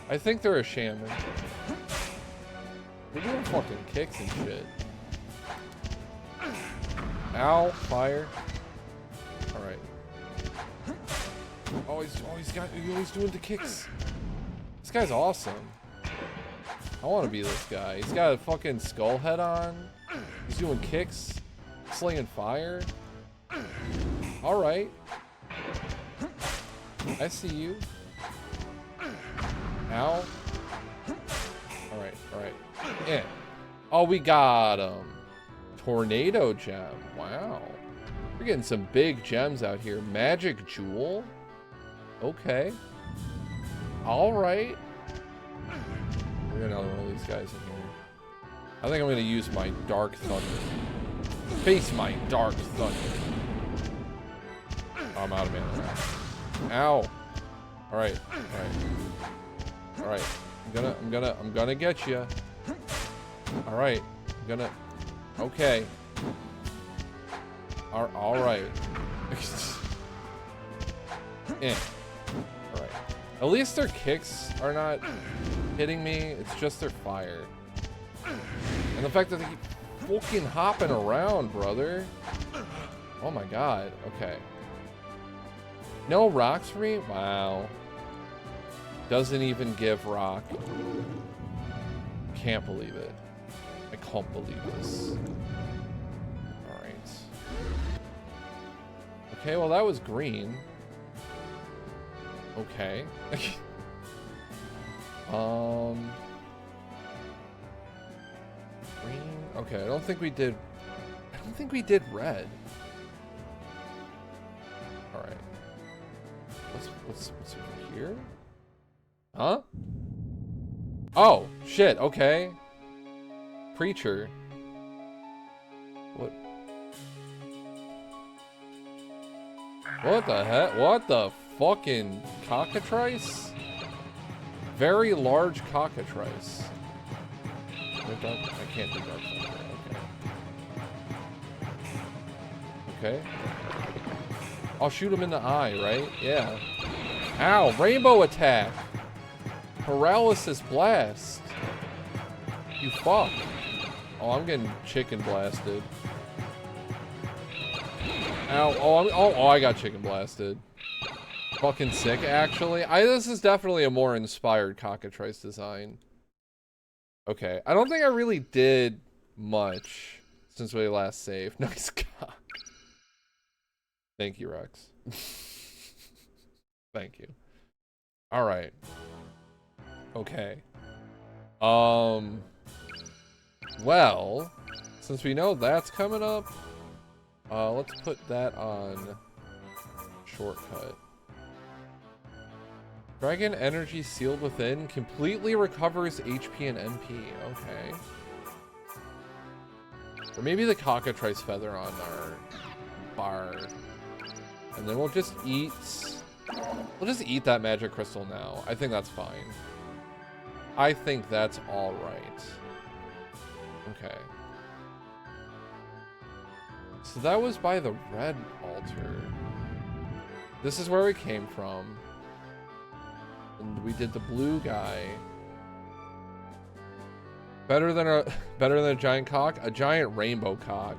I think they're a shaman. They're doing fucking kicks and shit. Ow, fire. Alright. Oh, he's doing the kicks. This guy's awesome. I want to be this guy. He's got a fucking skull head on. He's doing kicks. Slinging fire. Alright. I see you. Ow. Alright, alright. Yeah. Oh, we got him. Tornado gem. Wow. We're getting some big gems out here. Magic jewel. Okay. Alright. We got another one of these guys in here. I think I'm going to use my dark thunder. Face my dark thunder. Oh, I'm out of mana. Ow. Alright. Alright. Alright. I'm gonna get you. Alright. I'm gonna. Okay. Alright. Eh. Alright. At least their kicks are not hitting me. It's just their fire. And the fact that they keep fucking hopping around, brother. Oh my god. Okay. No rocks for me? Wow. Doesn't even give rock. can't believe it. I can't believe this. Alright. Okay, well that was green. Okay. Green. Okay, I don't think we did red. Alright. What's over here? Huh? Oh, shit, okay. Creature. What? What the heck? What the fucking cockatrice? Very large cockatrice. I can't do dark thunder. Okay. Okay. I'll shoot him in the eye, right? Yeah. Ow! Rainbow attack! Paralysis blast! You fuck. Oh, I'm getting chicken blasted. Ow. Oh, I got chicken blasted. Fucking sick, actually. This is definitely a more inspired cockatrice design. Okay. I don't think I really did much since we last saved. Nice cock. Thank you, Rex. Thank you. Alright. Okay. Well, since we know that's coming up, let's put that on shortcut. Dragon energy sealed within completely recovers HP and MP. Okay. Or maybe the cockatrice feather on our bar. And then we'll just eat that magic crystal now. I think that's fine. I think that's all right. Okay. So that was by the red altar. This is where we came from. And we did the blue guy. Better than a giant cock? A giant rainbow cock.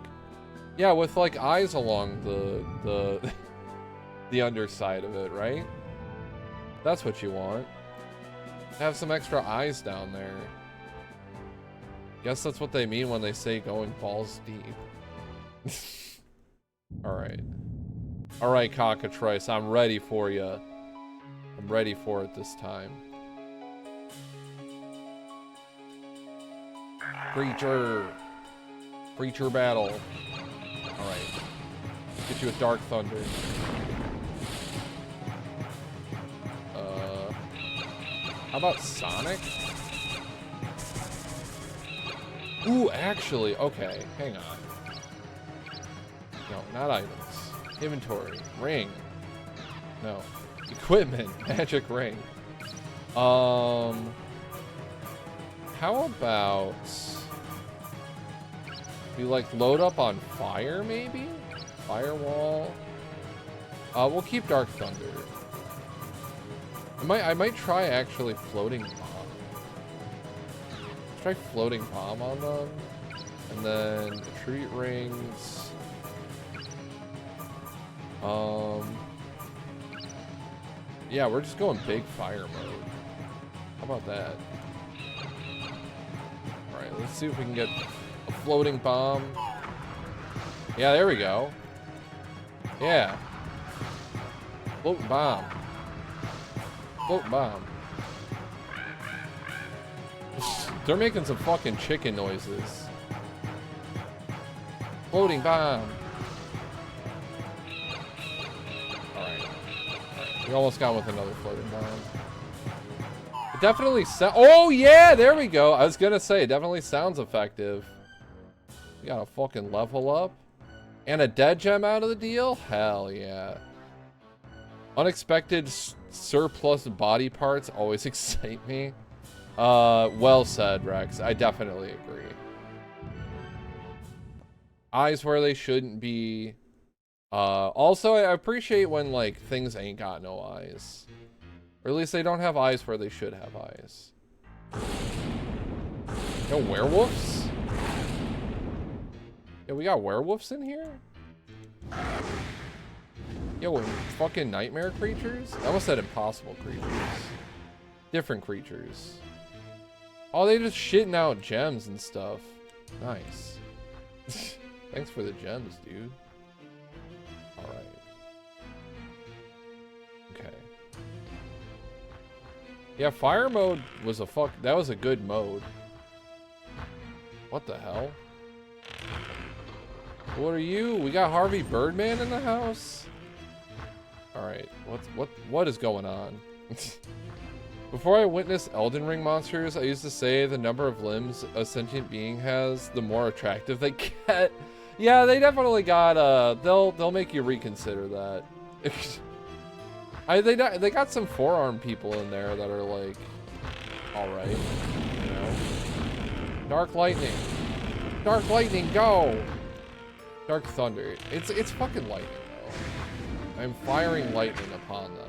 Yeah, with like eyes along the underside of it, right? That's what you want. Have some extra eyes down there. Guess that's what they mean when they say going balls deep. Alright. Alright, cockatrice, I'm ready for you. I'm ready for it this time. Creature. Creature battle. Alright. Get you with Dark Thunder. How about Sonic? Ooh, actually, okay, hang on. No, not items. Inventory. Ring. No. Equipment. Magic ring. How about we like load up on fire maybe? Firewall. We'll keep Dark Thunder. I might try actually floating bomb. Let's try floating bomb on them. And then retreat rings. Yeah, we're just going big fire mode. How about that? Alright, let's see if we can get a floating bomb. Yeah, there we go. Yeah. Floating bomb. Float bomb. They're making some fucking chicken noises. Floating bomb. Alright. We almost got with another floating bomb. It definitely oh yeah, there we go. I was gonna say, it definitely sounds effective. We got a fucking level up. And a dead gem out of the deal? Hell yeah. Unexpected surplus body parts always excite me. Well said, Rex. I definitely agree. Eyes where they shouldn't be. Also, I appreciate when, like, things ain't got no eyes. Or at least they don't have eyes where they should have eyes. No werewolves? Yeah, we got werewolves in here? Yo, fucking nightmare creatures? I almost said impossible creatures. Different creatures. Oh, they just shitting out gems and stuff. Nice. Thanks for the gems, dude. Alright. Okay. Yeah, fire mode was that was a good mode. What the hell? What are you? We got Harvey Birdman in the house? Alright, what is going on? Before I witnessed Elden Ring monsters, I used to say the number of limbs a sentient being has, the more attractive they get. Yeah, they definitely got they'll make you reconsider that. They got some forearm people in there that are like alright, you know. Dark lightning. Dark lightning, go! Dark thunder. It's fucking lightning though. I'm firing lightning upon them.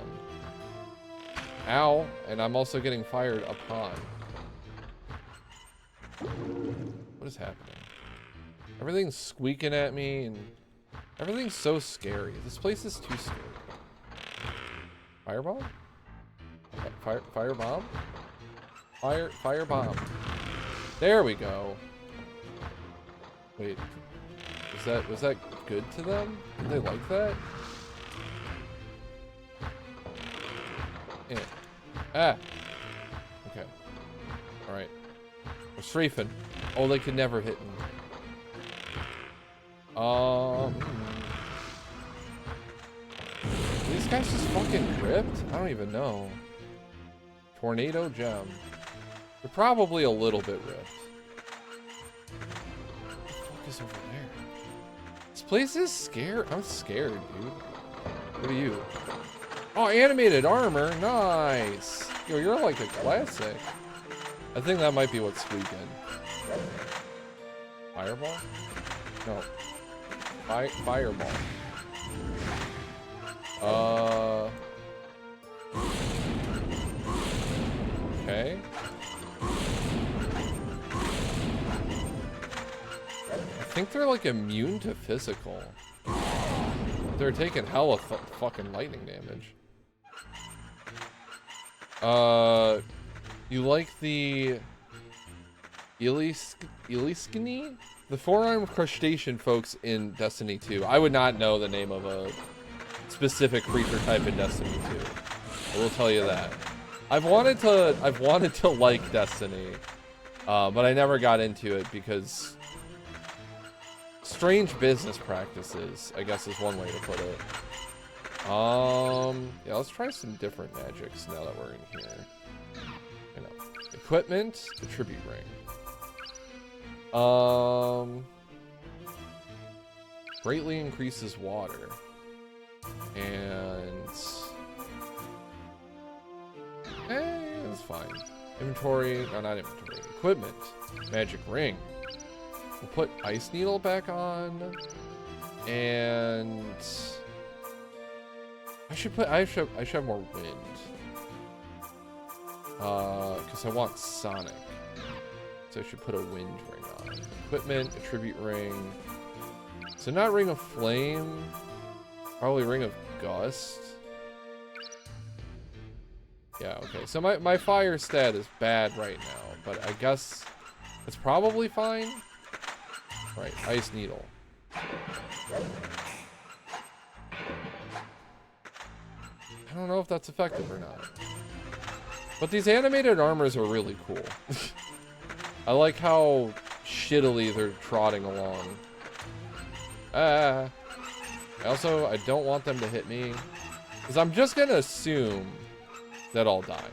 Ow, and I'm also getting fired upon. What is happening? Everything's squeaking at me and everything's so scary. This place is too scary. Firebomb? Firebomb? Firebomb. There we go. Wait. Was that good to them? Did they like that? Yeah. Ah. Okay. Alright. We're strafing. Oh, they could never hit me. These guys just fucking ripped? I don't even know. Tornado gem. They're probably a little bit ripped. What the fuck is over there? This place is scared. I'm scared, dude. What are you? Oh, animated armor. Nice. Yo, you're like a classic. I think that might be what's squeaking. Fireball? No. Fireball. Okay. I think they're like immune to physical. They're taking hella fucking lightning damage. You like the Iliskini? The four-armed crustacean folks in Destiny 2. I would not know the name of a specific creature type in Destiny 2. I will tell you that. I've wanted to like Destiny, but I never got into it because strange business practices, I guess, is one way to put it. Yeah, let's try some different magics now that we're in here. I know. Equipment, the tribute ring. Greatly increases water. And that's fine. Inventory, no, not inventory. Equipment, magic ring. We'll put ice needle back on, and I should have more wind. Because I want Sonic. So I should put a wind ring on. Equipment, attribute ring. So not Ring of Flame. Probably Ring of Gust. Yeah, okay. So my fire stat is bad right now, but I guess it's probably fine. Right, Ice Needle. I don't know if that's effective or not. But these animated armors are really cool. I like how shittily they're trotting along. I don't want them to hit me. Because I'm just going to assume that I'll die.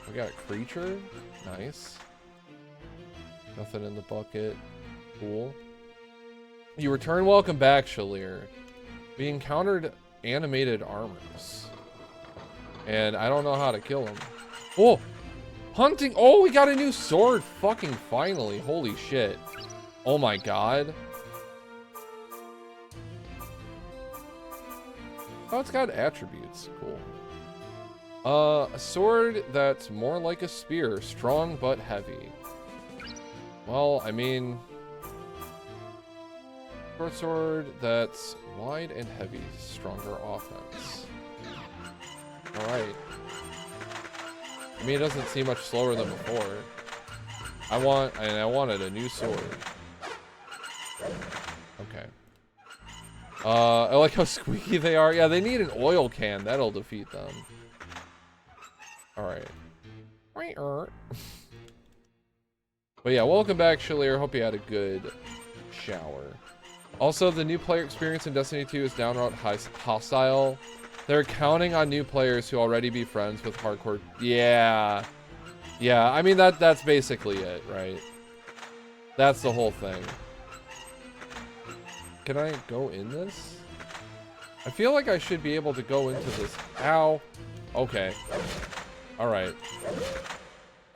We got a creature. Nice. Nothing in the bucket. Cool. You return. Welcome back, Shalir. We encountered animated armors. And I don't know how to kill them. Oh! Hunting! Oh, we got a new sword! Fucking finally. Holy shit. Oh my god. Oh, it's got attributes. Cool. A sword that's more like a spear. Strong but heavy. Well, I mean... Short sword that's wide and heavy. Stronger offense. Alright. I mean, it doesn't seem much slower than before. I wanted a new sword. Okay. I like how squeaky they are. Yeah, they need an oil can. That'll defeat them. Alright. But yeah, welcome back, Shalier. Hope you had a good shower. Also, the new player experience in Destiny 2 is downright hostile. They're counting on new players who already be friends with hardcore. Yeah. Yeah, I mean, that's basically it, right? That's the whole thing. Can I go in this? I feel like I should be able to go into this. Ow. Okay. Alright.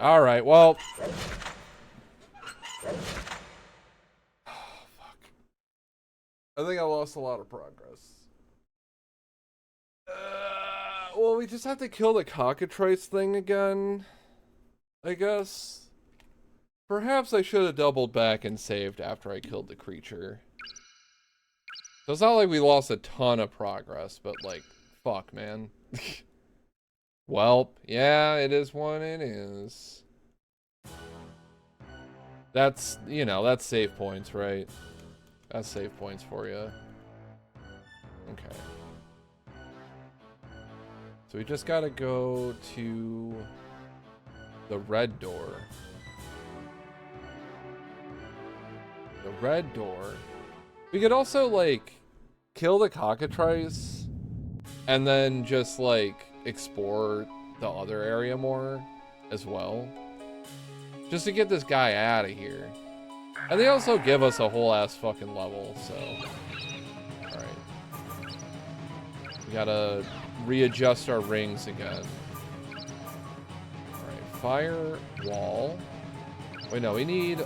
Alright, well. Oh, fuck. I think I lost a lot of progress. Well, we just have to kill the cockatrice thing again, I guess. Perhaps I should have doubled back and saved after I killed the creature. So it's not like we lost a ton of progress, but like, fuck, man. Well, yeah, it is what it is. That's, you know, that's save points, right? That's save points for you. Okay. So we just gotta go to the red door. The red door. We could also, like, kill the cockatrice and then just, like, explore the other area more as well. Just to get this guy out of here. And they also give us a whole ass fucking level, so. Alright. We gotta readjust our rings again. Alright, fire wall. Wait, no, we need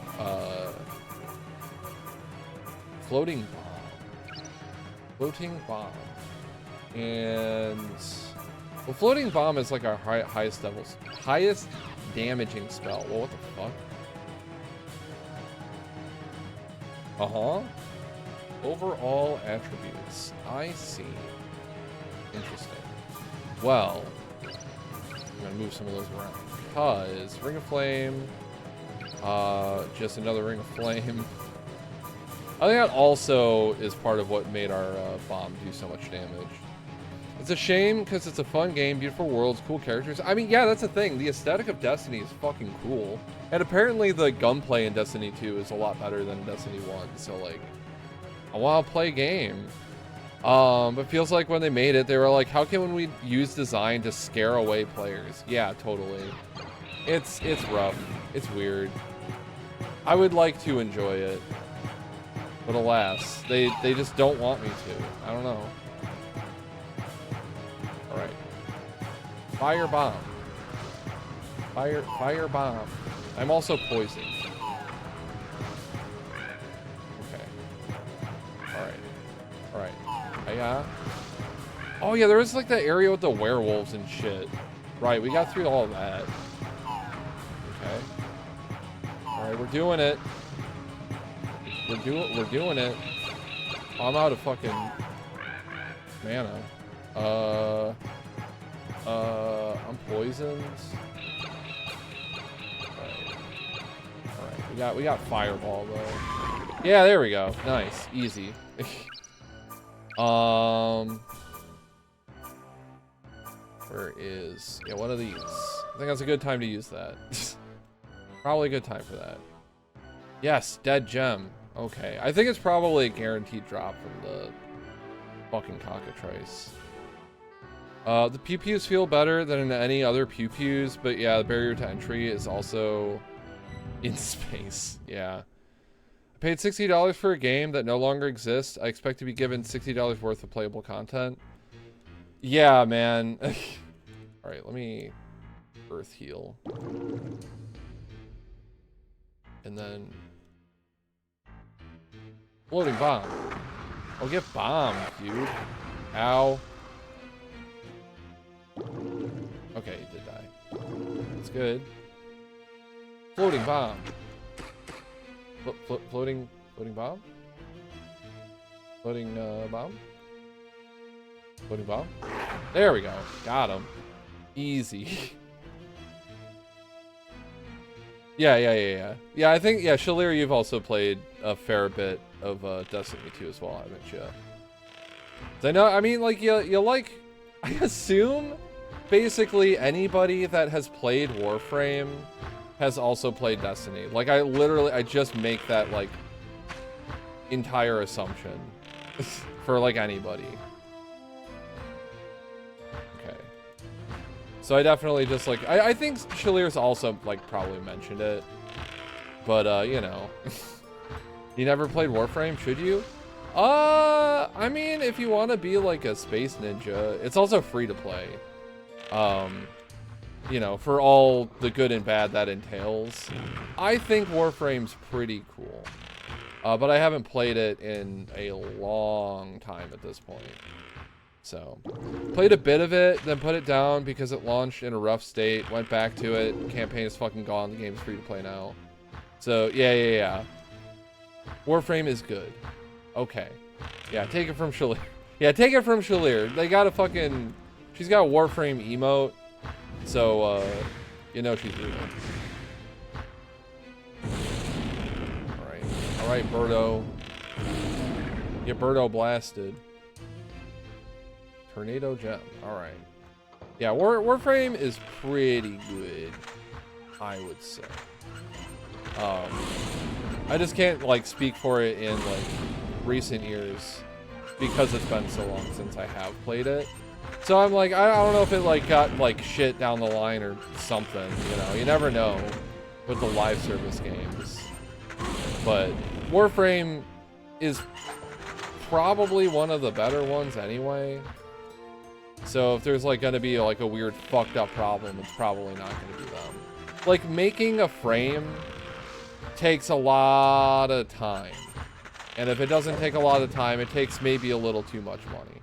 floating bomb. Floating bomb. And well, floating bomb is like our highest damaging spell. Well, what the fuck? Uh-huh. Overall attributes. I see. Interesting. Well, I'm gonna move some of those around because Ring of Flame, just another Ring of Flame. I think that also is part of what made our bomb do so much damage. It's a shame because it's a fun game, beautiful worlds, cool characters. I mean, yeah, that's the thing. The aesthetic of Destiny is fucking cool. And apparently the gunplay in Destiny 2 is a lot better than Destiny 1. So, like, I want to play a game. But feels like when they made it, they were like, how can we use design to scare away players? Yeah, totally. It's rough. It's weird. I would like to enjoy it. But alas, they just don't want me to. I don't know. Alright. Fire bomb. Fire bomb. I'm also poisoned. Okay. Alright. Yeah. Oh yeah, there was like that area with the werewolves and shit. Right, we got through all of that. Okay. Alright, we're doing it. We're doing it. Oh, I'm out of fucking mana. I'm poisoned. Alright. We got fireball though. Yeah, there we go. Nice. Easy. Where is... Yeah, one of these. I think that's a good time to use that. Probably a good time for that. Yes, dead gem. Okay. I think it's probably a guaranteed drop from the fucking cockatrice. The pew-pews feel better than in any other pew-pews, but yeah, the barrier to entry is also in space. Yeah. I paid $60 for a game that no longer exists. I expect to be given $60 worth of playable content. Yeah, man. Alright, let me earth heal. And then... Floating bomb. Oh, get bombed, dude. Ow. Okay, he did die. That's good. Floating bomb. Floating bomb? Floating bomb? Floating bomb? There we go. Got him. Easy. Yeah, I think, yeah, Shalir, you've also played a fair bit of Destiny 2 as well, haven't you? I know, I mean, like, you like, I assume basically anybody that has played Warframe has also played Destiny. Like, I just make that, like, entire assumption for, like, anybody. Okay. So I definitely just, like, I think Shalir's also, like, probably mentioned it. But, you know. You never played Warframe, should you? I mean, if you want to be, like, a space ninja, it's also free to play. You know, for all the good and bad that entails. I think Warframe's pretty cool. But I haven't played it in a long time at this point. So, played a bit of it, then put it down because it launched in a rough state. Went back to it. Campaign is fucking gone. The game's free to play now. So, yeah. Warframe is good. Okay. Yeah, take it from Shalir. Yeah, take it from Shalir. They got a fucking... She's got a Warframe emote. So, you know she's real. Alright, Birdo. Get Birdo blasted. Tornado Gem. Alright. Yeah, Warframe is pretty good, I would say. I just can't, like, speak for it in, like, recent years because it's been so long since I have played it. So I'm like, I don't know if it, like, got, like, shit down the line or something, you know? You never know with the live service games. But Warframe is probably one of the better ones anyway. So if there's, like, gonna be, like, a weird fucked up problem, it's probably not gonna be them. Like, making a frame takes a lot of time. And if it doesn't take a lot of time, it takes maybe a little too much money.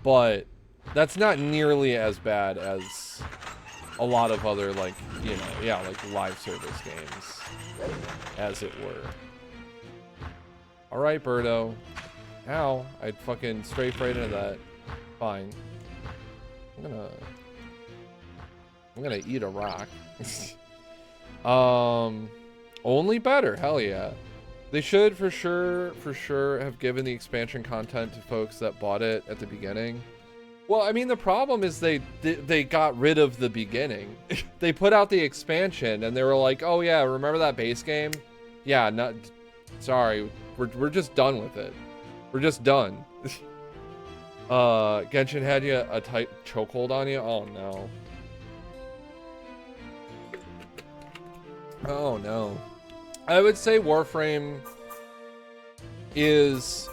But that's not nearly as bad as a lot of other, like, you know, yeah, like live service games, as it were. Alright, Birdo. Ow, I'd fucking straight right into that. Fine. I'm gonna eat a rock. Only better, hell yeah. They should for sure have given the expansion content to folks that bought it at the beginning. Well, I mean, the problem is they got rid of the beginning. They put out the expansion and they were like, "Oh yeah, remember that base game? Yeah, not sorry, we're just done with it. We're just done." Genshin had you a tight chokehold on you? Oh no. Oh no. I would say Warframe is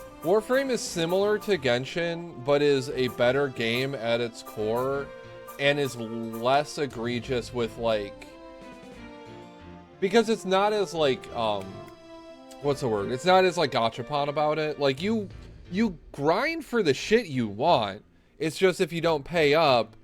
similar to Genshin, but is a better game at its core and is less egregious with, like, because it's not as, like, what's the word? It's not as, like, gachapon about it. Like, you grind for the shit you want. It's just if you don't pay up,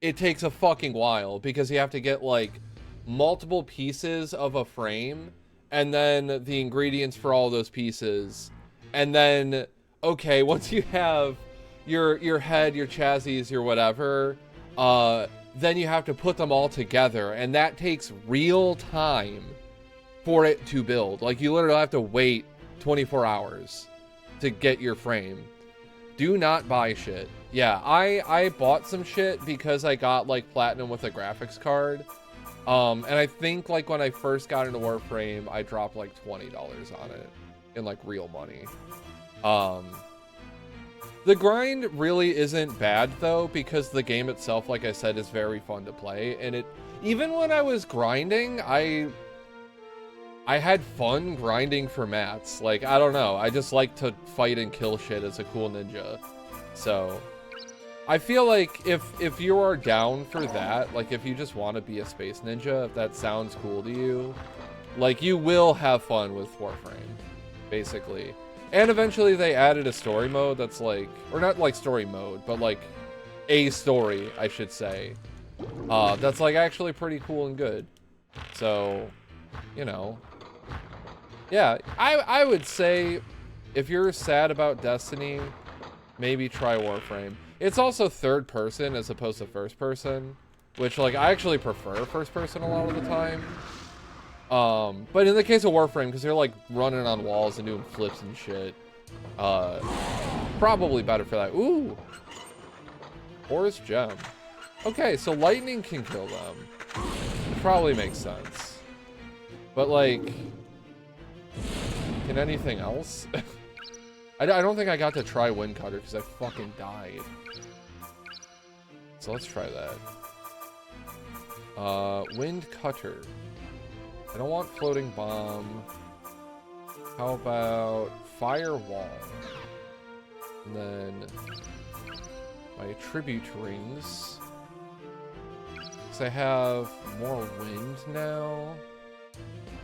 it takes a fucking while because you have to get, like, multiple pieces of a frame and then the ingredients for all those pieces. And then, okay, once you have your head, your chassis, your whatever, then you have to put them all together. And that takes real time for it to build. Like, you literally have to wait 24 hours to get your frame. Do not buy shit. Yeah, I bought some shit because I got, like, platinum with a graphics card. And I think, like, when I first got into Warframe, I dropped, like, $20 on it in, like, real money. The grind really isn't bad, though, because the game itself, like I said, is very fun to play. And it, even when I was grinding, I had fun grinding for mats. Like, I don't know. I just like to fight and kill shit as a cool ninja. So I feel like if you are down for that, like if you just want to be a space ninja, if that sounds cool to you, like you will have fun with Warframe, basically. And eventually they added a story mode that's like, or not like story mode, but like a story, I should say. That's like actually pretty cool and good. So, you know, yeah, I would say if you're sad about Destiny, maybe try Warframe. It's also third person as opposed to first person. which like I actually prefer first person a lot of the time. But in the case of Warframe, because they're like running on walls and doing flips and shit, probably better for that. Ooh, Forest Gem. Okay, so lightning can kill them. Which probably makes sense. But like, can anything else? I don't think I got to try Wind Cutter because I fucking died. So let's try that. Wind Cutter. I don't want Floating Bomb. How about Firewall? And then my Tribute Rings. Because I have more wind now.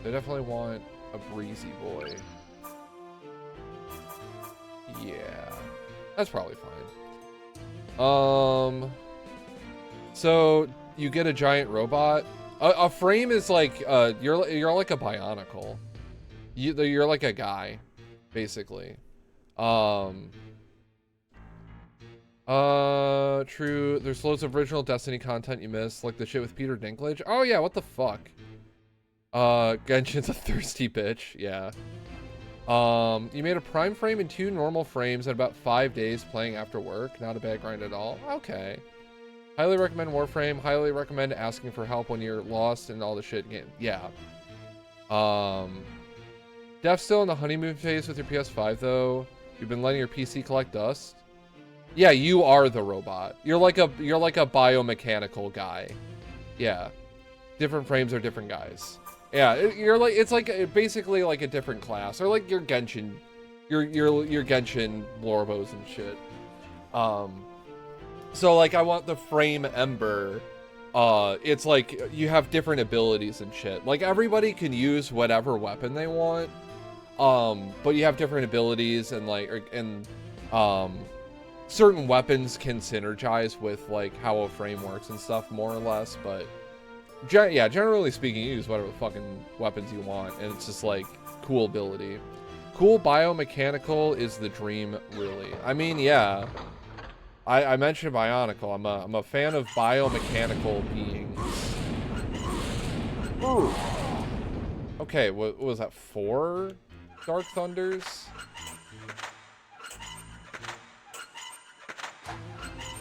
I definitely want a Breezy Boy. Yeah, that's probably fine. So you get a giant robot. A frame is like you're like a Bionicle. You're like a guy, basically. True. There's loads of original Destiny content you missed, like the shit with Peter Dinklage. Oh yeah, what the fuck? Genshin's a thirsty bitch. Yeah. You made a prime frame and 2 normal frames in about 5 days playing after work. Not a bad grind at all. Okay. Highly recommend Warframe. Highly recommend asking for help when you're lost and all the shit. Yeah. Dev's still in the honeymoon phase with your PS5 though. You've been letting your PC collect dust. Yeah, you are the robot. You're like a biomechanical guy. Yeah. Different frames are different guys. Yeah, it's like basically like a different class, or like your Genshin, your Genshin Lorbos and shit. So like I want the frame Ember. It's like you have different abilities and shit. Like everybody can use whatever weapon they want, but you have different abilities and certain weapons can synergize with like how a frame works and stuff more or less, but. Yeah, generally speaking, you use whatever fucking weapons you want, and it's just like cool ability. Cool biomechanical is the dream, really. I mean, yeah. I mentioned Bionicle. I'm a fan of biomechanical beings. Ooh. Okay, what was that? 4 Dark Thunders?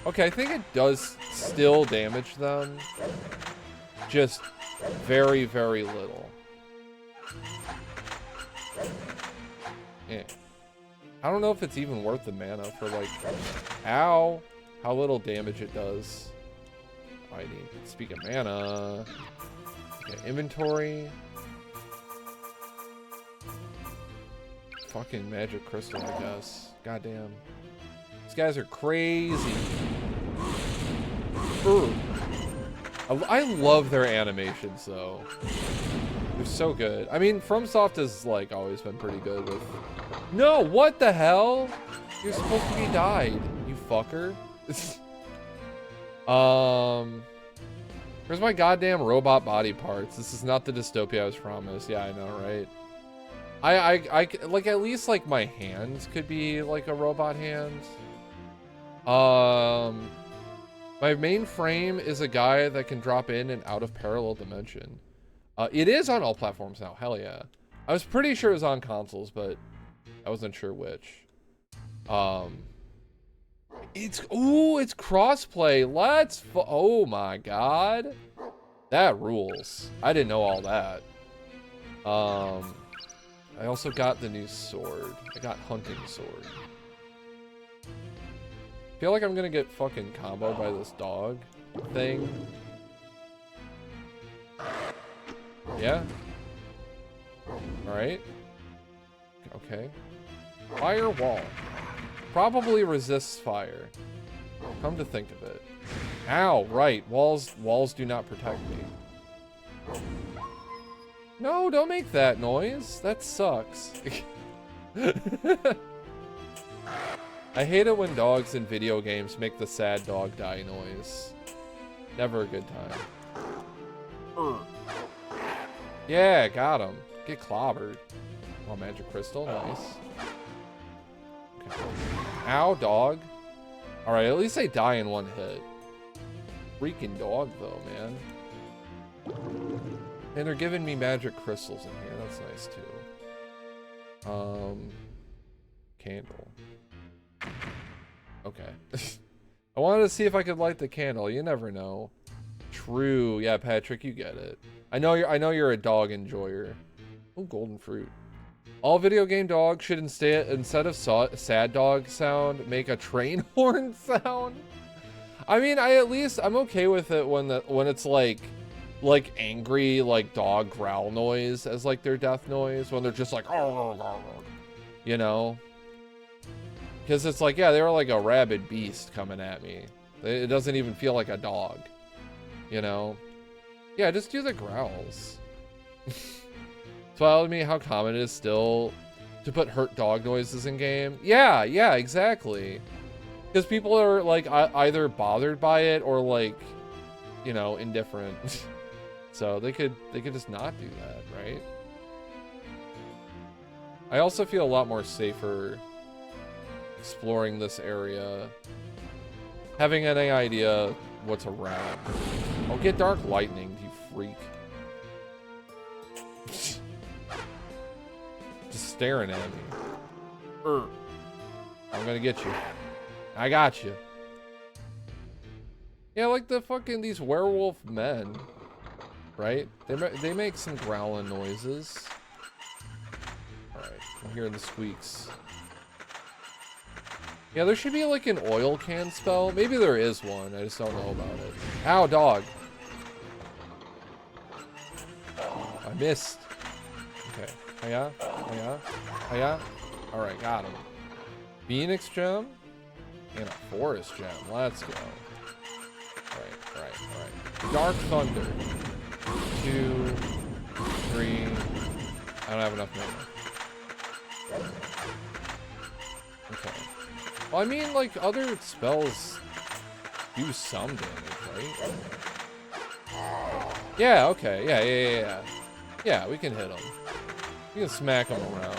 Okay, I think it does still damage them. Just very, very little. Yeah. I don't know if it's even worth the mana for like, ow, how little damage it does. I need to speak of mana. Okay, inventory. Fucking magic crystal, I guess. Goddamn. These guys are crazy. Urgh. I love their animations though. They're so good. I mean, FromSoft has like always been pretty good with. No, what the hell? You're supposed to be died, you fucker. Where's my goddamn robot body parts? This is not the dystopia I was promised. Yeah, I know, right? I like at least like my hands could be like a robot hand. My main frame is a guy that can drop in and out of parallel dimension. It is on all platforms now. Hell yeah. I was pretty sure it was on consoles, but I wasn't sure which. It's crossplay. Oh my god. That rules. I didn't know all that. I also got the new sword. I got hunting sword. I feel like I'm gonna get fucking comboed by this dog thing. Yeah. Alright. Okay. Fire wall. Probably resists fire. Come to think of it. Ow, right. Walls do not protect me. No, don't make that noise. That sucks. I hate it when dogs in video games make the sad dog die noise. Never a good time. Yeah, got him. Get clobbered. Oh, magic crystal, nice. Okay. Ow, dog. Alright, at least they die in one hit. freaking dog, though, man. And they're giving me magic crystals in here. That's nice, too. Candle. Okay. I wanted to see if I could light the candle. You never know. True. Yeah, Patrick, you get it. I know you're a dog enjoyer. Oh, golden fruit. All video game dogs should instead of sad dog sound, make a train horn sound. I mean, I'm okay with it when it's like angry, like dog growl noise as like their death noise, when they're just like, you know, because it's like, yeah, they were like a rabid beast coming at me. It doesn't even feel like a dog, you know. Yeah, just do the growls. Told me how common it is still to put hurt dog noises in game. Yeah, exactly. Because people are like either bothered by it or like, you know, indifferent. So they could just not do that, right? I also feel a lot more safer exploring this area, having any idea what's around. Oh, get dark lightning, you freak. Just staring at me. I'm gonna get you. I got you. Yeah, like the fucking these werewolf men, right? They make some growling noises. All right, I'm hearing the squeaks. Yeah, there should be like an oil can spell. Maybe there is one. I just don't know about it. Ow, dog. I missed. Okay. Hiya. Hiya. Hiya. All right, got him. Phoenix gem and a forest gem. Let's go. All right. Dark thunder. 2, 3. I don't have enough mana. Okay. Well, I mean, like, other spells do some damage, right? Yeah, okay. Yeah. Yeah, we can hit them. We can smack them around.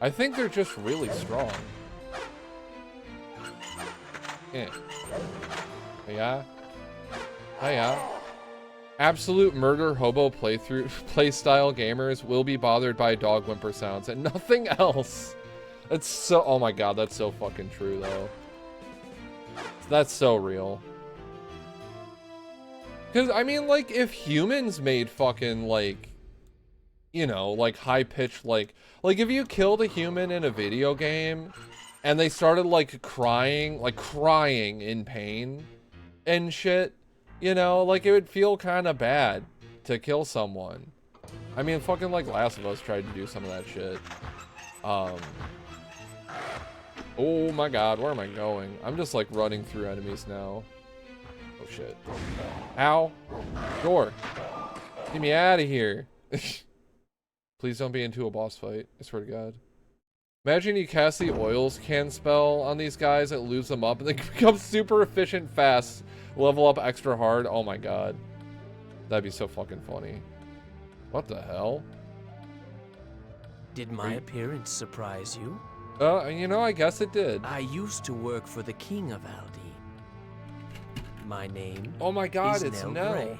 I think they're just really strong. Yeah. Hiya. Absolute murder hobo playstyle gamers will be bothered by dog whimper sounds and nothing else. That's so, oh my god, that's so fucking true though. That's so real. Cause I mean, like, if humans made fucking like, you know, like high-pitched, like if you killed a human in a video game and they started like crying in pain and shit, you know, like it would feel kind of bad to kill someone. I mean, fucking like Last of Us tried to do some of that shit. Oh my god, where am I going? I'm just like running through enemies now. Oh shit. Ow. Door. Get me out of here. Please don't be into a boss fight. I swear to god. Imagine you cast the oils can spell on these guys, it loses them up, and they become super efficient fast. Level up extra hard. Oh my god. That'd be so fucking funny. What the hell? Did my appearance surprise you? You know, I guess it did. I used to work for the King of Aldine. My name oh my god, is it's Nell Nell. Grey.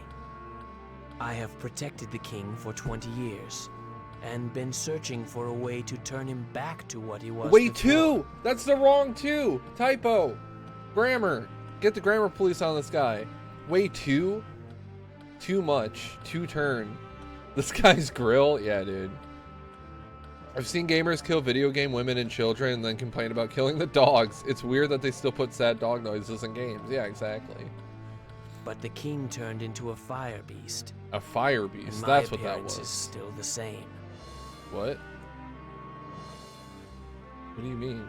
I have protected the king for 20 years and been searching for a way to turn him back to what he was Wait, before. 2! That's the wrong 2! Typo! Grammar! Get the grammar police on this guy. Way 2? Too much. 2 turn. This guy's grill? Yeah, dude. I've seen gamers kill video game women and children and then complain about killing the dogs. It's weird that they still put sad dog noises in games. Yeah, exactly. But the king turned into a fire beast. A fire beast. And That's my what that appearance was. is still the same. What? What do you mean?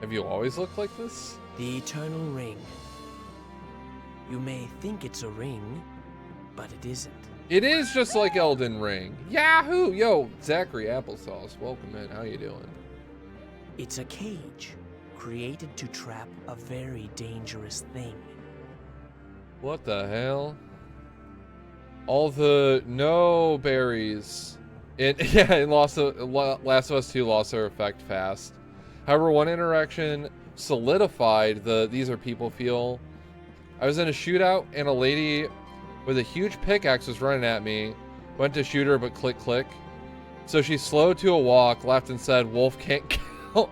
Have you always looked like this? The Eternal Ring. You may think it's a ring, but it isn't. It is just like Elden Ring. Yahoo! Yo, Zachary Applesauce, welcome in. How you doing? It's a cage created to trap a very dangerous thing. What the hell? All the no berries. In Last of Us 2 lost their effect fast. However, one interaction solidified the these are people feel I was in a shootout and a lady with a huge pickaxe was running at me. Went to shoot her, but click, click. So she slowed to a walk, laughed and said, "Wolf can't count."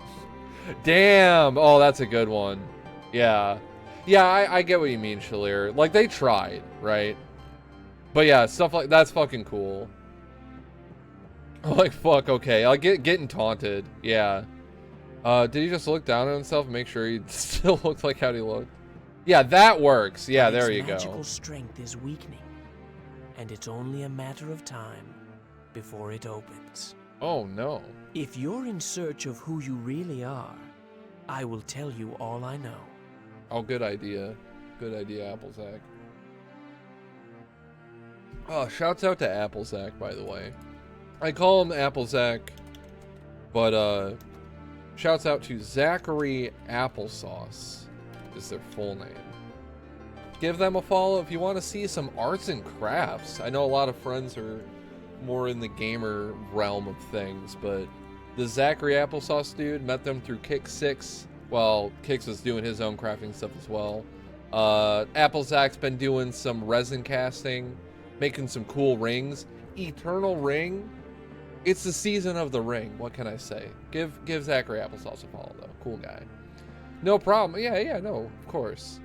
Damn. Oh, that's a good one. Yeah. Yeah, I get what you mean, Shalir. Like, they tried, right? But yeah, stuff like that's fucking cool. Like, fuck, okay. I'll getting taunted. Yeah. Did he just look down at himself and make sure he still looked like how he looked? Yeah, that works. Yeah, But there its you go. magical strength is weakening, and it's only a matter of time before it opens. Oh, no. If you're in search of who you really are, I will tell you all I know. Oh, good idea. Good idea, Applesack. Oh, shouts out to Applesack, by the way. I call him Applesack, but, shouts out to Zachary Applesauce is their full name. Give them a follow if you want to see some arts and crafts. I know a lot of friends are more in the gamer realm of things, but the Zachary Applesauce dude, met them through Kick 6. Well, Kix was doing his own crafting stuff as well. Applesack's been doing some resin casting, making some cool rings. Eternal Ring. It's the season of the ring. What can I say? Give Zachary Applesauce a follow, though. Cool guy. No problem. Yeah, no, of course.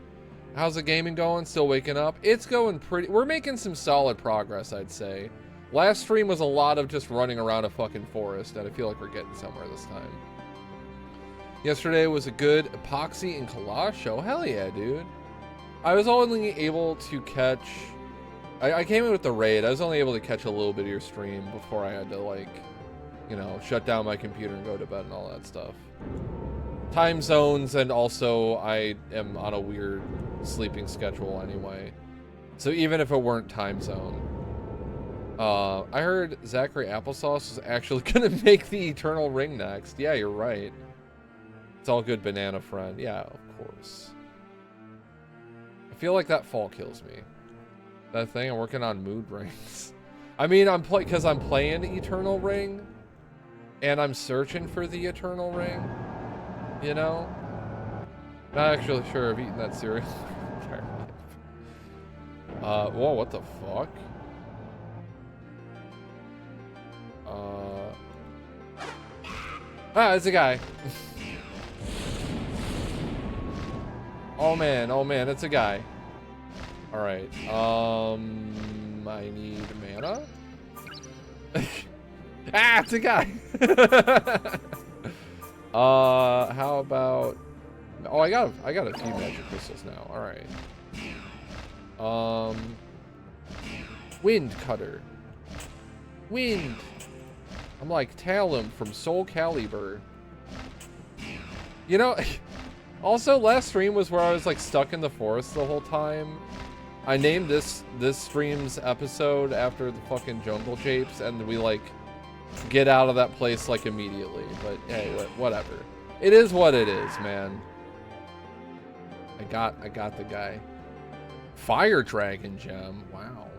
How's the gaming going? Still waking up? It's going pretty... We're making some solid progress, I'd say. Last stream was a lot of just running around a fucking forest, and I feel like we're getting somewhere this time. Yesterday was a good epoxy and collage show. Hell yeah, dude. I was only able to catch... I came in with the raid. I was only able to catch a little bit of your stream before I had to, like, you know, shut down my computer and go to bed and all that stuff. Time zones, and also I am on a weird sleeping schedule anyway. So even if it weren't time zone. I heard Zachary Applesauce was actually gonna make the Eternal Ring next. Yeah, you're right. It's all good, banana friend. Yeah, of course. I feel like that fall kills me. That thing, I'm working on mood rings. I mean, because I'm playing Eternal Ring, and I'm searching for the Eternal Ring. You know? Not actually sure I've eaten that cereal. Whoa, what the fuck? It's a guy. Oh man, it's a guy. Alright, I need mana? It's a guy! How about... Oh, I got a few magic crystals now, alright. Wind Cutter. Wind! I'm like Talon from Soulcalibur. You know... Also, last stream was where I was like stuck in the forest the whole time. I named this stream's episode after the fucking jungle japes, and we like get out of that place like immediately. But hey, whatever. It is what it is, man. I got the guy. Fire Dragon Gem. Wow.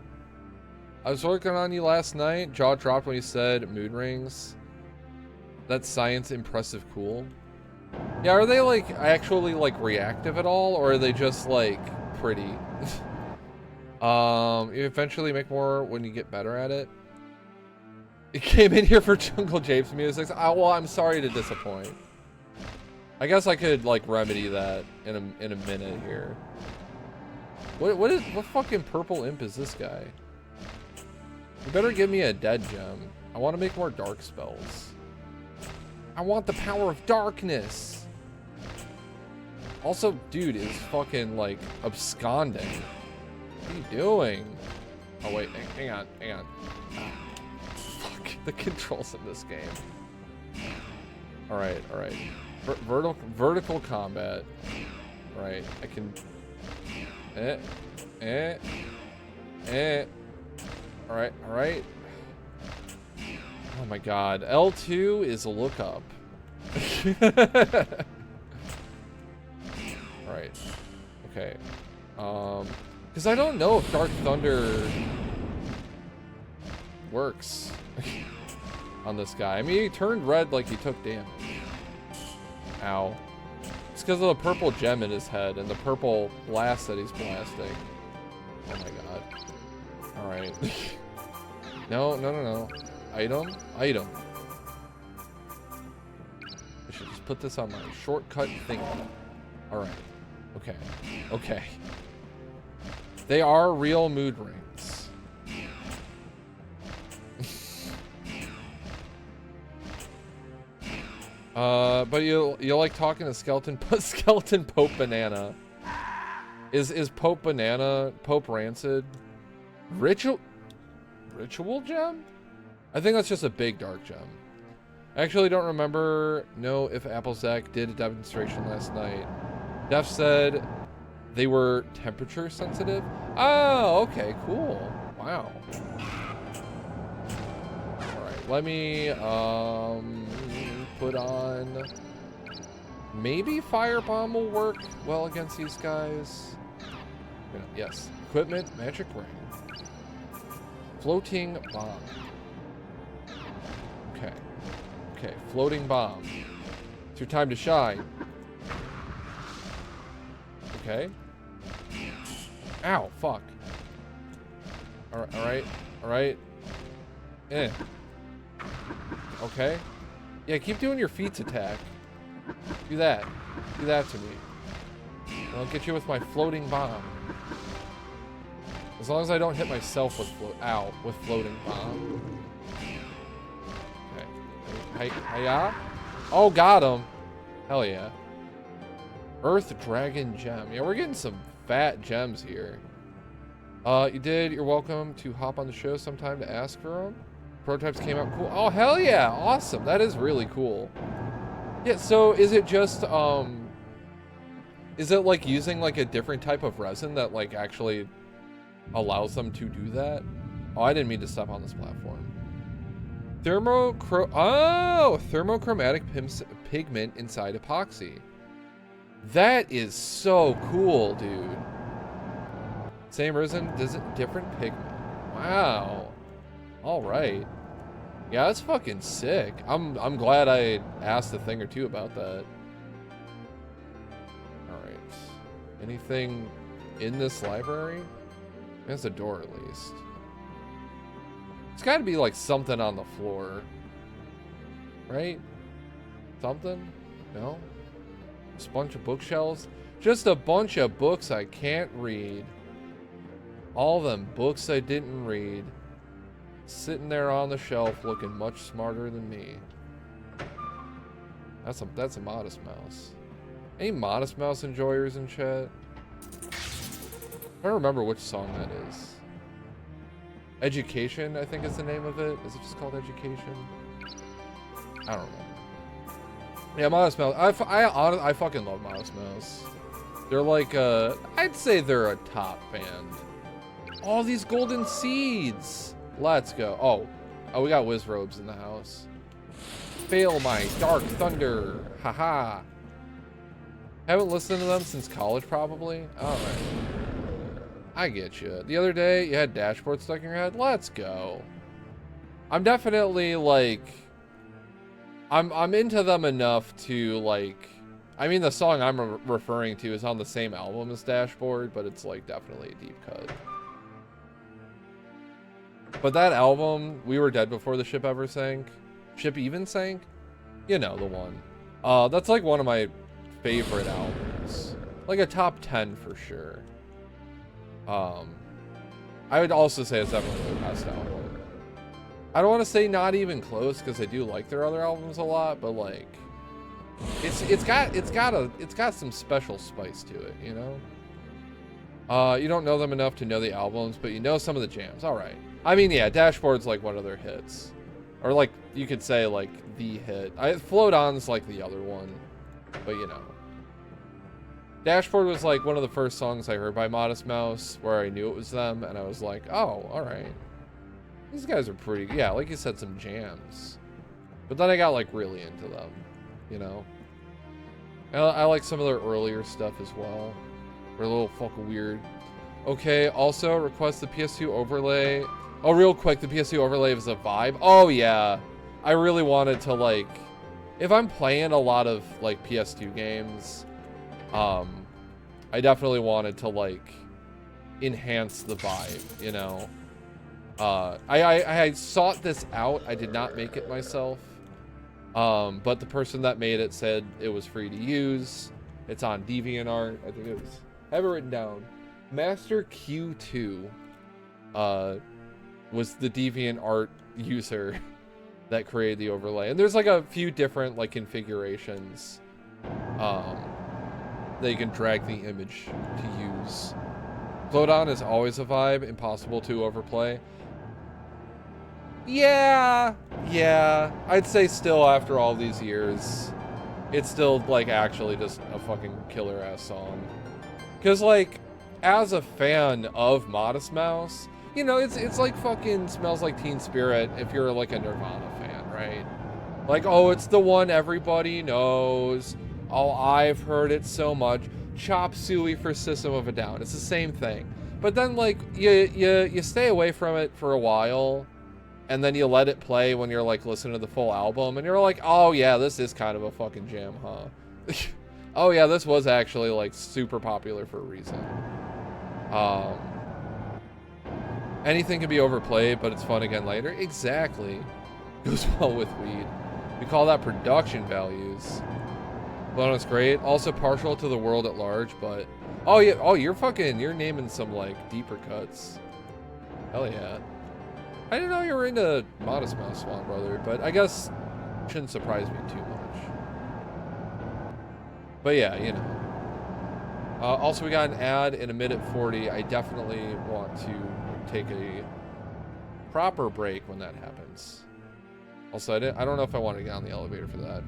I was working on you last night. Jaw dropped when you said mood rings. That's science impressive cool. Yeah, are they like actually like reactive at all, or are they just like pretty? You eventually make more when you get better at it. You came in here for Jungle Japes music. Oh, well, I'm sorry to disappoint. I guess I could like remedy that in a minute here. What fucking purple imp is this guy? You better give me a dead gem. I want to make more dark spells. I want the power of darkness. Also, dude is fucking like absconding. What are you doing? Oh wait, hang on. Fuck the controls in this game. All right. Vertical combat. All right, I can. All right. Oh my god. L2 is a lookup. Alright. Okay. Because I don't know if Dark Thunder works on this guy. I mean, he turned red like he took damage. Ow. It's because of the purple gem in his head and the purple blast that he's blasting. Oh my god. Alright. No. Item. I should just put this on my shortcut thing. Alright. Okay. They are real mood rings. But you like talking to Skeleton Pope Banana. Is Pope Banana Pope Rancid? Ritual gem? I think that's just a big dark gem. I actually don't know if Applesack did a demonstration last night. Def said they were temperature sensitive. Oh, okay, cool. Wow. Alright, let me put on, maybe Firebomb will work well against these guys. Yes. Equipment, magic ring. Floating bomb. Okay, floating bomb. It's your time to shine. Okay. Ow, fuck. Alright. Okay. Yeah, keep doing your feats attack. Do that to me. I'll get you with my floating bomb. As long as I don't hit myself with floating bomb. Okay. Hiya. Oh, got him. Hell yeah. Earth Dragon Gem. Yeah, we're getting some fat gems here. You're welcome to hop on the show sometime to ask for them. Prototypes came out cool. Oh, hell yeah. Awesome. That is really cool. Yeah, so is it just, is it like using like a different type of resin that like actually allows them to do that? Oh, I didn't mean to step on this platform. Thermochromatic pigment inside epoxy. That is so cool, dude. Same resin, different pigment. Wow. All right. Yeah, that's fucking sick. I'm glad I asked a thing or two about that. All right. Anything in this library? There's a door at least. It's got to be like something on the floor, right? Something? No? Just a bunch of bookshelves? Just a bunch of books I can't read. All them books I didn't read. Sitting there on the shelf looking much smarter than me. That's a Modest Mouse. Any Modest Mouse enjoyers in chat? I don't remember which song that is. Education, I think is the name of it. Is it just called Education? I don't remember. Yeah, Modest Mouse. I fucking love Modest Mouse. They're like I'd say they're a top band. All these golden seeds. Let's go. Oh, we got Wizrobes in the house. Fail my Dark Thunder. Haha. Haven't listened to them since college, probably. Alright. I get you. The other day, you had Dashboard stuck in your head. Let's go. I'm definitely, like... I'm into them enough to, like... I mean, the song I'm referring to is on the same album as Dashboard, but it's, like, definitely a deep cut. But that album, We Were Dead Before the Ship Ever Sank. Ship Even Sank? You know, the one. That's like one of my favorite albums. Like a top 10 for sure. I would also say it's definitely their best album. I don't want to say not even close because I do like their other albums a lot, but like it's got some special spice to it, you know? You don't know them enough to know the albums, but you know some of the jams. All right. I mean, yeah, Dashboard's like one of their hits. Or like, you could say like the hit. Float On's like the other one, but you know. Dashboard was like one of the first songs I heard by Modest Mouse where I knew it was them, and I was like, oh, all right. These guys are pretty, yeah, like you said, some jams. But then I got like really into them, you know. And I like some of their earlier stuff as well. They're a little fucking weird. Okay, also request the PS2 overlay. Oh, real quick, the PS2 overlay is a vibe. Oh, yeah. I really wanted to, like... If I'm playing a lot of, like, PS2 games, I definitely wanted to like enhance the vibe, you know. I sought this out. I did not make it myself. But the person that made it said it was free to use. It's on DeviantArt. I think it was, I have it written down. Master Q2 was the DeviantArt user that created the overlay. And there's like a few different like configurations that you can drag the image to use. Clodon is always a vibe, impossible to overplay. Yeah, I'd say still after all these years, it's still like actually just a fucking killer ass song. Cause like, as a fan of Modest Mouse, you know, it's like fucking Smells Like Teen Spirit if you're like a Nirvana fan, right? Like, oh, it's the one everybody knows. Oh, I've heard it so much. Chop Suey for System of a Down. It's the same thing. But then like you stay away from it for a while, and then you let it play when you're like listening to the full album, and you're like, oh yeah, this is kind of a fucking jam, huh? Oh yeah, this was actually like super popular for a reason. Anything can be overplayed, but it's fun again later. Exactly. Goes well with weed. We call that production values. Clodon's great. Also partial to the world at large, but oh yeah, oh you're naming some like deeper cuts. Hell yeah. I didn't know you were into Modest Mouse, Swan Brother, but I guess it shouldn't surprise me too much. But yeah, you know. Also, we got an ad in a minute 40. I definitely want to take a proper break when that happens. Also, I don't know if I want to get on the elevator for that.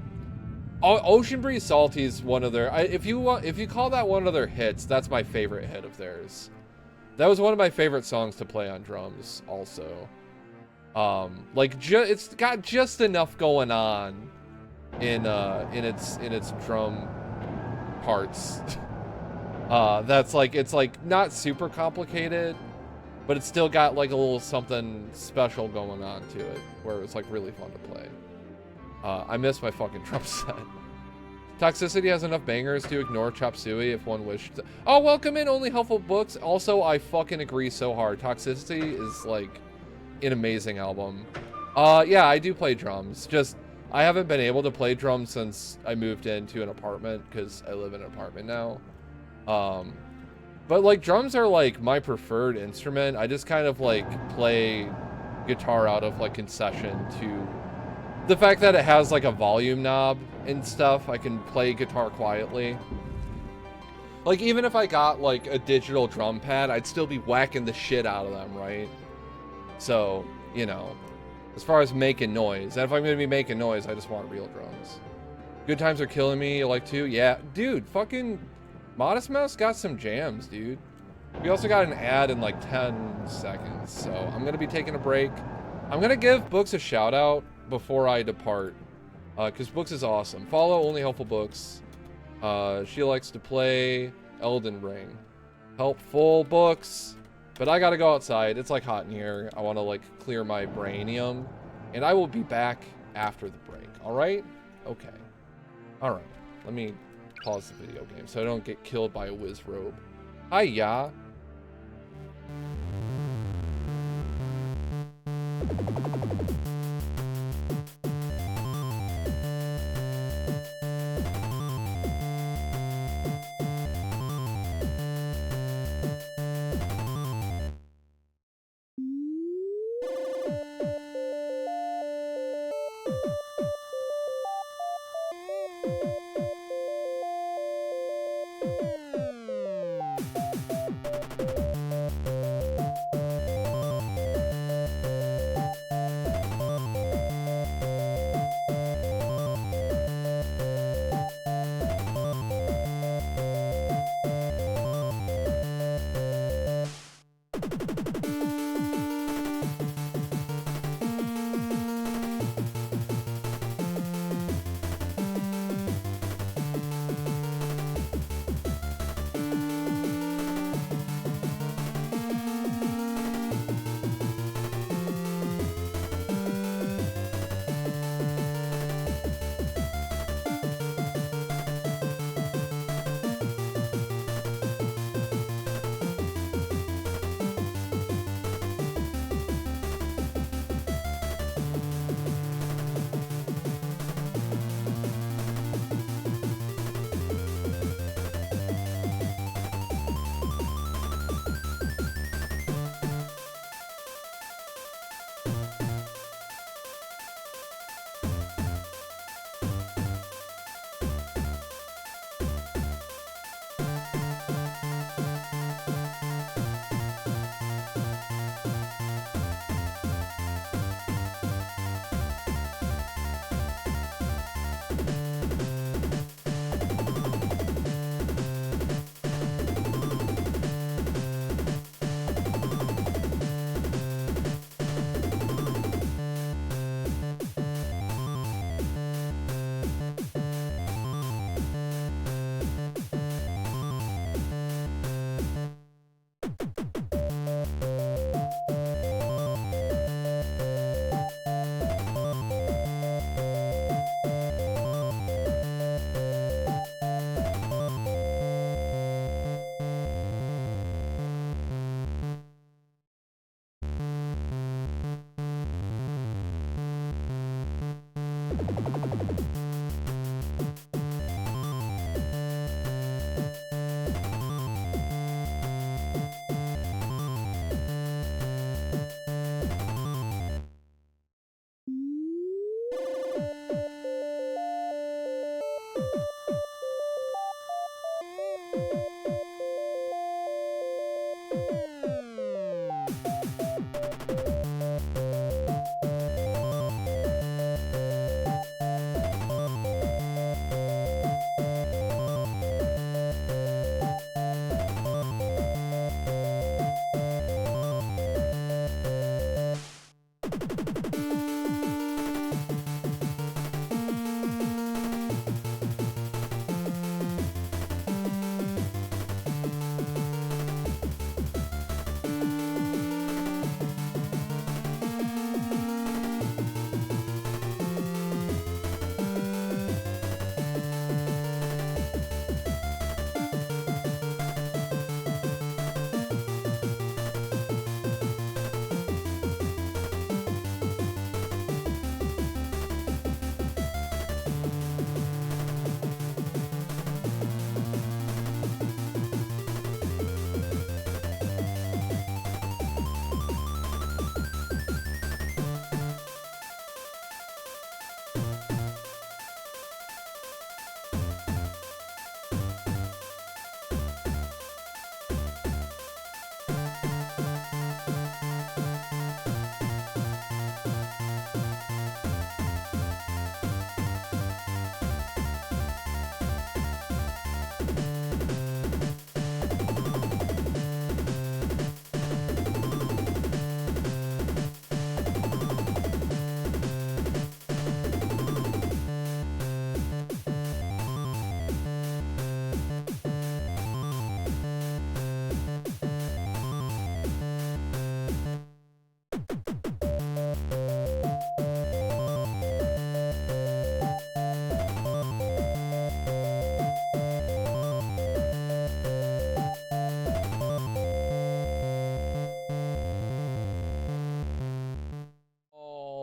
Ocean Breeze Salty is one of their. If you call that one of their hits, that's my favorite hit of theirs. That was one of my favorite songs to play on drums. Also, like it's got just enough going on in its drum parts. That's like, it's like not super complicated, but it's still got like a little something special going on to it where it's like really fun to play. I miss my fucking drum set. Toxicity has enough bangers to ignore Chop Suey if one wished to. Oh, welcome in Only Helpful Books. Also, I fucking agree so hard. Toxicity is like an amazing album. Yeah, I do play drums. Just, I haven't been able to play drums since I moved into an apartment because I live in an apartment now. But like drums are like my preferred instrument. I just kind of like play guitar out of like concession to the fact that it has like a volume knob and stuff. I can play guitar quietly. Like even if I got like a digital drum pad, I'd still be whacking the shit out of them, right? So, you know, as far as making noise, and if I'm gonna be making noise, I just want real drums. Good Times Are Killing Me, like too. Yeah, dude, fucking Modest Mouse got some jams, dude. We also got an ad in like 10 seconds, so I'm gonna be taking a break. I'm gonna give Books a shout out before I depart, because Books is awesome. Follow Only Helpful Books. She likes to play Elden Ring. Helpful Books. But I gotta go outside. It's like hot in here. I want to like clear my brainium, and I will be back after the break. All right? Okay. All right. Let me pause the video game so I don't get killed by a whiz robe. Hiya.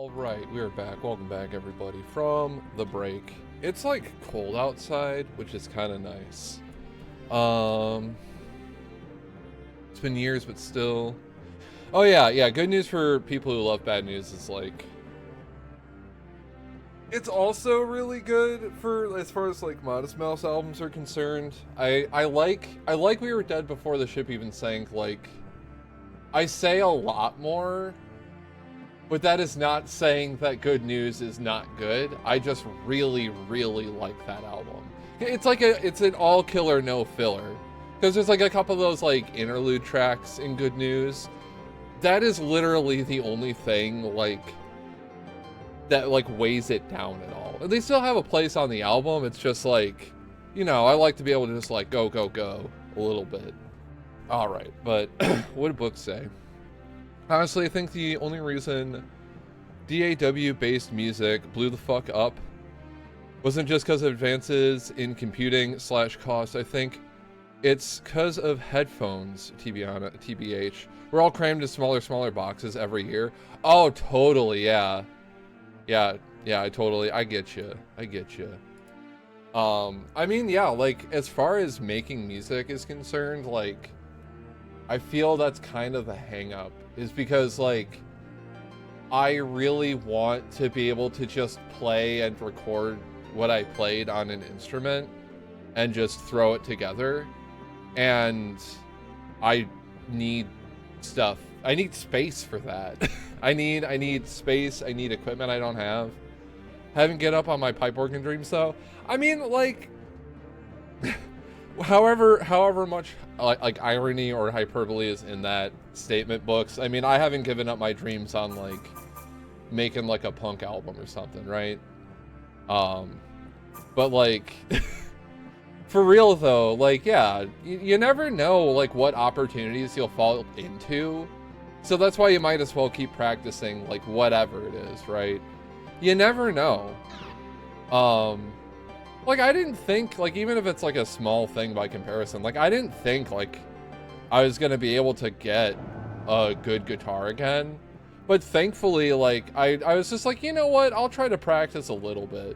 Alright, we are back. Welcome back, everybody, from the break. It's like cold outside, which is kind of nice. It's been years, but still. Oh yeah, good news for people who love bad news is like, it's also really good for as far as like Modest Mouse albums are concerned. I like We Were Dead Before the Ship Even Sank. Like, I say a lot more, but that is not saying that Good News is not good. I just really like that album. It's an all killer, no filler. Because there's like a couple of those like interlude tracks in Good News. That is literally the only thing like that like weighs it down at all. They still have a place on the album. It's just like, you know, I like to be able to just like go a little bit. All right, but what do books say? Honestly, I think the only reason DAW-based music blew the fuck up wasn't just because of advances in computing / cost. I think it's because of headphones, TBH. We're all crammed in smaller boxes every year. Oh, totally, yeah. Yeah, I get you. I mean, yeah, like, as far as making music is concerned, like, I feel that's kind of the hang-up, is because, like, I really want to be able to just play and record what I played on an instrument and just throw it together. And I need stuff. I need space for that. I need space. I need equipment I don't have. Haven't get up on my pipe organ dreams though. I mean, like, however much like irony or hyperbole is in that statement, books. I mean, I haven't given up my dreams on like making like a punk album or something, right? But like for real though, like, yeah, you never know like what opportunities you'll fall into. So that's why you might as well keep practicing like whatever it is, right? You never know. Like, I didn't think, like, even if it's like a small thing by comparison, like, I didn't think like I was gonna be able to get a good guitar again. But thankfully, like, I was just like, you know what, I'll try to practice a little bit,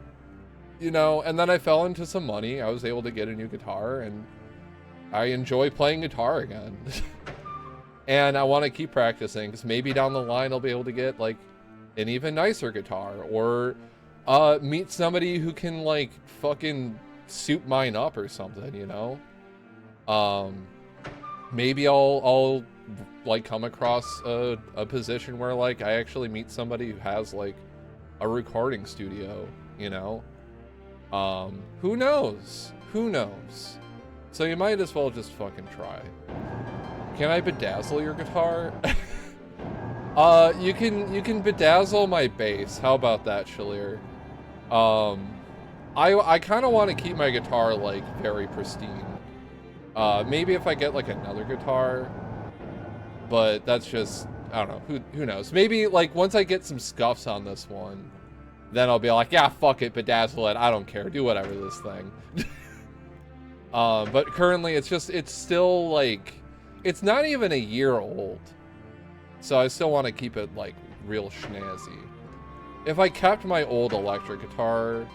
you know. And then I fell into some money. I was able to get a new guitar, and I enjoy playing guitar again. And I want to keep practicing, because maybe down the line I'll be able to get like an even nicer guitar, or meet somebody who can like fucking soup mine up or something, you know. Maybe I'll like come across a position where like I actually meet somebody who has like a recording studio, you know? Who knows? Who knows? So you might as well just fucking try. Can I bedazzle your guitar? You can bedazzle my bass. How about that, Shalir? I kind of want to keep my guitar like very pristine. Maybe if I get like another guitar, but that's just, I don't know, who knows? Maybe like once I get some scuffs on this one, then I'll be like, yeah, fuck it, bedazzle it, I don't care, do whatever this thing. But currently it's still like, it's not even a year old. So I still want to keep it like real schnazzy. If I kept my old electric guitar,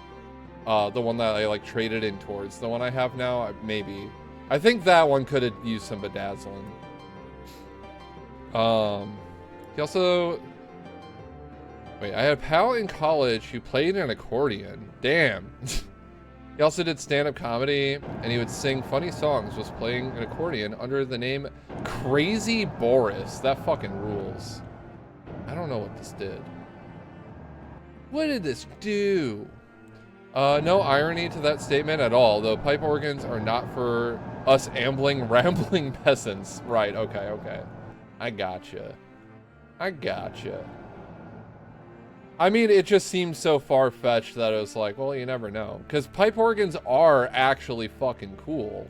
the one that I like traded in towards the one I have now, maybe. I think that one could have used some bedazzling. He also, wait, I had a pal in college who played an accordion. Damn. He also did stand-up comedy, and he would sing funny songs just playing an accordion under the name Crazy Boris. That fucking rules. I don't know what this did. What did this do? No irony to that statement at all, though pipe organs are not for us ambling, rambling peasants. Right, okay, okay. I gotcha. I gotcha. I mean, it just seemed so far-fetched that it was like, well, you never know. Because pipe organs are actually fucking cool.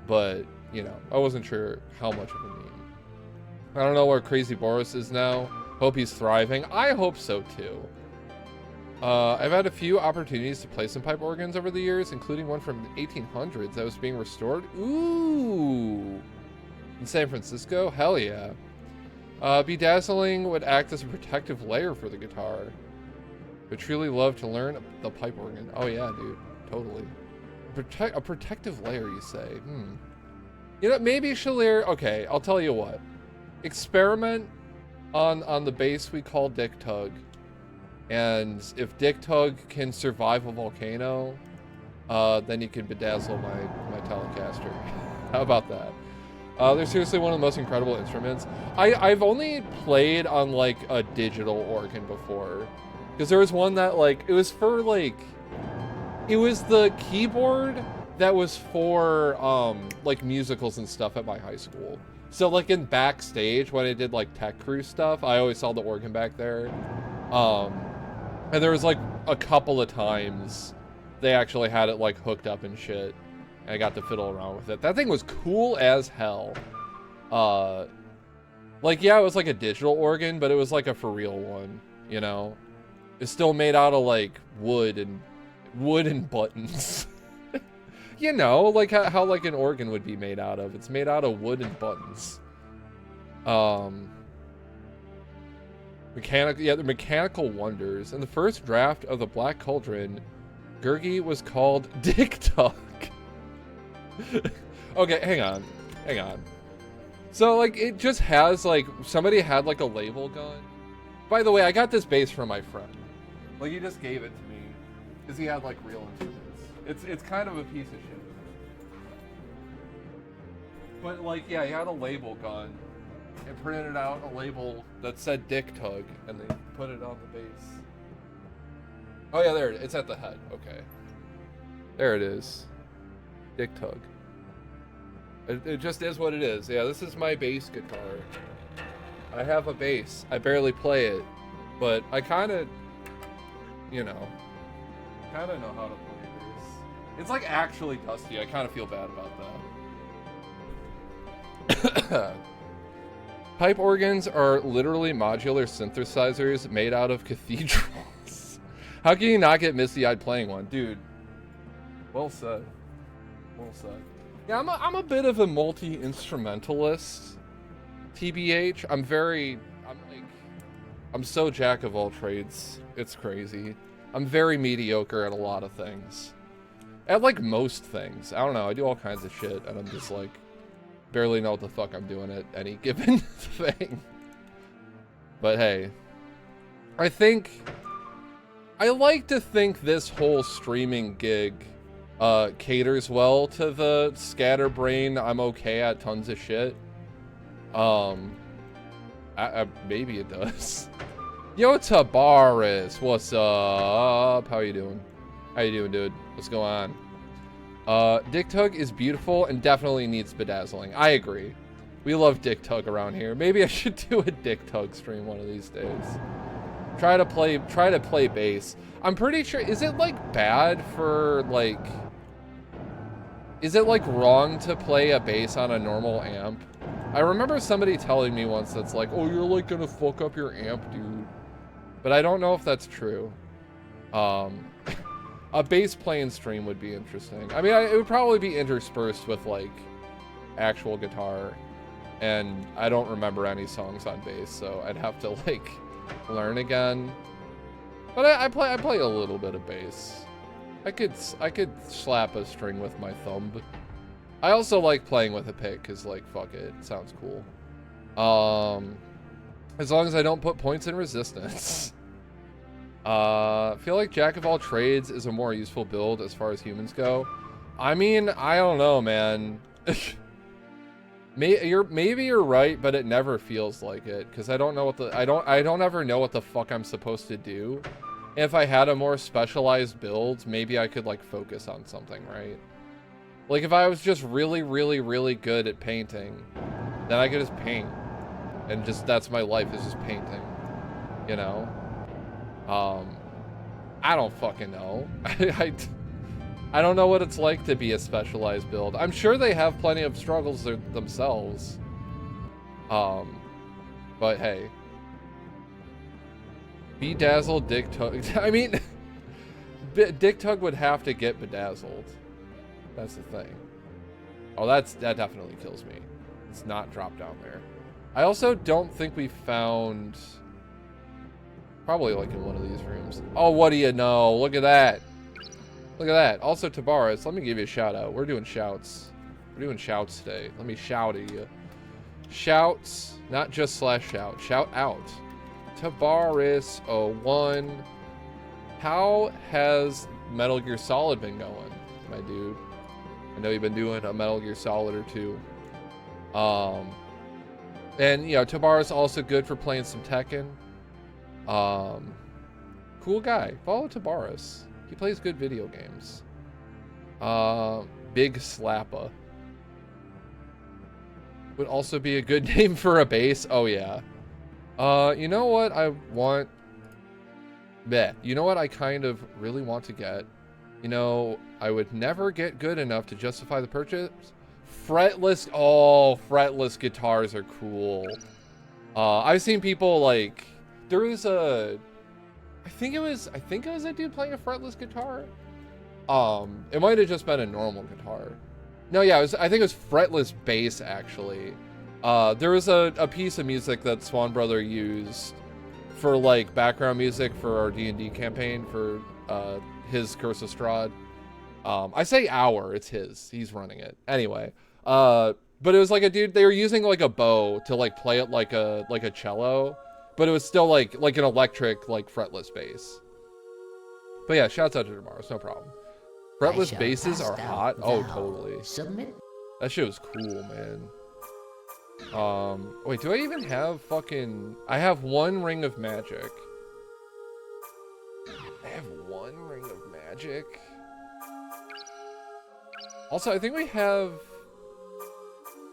But, you know, I wasn't sure how much of a meme. I don't know where Crazy Boris is now. Hope he's thriving. I hope so, too. I've had a few opportunities to play some pipe organs over the years, including one from the 1800s that was being restored. Ooh! In San Francisco? Hell yeah. Bedazzling would act as a protective layer for the guitar. Would truly love to learn the pipe organ. Oh yeah, dude. Totally. A protective layer, you say? You know, maybe Shalir... Okay, I'll tell you what. Experiment on the bass we call Dick Tug. And if Dick Tug can survive a volcano, then you can bedazzle my Telecaster. How about that? They're seriously one of the most incredible instruments. I've only played on like a digital organ before. Because there was one that like, it was for like, it was the keyboard that was for like musicals and stuff at my high school. So like in backstage when I did like tech crew stuff, I always saw the organ back there. And there was like a couple of times they actually had it like hooked up and shit. And I got to fiddle around with it. That thing was cool as hell. Like, yeah, it was like a digital organ, but it was like a for real one, you know? It's still made out of like wood and buttons. You know, like how like an organ would be made out of. It's made out of wood and buttons. The mechanical wonders. In the first draft of the Black Cauldron, Gurgi was called Dick Tug. Okay, hang on. So like it just has like somebody had like a label gun. By the way, I got this bass from my friend. Like he just gave it to me because he had like real instruments. It's kind of a piece of shit. But like yeah, he had a label gun and printed out a label that said Dick Tug and they put it on the bass. Oh yeah, there it is. It's at the head. Okay. There it is. Dick Tug. It just is what it is. Yeah, this is my bass guitar. I have a bass. I barely play it, but I kind of, you know, know how to play bass. It's like actually dusty. I kind of feel bad about that. Pipe organs are literally modular synthesizers made out of cathedrals. How can you not get misty-eyed playing one? Dude, well said. Well said. Yeah, I'm a bit of a multi-instrumentalist, TBH. I'm so jack of all trades. It's crazy. I'm very mediocre at a lot of things. At like most things. I don't know, I do all kinds of shit and I'm just like, barely know what the fuck I'm doing at any given thing. But hey, I like to think this whole streaming gig caters well to the scatterbrain. I'm okay at tons of shit. Maybe it does. Yo, Tabaris, what's up? How you doing? How you doing, dude? What's going on? Dick Tug is beautiful and definitely needs bedazzling. I agree. We love Dick Tug around here. Maybe I should do a Dick Tug stream one of these days. Try to play bass. I'm pretty sure, is it like bad for like, is it like wrong to play a bass on a normal amp? I remember somebody telling me once that's like, oh, you're like gonna fuck up your amp, dude. But I don't know if that's true. A bass playing stream would be interesting. I mean, it would probably be interspersed with like actual guitar, and I don't remember any songs on bass, so I'd have to like learn again. But I play a little bit of bass. I could slap a string with my thumb. I also like playing with a pick, cause like fuck it, it sounds cool. As long as I don't put points in resistance. I feel like Jack of all trades is a more useful build as far as humans go. I mean, I don't know, man. Maybe you're right, but it never feels like it, because I don't know what the I don't ever know what the fuck I'm supposed to do. If I had a more specialized build, maybe I could like focus on something, right? Like if I was just really, really, really good at painting, then I could just paint, and just that's my life, is just painting, you know. I don't fucking know. I don't know what it's like to be a specialized build. I'm sure they have plenty of struggles themselves. But hey. Bedazzled Dick Tug. I mean, Dick Tug would have to get bedazzled. That's the thing. Oh, that definitely kills me. It's not dropped down there. I also don't think we found... Probably like in one of these rooms. Oh, what do you know? Look at that. Look at that. Also, Tabaris, let me give you a shout out. We're doing shouts. We're doing shouts today. Let me shout at you. Shouts, not just slash shout. Shout out. Tabaris01. How has Metal Gear Solid been going, my dude? I know you've been doing a Metal Gear Solid or two. And, you know, Tabaris also good for playing some Tekken. Cool guy. Follow Tabaris. He plays good video games. Big Slappa would also be a good name for a bass. Oh yeah. You know what I want? Bleh. You know what I kind of really want to get? You know, I would never get good enough to justify the purchase. Fretless. Oh, fretless guitars are cool. I've seen people like, there was a, I think it was a dude playing a fretless guitar. It might have just been a normal guitar. No, yeah, I think it was fretless bass actually. There was a piece of music that Swan Brother used for like background music for our D&D campaign for his Curse of Strahd. I say our, it's his. He's running it. Anyway, but it was like a dude, they were using like a bow to like play it like a cello. But it was still like an electric, like fretless bass. But yeah, shouts out to Damaris, no problem. Fretless basses are hot. Oh, totally. Submit. That shit was cool, man. Wait, do I even have fucking... I have one ring of magic. I have one ring of magic. Also, I think we have...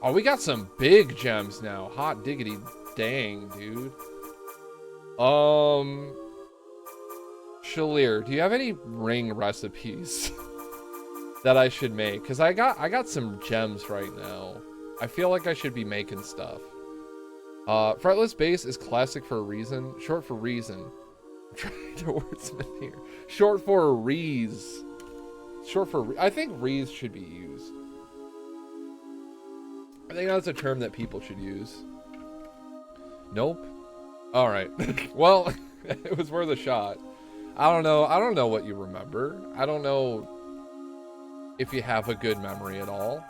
Oh, we got some big gems now. Hot diggity dang, dude. Shalir, do you have any ring recipes that I should make? Because I got some gems right now. I feel like I should be making stuff. Fretless bass is classic for a reason. Short for reason. I'm trying to wordsmith here. Short for rees. Short for I think rees should be used. I think that's a term that people should use. Nope. All right. Well, it was worth a shot. I don't know what you remember. I don't know if you have a good memory at all.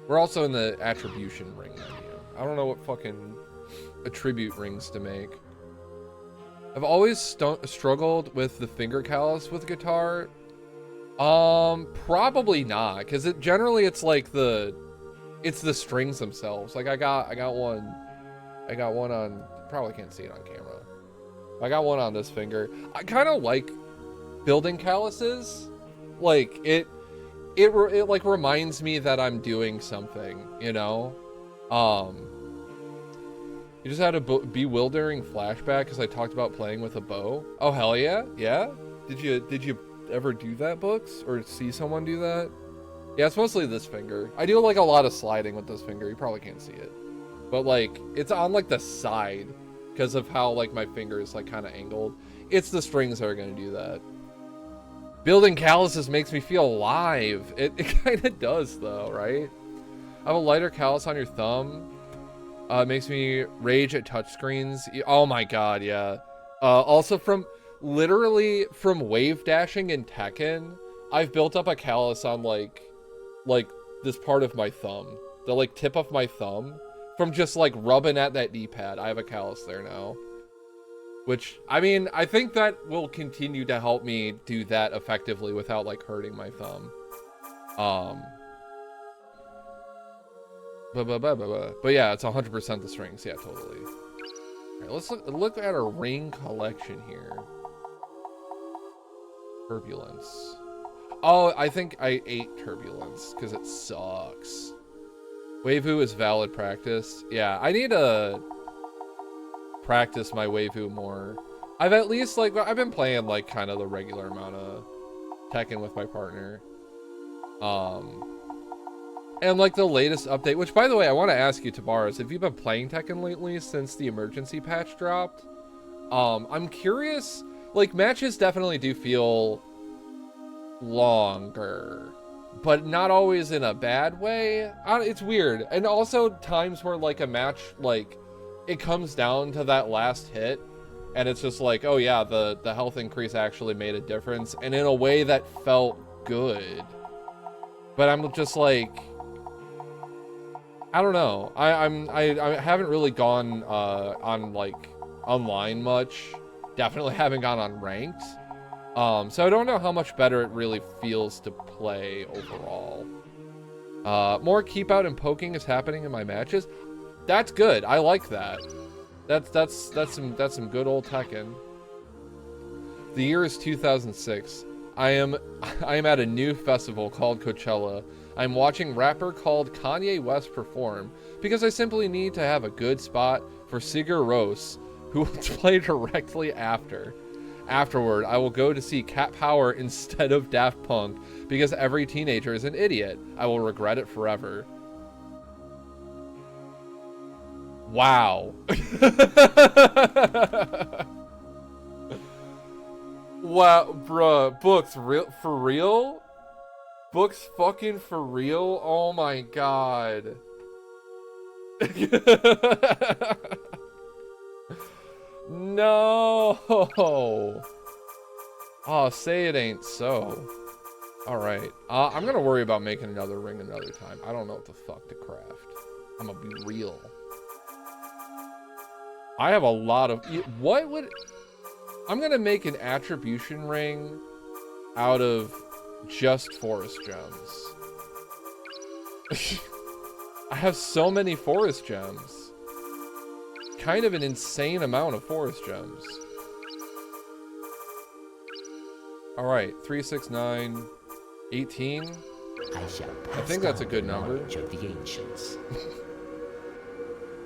We're also in the attribution ring menu. I don't know what fucking attribute rings to make. I've always struggled with the finger callus with guitar. Probably not, because it's like it's the strings themselves. Like I got one on, probably can't see it on camera. I got one on this finger. I kind of like building calluses. Like it like reminds me that I'm doing something, you know? You just had a bewildering flashback because I talked about playing with a bow. Oh, hell yeah. Yeah? Did you ever do that, Books? Or see someone do that? Yeah, it's mostly this finger. I do like a lot of sliding with this finger. You probably can't see it. But like, it's on like the side because of how like my finger is like kind of angled. It's the strings that are going to do that. Building calluses makes me feel alive. It kind of does though, right? I have a lighter callus on your thumb. It makes me rage at touchscreens. Oh my god, yeah. Also literally from wave dashing in Tekken, I've built up a callus on like this part of my thumb. The like tip of my thumb. From just like rubbing at that D-pad. I have a callus there now. Which, I mean, I think that will continue to help me do that effectively without like hurting my thumb. But yeah, it's 100% the strings. Yeah, totally. All right, let's look at our ring collection here. Turbulence. Oh, I think I ate Turbulence because it sucks. Waifu is valid practice. Yeah, I need to practice my Waifu more. I've at least like, I've been playing like kind of the regular amount of Tekken with my partner. And like the latest update, which by the way, I want to ask you, Tabaras, have you been playing Tekken lately since the emergency patch dropped? I'm curious, like matches definitely do feel longer, but not always in a bad way. It's weird. And also times where like a match, like it comes down to that last hit and it's just like, oh yeah, the health increase actually made a difference. And in a way that felt good. But I'm just like, I don't know. I haven't really gone on like online much. Definitely haven't gone on ranked. So I don't know how much better it really feels to play overall. More keep out and poking is happening in my matches. That's good. I like that. That's some good old Tekken. The year is 2006. I am at a new festival called Coachella. I'm watching rapper called Kanye West perform because I simply need to have a good spot for Sigur Rós, who will play directly after. Afterward, I will go to see Cat Power instead of Daft Punk because every teenager is an idiot. I will regret it forever. Wow. Wow, bruh. Books, for real? Books fucking for real? Oh my god. No. Oh, say it ain't so. Alright. I'm gonna worry about making another ring another time. I don't know what the fuck to craft. I'm gonna be real. I have a lot of... What would... I'm gonna make an attribution ring out of just forest gems. I have so many forest gems. Kind of an insane amount of forest gems. Alright, 3, 6, 9, 18. I think that's a good number. Of the ancients.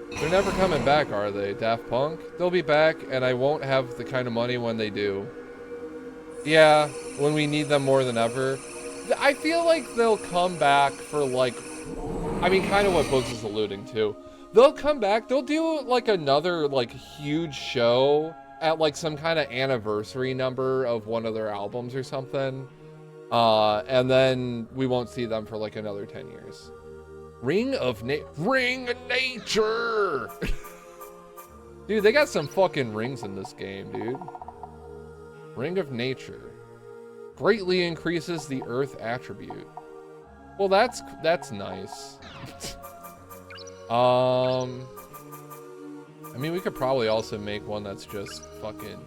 They're never coming back, are they, Daft Punk? They'll be back, and I won't have the kind of money when they do. Yeah, when we need them more than ever. I feel like they'll come back for, like... I mean, kind of what Books is alluding to. They'll come back, they'll do, like, another, like, huge show at, like, some kind of anniversary number of one of their albums or something. And then we won't see them for, like, another 10 years. Ring of Nature! Dude, they got some fucking rings in this game, dude. Ring of Nature. Greatly increases the Earth attribute. Well, that's nice. I mean, we could probably also make one that's just fucking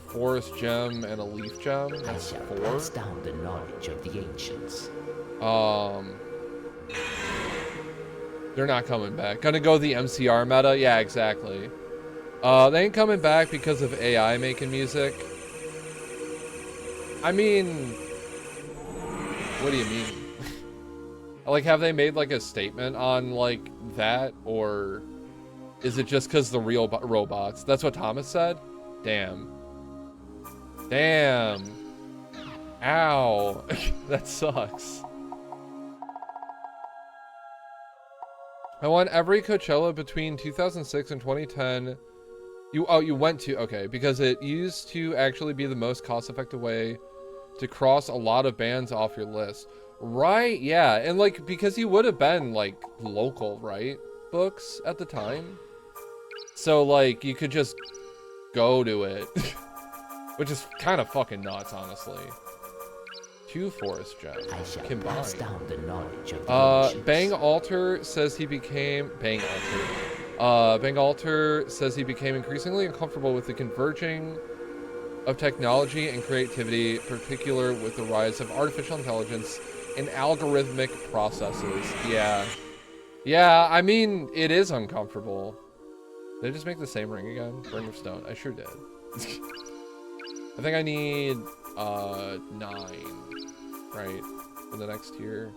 forest gem and a leaf gem. I That's shall 4. pass down the knowledge of the ancients. They're not coming back. Gonna go the MCR meta? Yeah, exactly. They ain't coming back because of AI making music. I mean, what do you mean? Like, have they made like a statement on like that, or is it just because the real robots? That's what Thomas said. Damn. Damn. Ow. That sucks. I won every Coachella between 2006 and 2010. You went to, okay, because it used to actually be the most cost-effective way to cross a lot of bands off your list. Right, yeah, and like, because you would have been like local, right? Books at the time. So like, you could just go to it, which is kind of fucking nuts, honestly. 2 forest gems I shall combined. pass down the knowledge of the ancients. Bang Alter says he became Bang Alter says he became increasingly uncomfortable with the converging of technology and creativity, particular with the rise of artificial intelligence and algorithmic processes. Yeah, I mean, it is uncomfortable. Did I just make the same ring again? Ring of Stone. I sure did. I think I need 9, right? For the next tier.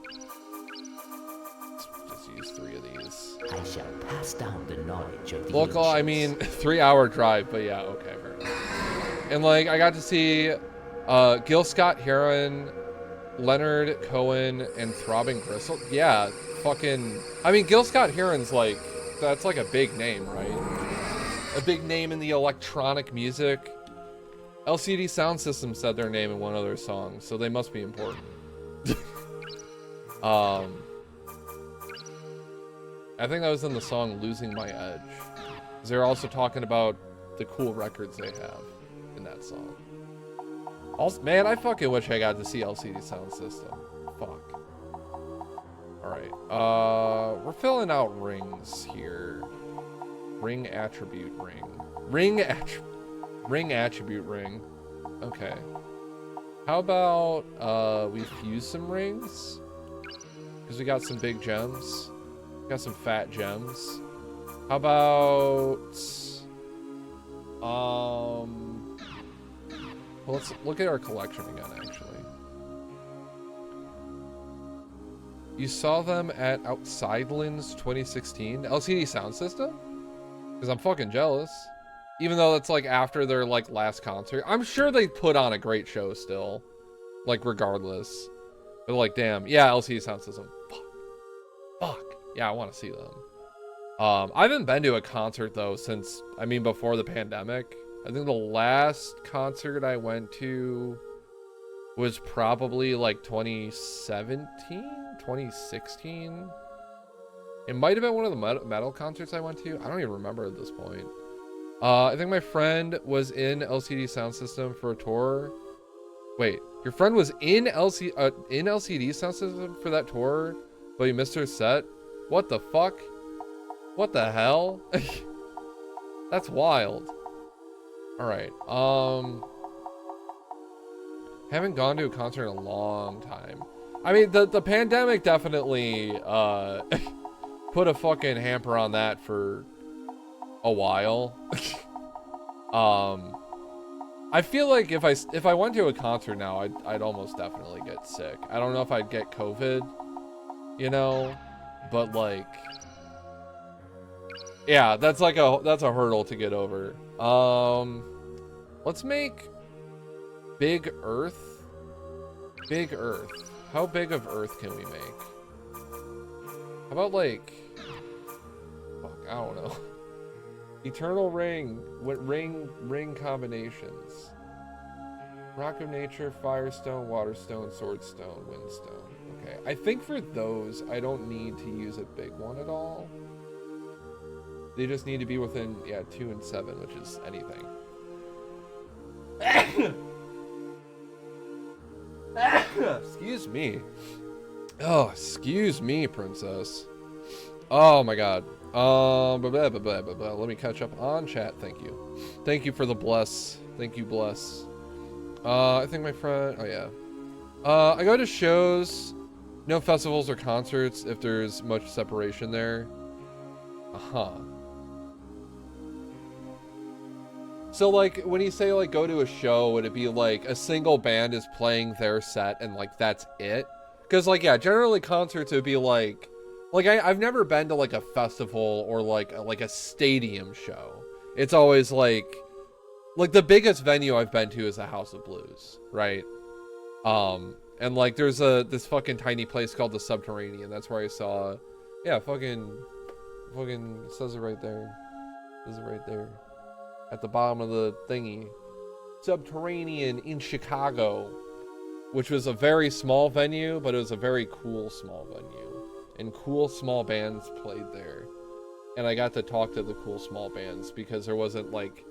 Let's just use 3 of these. I shall pass down the knowledge of the Local, I mean, 3-hour drive, but yeah, okay, fair enough. And like, I got to see Gil Scott Heron, Leonard Cohen, and Throbbing Gristle. Yeah, fucking, I mean, Gil Scott Heron's like, that's like a big name, right? A big name in the electronic music. LCD Sound System said their name in one of their songs, so they must be important. I think that was in the song Losing My Edge. They're also talking about the cool records they have in that song. Also, man, I fucking wish I got to see LCD Sound System. Fuck. Alright, we're filling out rings here. Ring attribute ring. Ring attribute ring. Okay. How about we fuse some rings? Because we got some big gems. Got some fat gems. How about well, let's look at our collection again, actually. You saw them at Outsidelands 2016 LCD Sound System? Because I'm fucking jealous. Even though it's like after their like last concert. I'm sure they put on a great show still. Like regardless. But like, damn. Yeah, LCD Sound System. Fuck. Yeah, I want to see them. I haven't been to a concert though since, I mean, before the pandemic. I think the last concert I went to was probably like 2017, 2016. It might have been one of the metal concerts I went to. I don't even remember at this point. I think my friend was in LCD Sound System for a tour. Wait, your friend was in LCD Sound System for that tour, but you missed her set? What the fuck? What the hell? That's wild. Alright, haven't gone to a concert in a long time. I mean, the pandemic definitely, put a fucking hamper on that for a while. I feel like if I went to a concert now, I'd almost definitely get sick. I don't know if I'd get COVID, you know, but like, yeah, that's a hurdle to get over. Let's make Big Earth. Big Earth. How big of Earth can we make? How about like, fuck, I don't know. Eternal Ring. What ring combinations? Rock of Nature, Firestone, Waterstone, Swordstone, Windstone. Okay, I think for those, I don't need to use a big one at all. They just need to be within, yeah, 2 and 7, which is anything. Excuse me. Oh, excuse me, princess. Oh my god. Let me catch up on chat. Thank you. Thank you for the bless. Thank you, bless. I think my friend... Oh, yeah. I go to shows, no festivals or concerts if there's much separation there. Uh-huh. So, like, when you say, like, go to a show, would it be, like, a single band is playing their set and, like, that's it? Because, like, yeah, generally concerts would be, like I've never been to, like, a festival or, like a stadium show. It's always, like, the biggest venue I've been to is the House of Blues, right? And, like, there's this fucking tiny place called the Subterranean. That's where I saw, yeah, fucking, it says it right there. It says it right there. At the bottom of the thingy. Subterranean in Chicago. Which was a very small venue, but it was a very cool small venue. And cool small bands played there. And I got to talk to the cool small bands because there wasn't, like,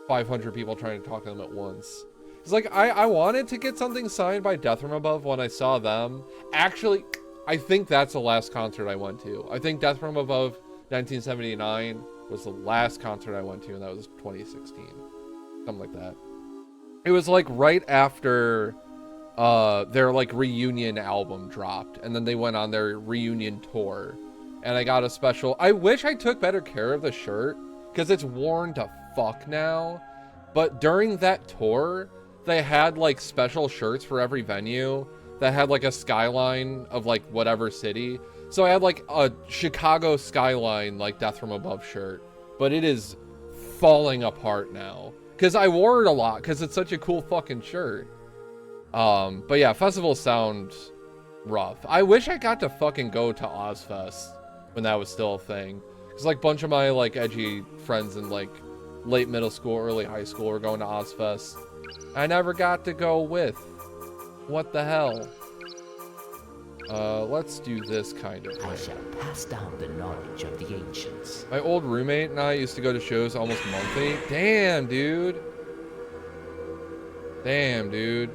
500 people trying to talk to them at once. It's like, I wanted to get something signed by Death From Above when I saw them. Actually, I think that's the last concert I went to. I think Death From Above 1979 was the last concert I went to, and that was 2016. Something like that. It was, like, right after their, like, reunion album dropped, and then they went on their reunion tour. And I got a special... I wish I took better care of the shirt, because it's worn to fuck now. But during that tour, they had, like, special shirts for every venue that had, like, a skyline of, like, whatever city. So I had, like, a Chicago skyline, like, Death From Above shirt. But it is falling apart now. Because I wore it a lot, because it's such a cool fucking shirt. But yeah, festivals sound rough. I wish I got to fucking go to Ozfest when that was still a thing. Because, like, a bunch of my, like, edgy friends in, like, late middle school, early high school were going to Ozfest. I never got to go with. What the hell? Let's do this kind of I thing. shall pass down the knowledge of the ancients. My old roommate and I used to go to shows almost monthly. Damn, dude. Damn, dude.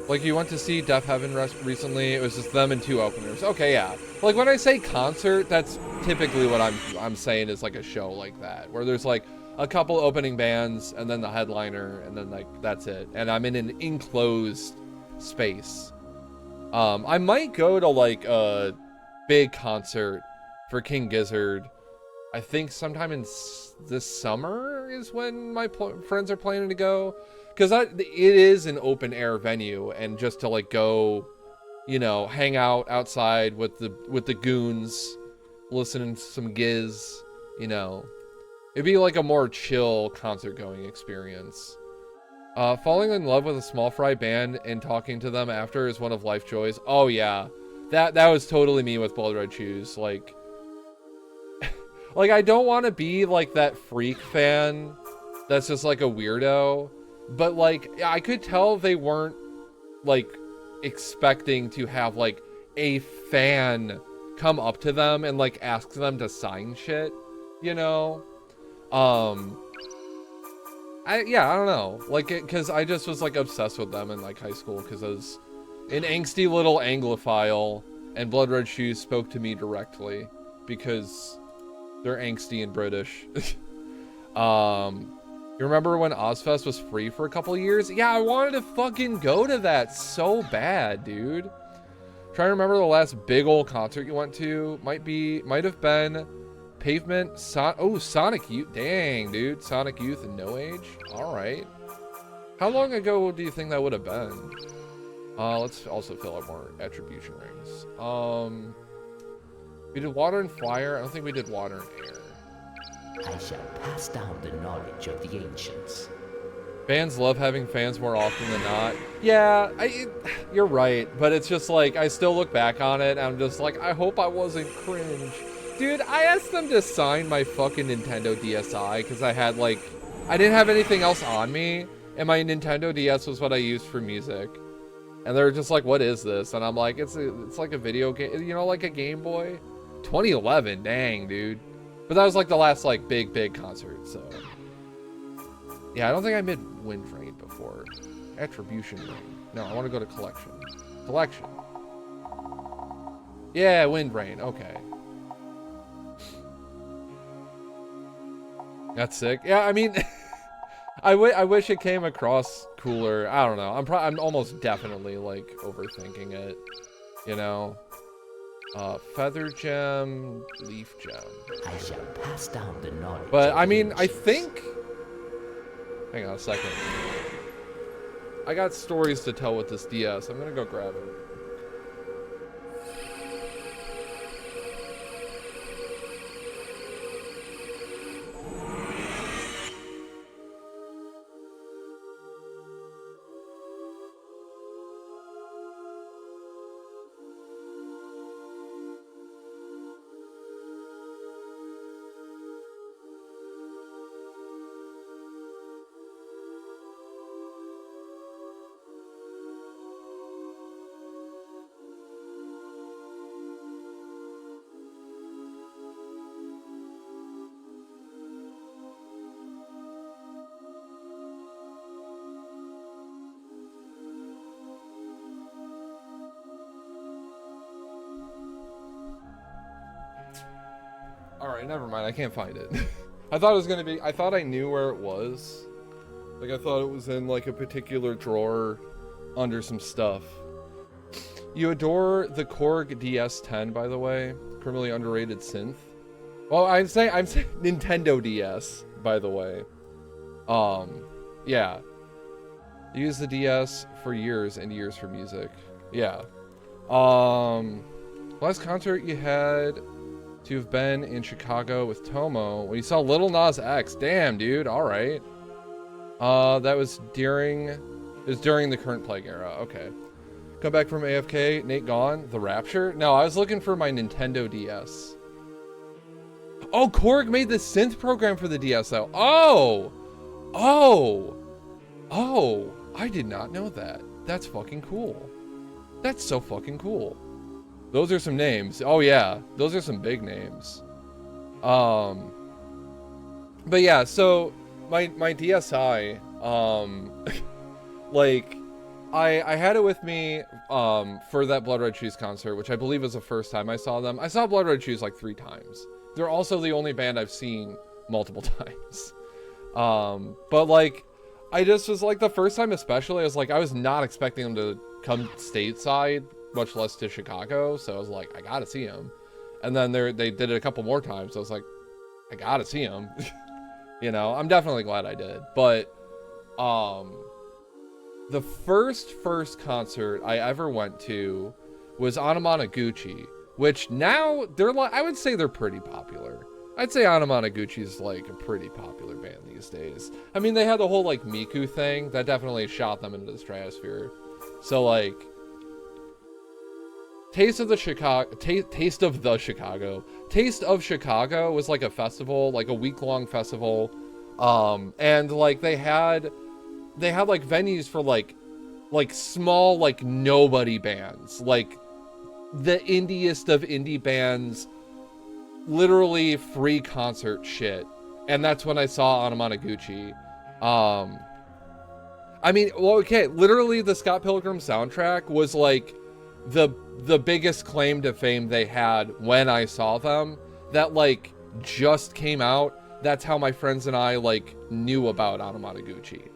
Like, you went to see Deaf Heaven recently. It was just them and 2 openers. Okay, yeah. Like, when I say concert, that's typically what I'm saying is, like, a show like that. Where there's, like, a couple opening bands, and then the headliner, and then, like, that's it. And I'm in an enclosed space. I might go to, like, a big concert for King Gizzard. I think sometime in this summer is when my friends are planning to go. Because it is an open air venue, and just to, like, go, you know, hang out outside with the goons, listening to some Giz, you know. It'd be like a more chill concert going experience. Falling in love with a small fry band and talking to them after is one of life joys. Oh yeah, that was totally me with Blood Red Shoes. Like, like, I don't want to be like that freak fan that's just like a weirdo. But, like, I could tell they weren't, like, expecting to have, like, a fan come up to them and, like, ask them to sign shit, you know? I don't know. Like, because I just was, like, obsessed with them in, like, high school, because I was an angsty little Anglophile, and Blood Red Shoes spoke to me directly, because they're angsty and British. You remember when Ozfest was free for a couple of years? Yeah, I wanted to fucking go to that so bad, dude. Trying to remember the last big old concert you went to. Might have been Pavement. Sonic Youth. Dang, dude. Sonic Youth and No Age. All right. How long ago do you think that would have been? Let's also fill out more attribution rings. We did Water and Fire. I don't think we did Water and Air. I shall pass down the knowledge of the ancients. Bands love having fans more often than not. Yeah, you're right, but it's just like, I still look back on it, and I'm just like, I hope I wasn't cringe. Dude, I asked them to sign my fucking Nintendo DSi, because I had, like, I didn't have anything else on me, and my Nintendo DS was what I used for music. And they were just like, what is this? And I'm like, it's like a video game, you know, like a Game Boy? 2011, dang, dude. But that was like the last like big concert, so. Yeah, I don't think I made Wind Rain before. Attribution Rain. No, I want to go to Collection. Collection. Yeah, Wind Rain, okay. That's sick. Yeah, I mean, I wish it came across cooler. I don't know. I'm almost definitely like overthinking it. You know. Feather gem, leaf gem. I shall pass down the knowledge. But of I the mean, I ancients. think. Hang on a second. I got stories to tell with this DS. I'm gonna go grab it. Alright, never mind. I can't find it. I thought it was gonna be. I thought I knew where it was. Like, I thought it was in, like, a particular drawer under some stuff. You adore the Korg DS10, by the way. Criminally underrated synth. Well, I'm saying Nintendo DS, by the way. Yeah. Use the DS for years and years for music. Yeah. Last concert you had to have been in Chicago with Tomo when you saw Lil Nas X. Damn, dude. All right. That was during the current plague era. Okay. Come back from AFK. Nate gone. The Rapture? No, I was looking for my Nintendo DS. Oh, Korg made the synth program for the DS though. Oh! I did not know that. That's fucking cool. That's so fucking cool. Those are some names. Oh yeah, those are some big names. But yeah, so my DSi, like, I had it with me for that Blood Red Shoes concert, which I believe was the first time I saw them. I saw Blood Red Shoes like 3 times. They're also the only band I've seen multiple times. But like, I just was like, the first time especially, I was like, I was not expecting them to come stateside, much less to Chicago. So I was like, I gotta see them. And then they did it a couple more times. So I was like, I gotta see them. You know, I'm definitely glad I did. But the first concert I ever went to was Anamanaguchi, which now they're like, I would say they're pretty popular. I'd say Anamanaguchi is like a pretty popular band these days. I mean, they had the whole like Miku thing that definitely shot them into the stratosphere. So like, Taste of Chicago was like a festival, like a week-long festival. And like they had like venues for like small, like nobody bands, like the indiest of indie bands, literally free concert shit. And that's when I saw Anamanaguchi. I mean, well, okay, literally the Scott Pilgrim soundtrack was like the biggest claim to fame they had when I saw them. That like just came out. That's how my friends and I like knew about Anamanaguchi.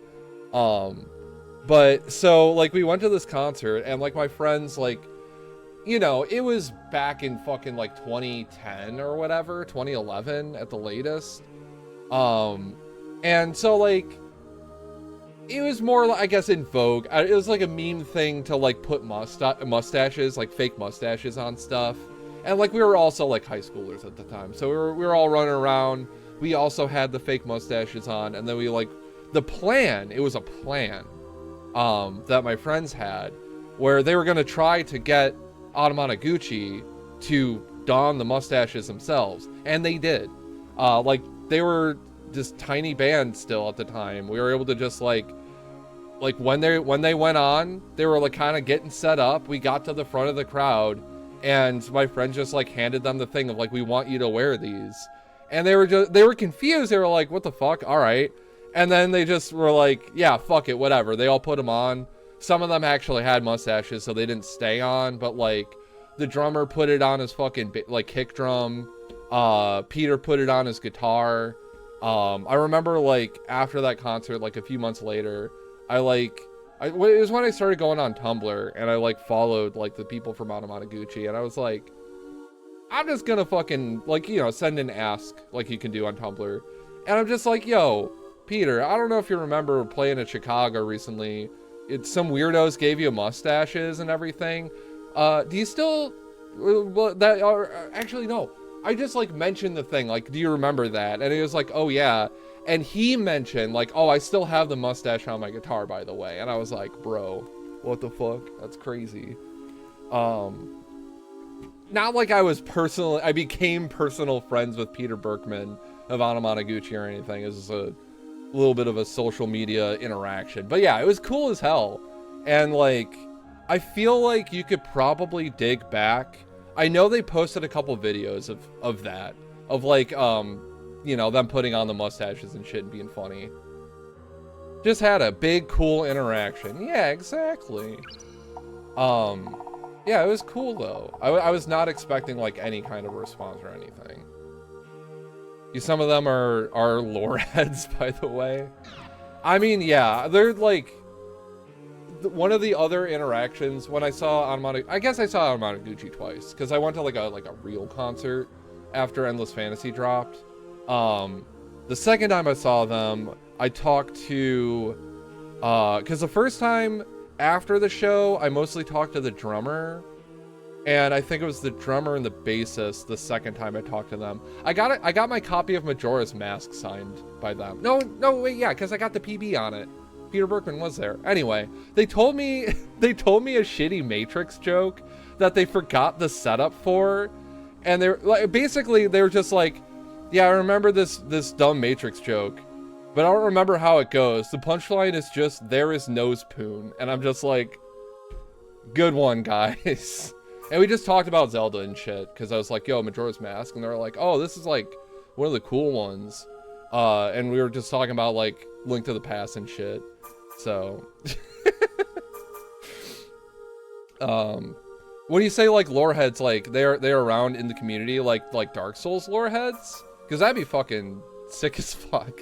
But so like we went to this concert and like my friends, like, you know, it was back in fucking like 2010 or whatever, 2011 at the latest. And so like it was more, I guess, in vogue. It was like a meme thing to like put mustaches, like fake mustaches on stuff. And like we were also like high schoolers at the time, so we were all running around. We also had the fake mustaches on, and then we like the plan. It was a plan that my friends had, where they were gonna try to get Anamanaguchi to don the mustaches themselves, and they did. Like they were just tiny band still at the time. We were able to just like when they went on, they were like kind of getting set up. We got to the front of the crowd, and my friend just like handed them the thing of like, we want you to wear these. And they were confused. They were like, what the fuck? All right. And then they just were like, yeah, fuck it, whatever. They all put them on. Some of them actually had mustaches, so they didn't stay on, but like the drummer put it on his fucking like kick drum. Peter put it on his guitar. I remember like after that concert, like a few months later, it was when I started going on Tumblr, and I like followed like the people from Anamanaguchi, and I was like, I'm just gonna fucking like, you know, send an ask like you can do on Tumblr. And I'm just like, yo, Peter, I don't know if you remember playing in Chicago recently. Some weirdos gave you mustaches and everything. Do you still, actually no. I just like mentioned the thing, like, do you remember that? And he was like, oh yeah. And he mentioned like, oh, I still have the mustache on my guitar, by the way. And I was like, bro, what the fuck? That's crazy. Not like I became personal friends with Peter Berkman of Anamanaguchi or anything. It was a little bit of a social media interaction. But yeah, it was cool as hell. And like, I feel like you could probably dig back. I know they posted a couple videos of that. Of like, you know, them putting on the mustaches and shit and being funny. Just had a big, cool interaction. Yeah, exactly. Yeah, it was cool though. I was not expecting like any kind of response or anything. Some of them are lore heads, by the way. I mean, yeah, they're like one of the other interactions when I saw I guess I saw Anamanaguchi twice because I went to like a real concert after Endless Fantasy dropped. The second time I saw them, I talked to because the first time after the show, I mostly talked to the drummer, and I think it was the drummer and the bassist the second time I talked to them. I got my copy of Majora's Mask signed by them. No, wait, yeah, because I got the PB on it. Peter Berkman was there. Anyway, they told me a shitty Matrix joke that they forgot the setup for, and they're like, basically they were just like, yeah, I remember this dumb Matrix joke, but I don't remember how it goes. The punchline is just, there is no spoon. And I'm just like, good one, guys. And we just talked about Zelda and shit, because I was like, yo, Majora's Mask. And they were like, oh, this is like one of the cool ones. And we were just talking about like Link to the Past and shit. So, when you say like lore heads, like they're around in the community, like Dark Souls lore heads, because that'd be fucking sick as fuck.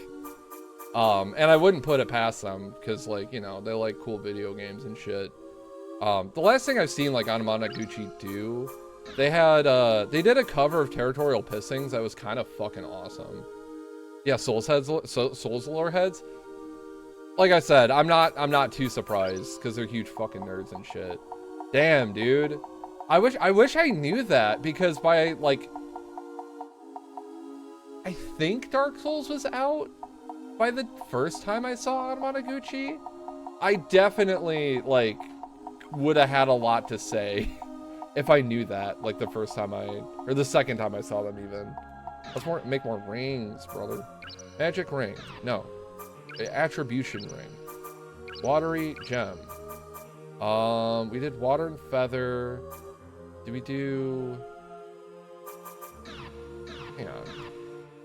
And I wouldn't put it past them because, like, you know, they like cool video games and shit. The last thing I've seen like Anamanaguchi do, they did a cover of Territorial Pissings that was kind of fucking awesome. Yeah, Souls lore heads. Like I said, I'm not too surprised because they're huge fucking nerds and shit. Damn, dude. I wish I knew that, because by like, I think Dark Souls was out by the first time I saw Anamanaguchi. I definitely like would have had a lot to say if I knew that, like the second time I saw them even. Let's make more rings, brother. Magic ring. No. Attribution ring. Watery gem. We did water and feather. Did we do... Hang on.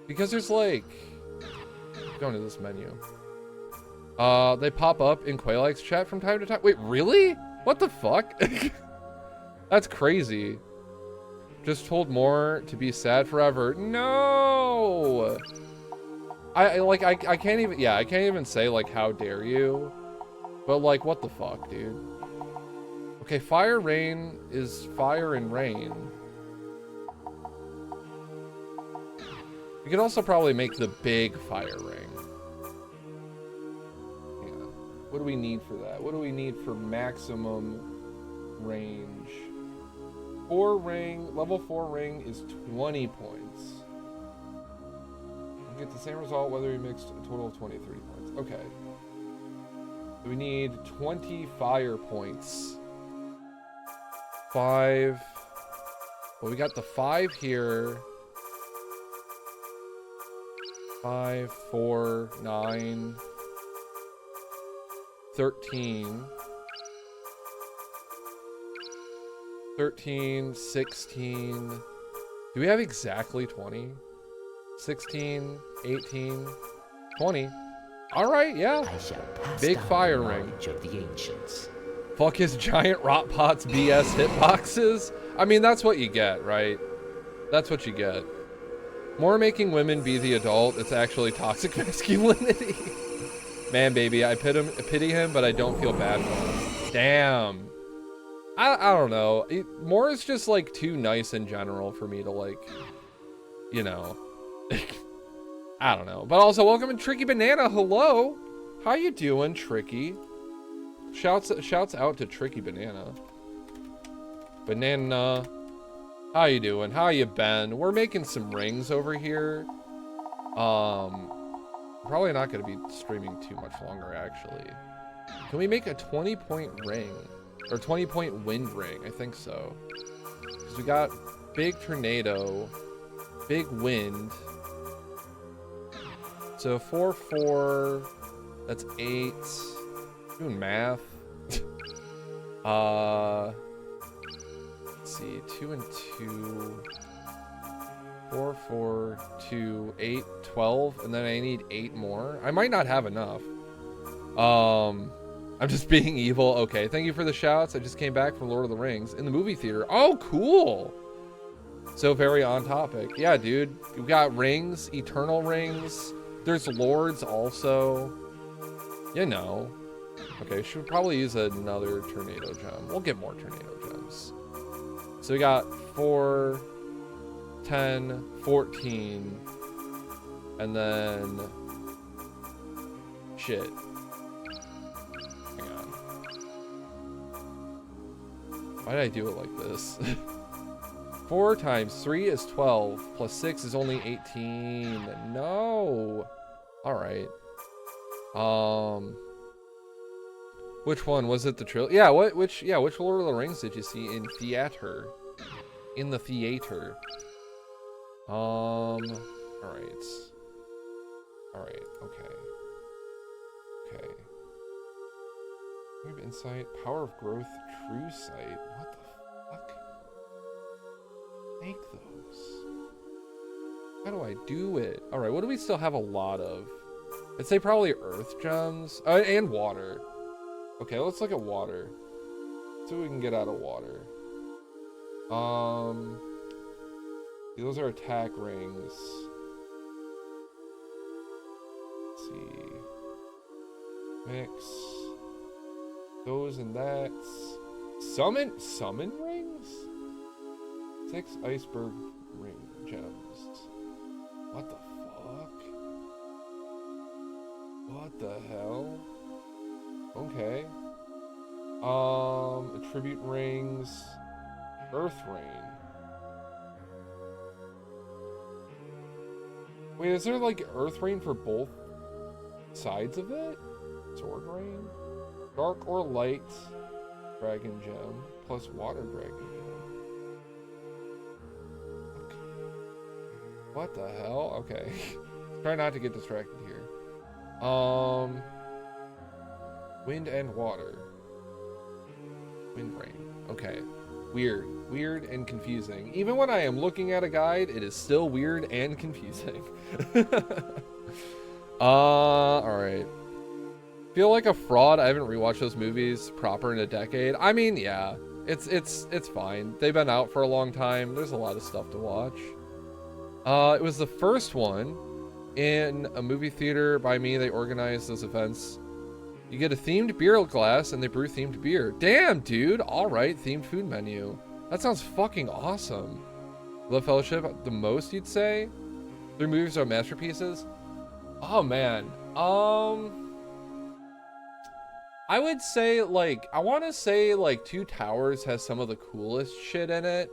Because there's like... Going to this menu. They pop up in Quaylike's chat from time to time. Wait, really? What the fuck? That's crazy. Just told more to be sad forever. No! I can't even, yeah, I can't even say like, how dare you? But like, what the fuck, dude? Okay, fire rain is fire and rain. We could also probably make the big fire ring. Yeah. What do we need for that? What do we need for maximum range? Level 4 ring is 20 points. You get the same result whether you mixed a total of 23 points. Okay. So we need 20 fire points. 5. Well, we got the 5 here. 5, 4, 9, 13, 13, 16. Do we have exactly 20? 16, 18, 20. All right, yeah. I shall pass Big down fire the ring. knowledge of the ancients. Fuck his giant rot pots BS hitboxes. I mean, that's what you get, right? That's what you get. More making women be the adult. It's actually toxic masculinity. Man, baby, I pity him, but I don't feel bad for him. Damn. I don't know. More is just like too nice in general for me to like, you know. I don't know. But also, welcome to Tricky Banana. Hello. How you doing, Tricky? Shouts out to Tricky Banana. Banana. How you doing? How you been? We're making some rings over here. Probably not going to be streaming too much longer, actually. Can we make a 20-point ring? Or 20-point wind ring? I think so. Because we got big tornado, big wind. So 4, 4, that's 8. Doing math. Let's see, 2 and 2. 4, 4, 2, 8, 12, and then I need 8 more. I might not have enough. I'm just being evil. Okay, thank you for the shouts. I just came back from Lord of the Rings in the movie theater. Oh, cool. So very on topic. Yeah, dude. We've got rings, eternal rings. There's lords also. You know. Okay, should probably use another tornado gem. We'll get more tornado gems. So we got 4, 10, 14, and then shit. Hang on. Why did I do it like this? 4 times 3 is 12, plus 6 is only 18. No. All right. Which one was it? The trilogy? Yeah. Which Lord of the Rings did you see in theater? In the theater. All right. Okay. We have insight, power of growth, true sight. What the fuck? Make those. How do I do it? All right. What do we still have a lot of? I'd say probably earth gems and water. Okay, let's look at water. See what we can get out of water. Those are attack rings. Let's see. Mix. Those and that. Summon rings? 6 iceberg ring gems. What the fuck? What the hell? Okay. Attribute rings. Earth rain. Wait, is there like earth rain for both sides of it? Sword rain? Dark or light dragon gem plus water dragon gem. Okay. What the hell? Okay. Try not to get distracted here. Wind and water. Wind rain. Okay. Weird and confusing. Even when I am looking at a guide, it is still weird and confusing. Alright. Feel like a fraud. I haven't rewatched those movies proper in a decade. I mean, yeah. It's fine. They've been out for a long time. There's a lot of stuff to watch. It was the first one in a movie theater by me. They organized those events. You get a themed beer glass and they brew themed beer. Damn, dude. All right. Themed food menu. That sounds fucking awesome. Love Fellowship the most, you'd say? 3 movies are masterpieces? Oh, man. I would say, like, I want to say, like, Two Towers has some of the coolest shit in it.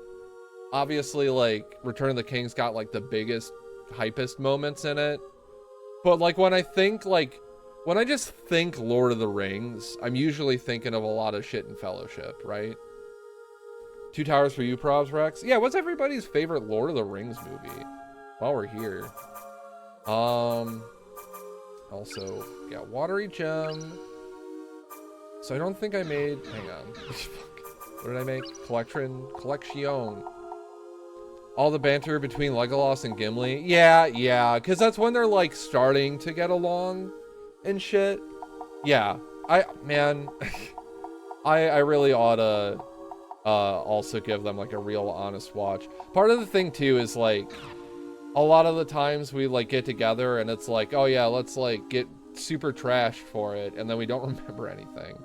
Obviously, like, Return of the King's got, like, the biggest, hypest moments in it. But, like, when I just think Lord of the Rings, I'm usually thinking of a lot of shit in Fellowship, right? Two Towers for you, Probs, Rex? Yeah, what's everybody's favorite Lord of the Rings movie? While we're here. Also, yeah, Watery Gem. So I don't think I made... Hang on. What did I make? Collection. All the banter between Legolas and Gimli. Yeah, because that's when they're, like, starting to get along and shit. Yeah. I really ought to also give them, like, a real honest watch. Part of the thing, too, is, like, a lot of the times we like get together and it's like, oh yeah, let's like get super trashed for it, and then we don't remember anything.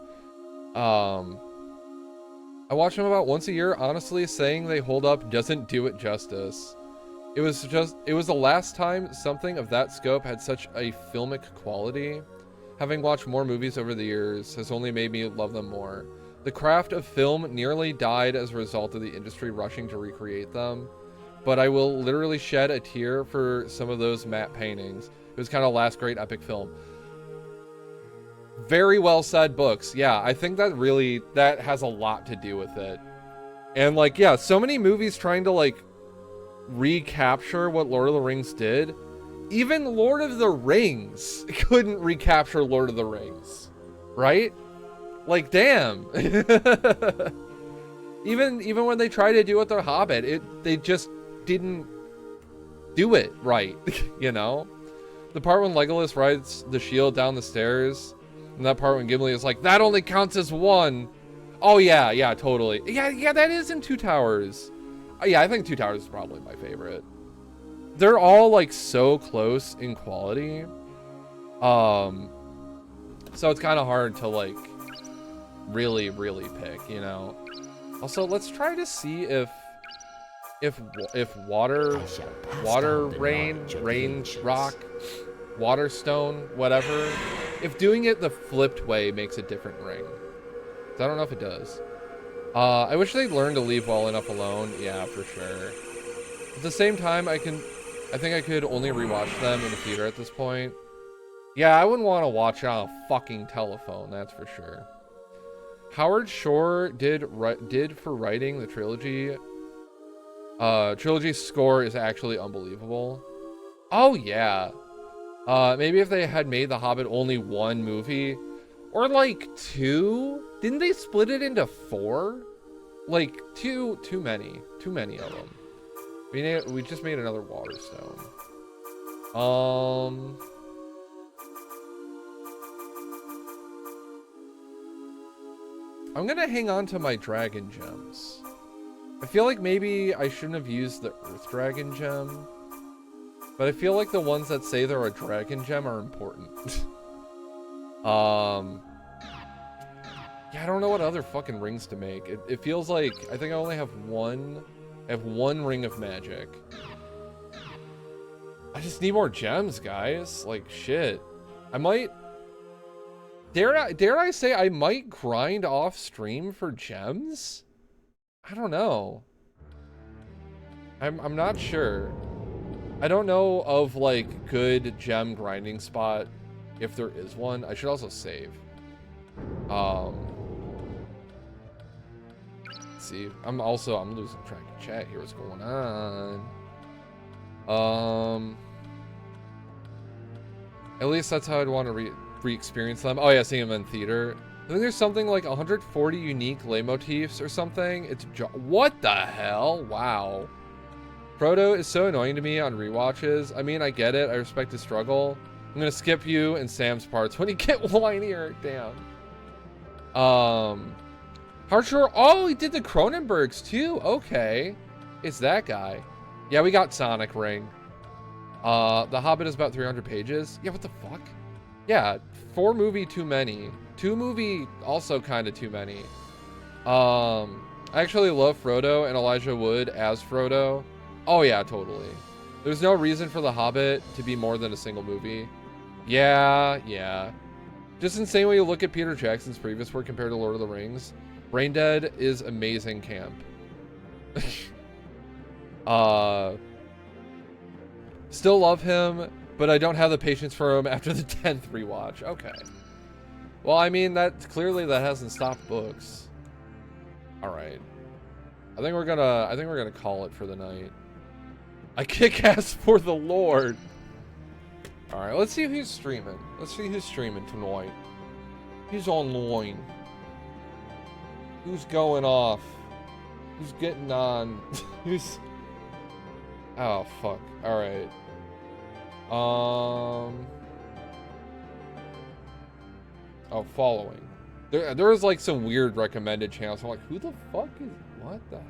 I watch them about once a year. Honestly, saying they hold up doesn't do it justice. It was the last time something of that scope had such a filmic quality. Having watched more movies over the years has only made me love them more. The craft of film nearly died as a result of the industry rushing to recreate them, but I will literally shed a tear for some of those matte paintings. It was kind of last great epic film. Very well said, Books. Yeah, I think that has a lot to do with it. And like, yeah, so many movies trying to like recapture what Lord of the Rings did. Even Lord of the Rings couldn't recapture Lord of the Rings, right? Like, damn. even when they tried to do it with The Hobbit, they just didn't do it right, you know? The part when Legolas rides the shield down the stairs, and that part when Gimli is like, that only counts as one. Oh yeah, totally. Yeah, that is in Two Towers. Yeah, I think Two Towers is probably my favorite. They're all like so close in quality. So it's kind of hard to like really pick, you know. Also, let's try to see if water, rain, rock, water stone, whatever, if doing it the flipped way makes a different ring. I don't know if it does. I wish they'd learn to leave well enough alone. Yeah, for sure. At the same time, I think I could only rewatch them in the theater at this point. Yeah, I wouldn't want to watch it on a fucking telephone, that's for sure. Howard Shore did for writing the trilogy. Trilogy score is actually unbelievable. Oh yeah. Maybe if they had made The Hobbit only one movie, or like two. Didn't they split it into 4? Like too many of them. We just made another Waterstone. I'm gonna hang on to my dragon gems. I feel like maybe I shouldn't have used the Earth Dragon gem, but I feel like the ones that say they're a dragon gem are important. Yeah, I don't know what other fucking rings to make. It feels like I think I only have one. I have one ring of magic. I just need more gems, guys. Like shit. I might. Dare I say I might grind off stream for gems? I don't know. I'm not sure. I don't know of like good gem grinding spot if there is one. I should also save. Let's see. I'm losing track of chat here. What's going on? At least that's how I'd want to re-experience them. Oh yeah, seeing them in theater. I think there's something like 140 unique leitmotifs or something. What the hell? Wow. Frodo is so annoying to me on rewatches. I mean, I get it. I respect his struggle. I'm gonna skip you and Sam's parts when he get whinier. Damn. Harshore. Oh, he did the Cronenbergs too. Okay. It's that guy. Yeah, we got Sonic Ring. The Hobbit is about 300 pages. Yeah, what the fuck? Yeah, 4 movie too many. 2 movie also kind of too many. I actually love Frodo and Elijah Wood as Frodo. Oh yeah, totally. There's no reason for The Hobbit to be more than a single movie. Yeah. Just insane when you look at Peter Jackson's previous work compared to Lord of the Rings. Brain Dead is amazing camp. Still love him, but I don't have the patience for him after the 10th rewatch. Okay. Well, I mean, that hasn't stopped Books. All right. I think we're gonna call it for the night. I kick ass for the Lord. All right, let's see who's streaming. Let's see who's streaming tonight. Who's online? Who's going off? Who's getting on? Who's... Oh, fuck. All right. Oh, following. There was like some weird recommended channels. I'm like, who the fuck is... What the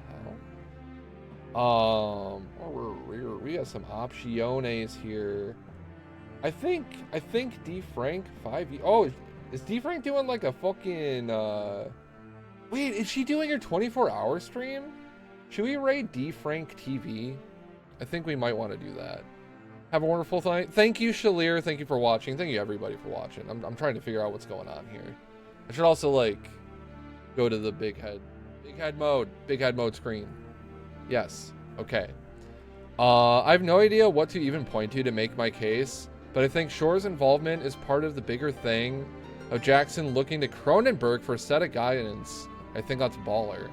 We got some optiones here. I think D Frank 5e. Oh, is D Frank doing like a fucking wait, is she doing her 24-hour stream? Should we raid D Frank TV? I think we might want to do that. Have a wonderful night. Thank you, Shalir. Thank you for watching. Thank you everybody for watching. I'm trying to figure out what's going on here. I should also like go to the big head mode screen. Yes. Okay. I have no idea what to even point to make my case, but I think Shore's involvement is part of the bigger thing of Jackson looking to Cronenberg for a set of guidance. I think that's baller.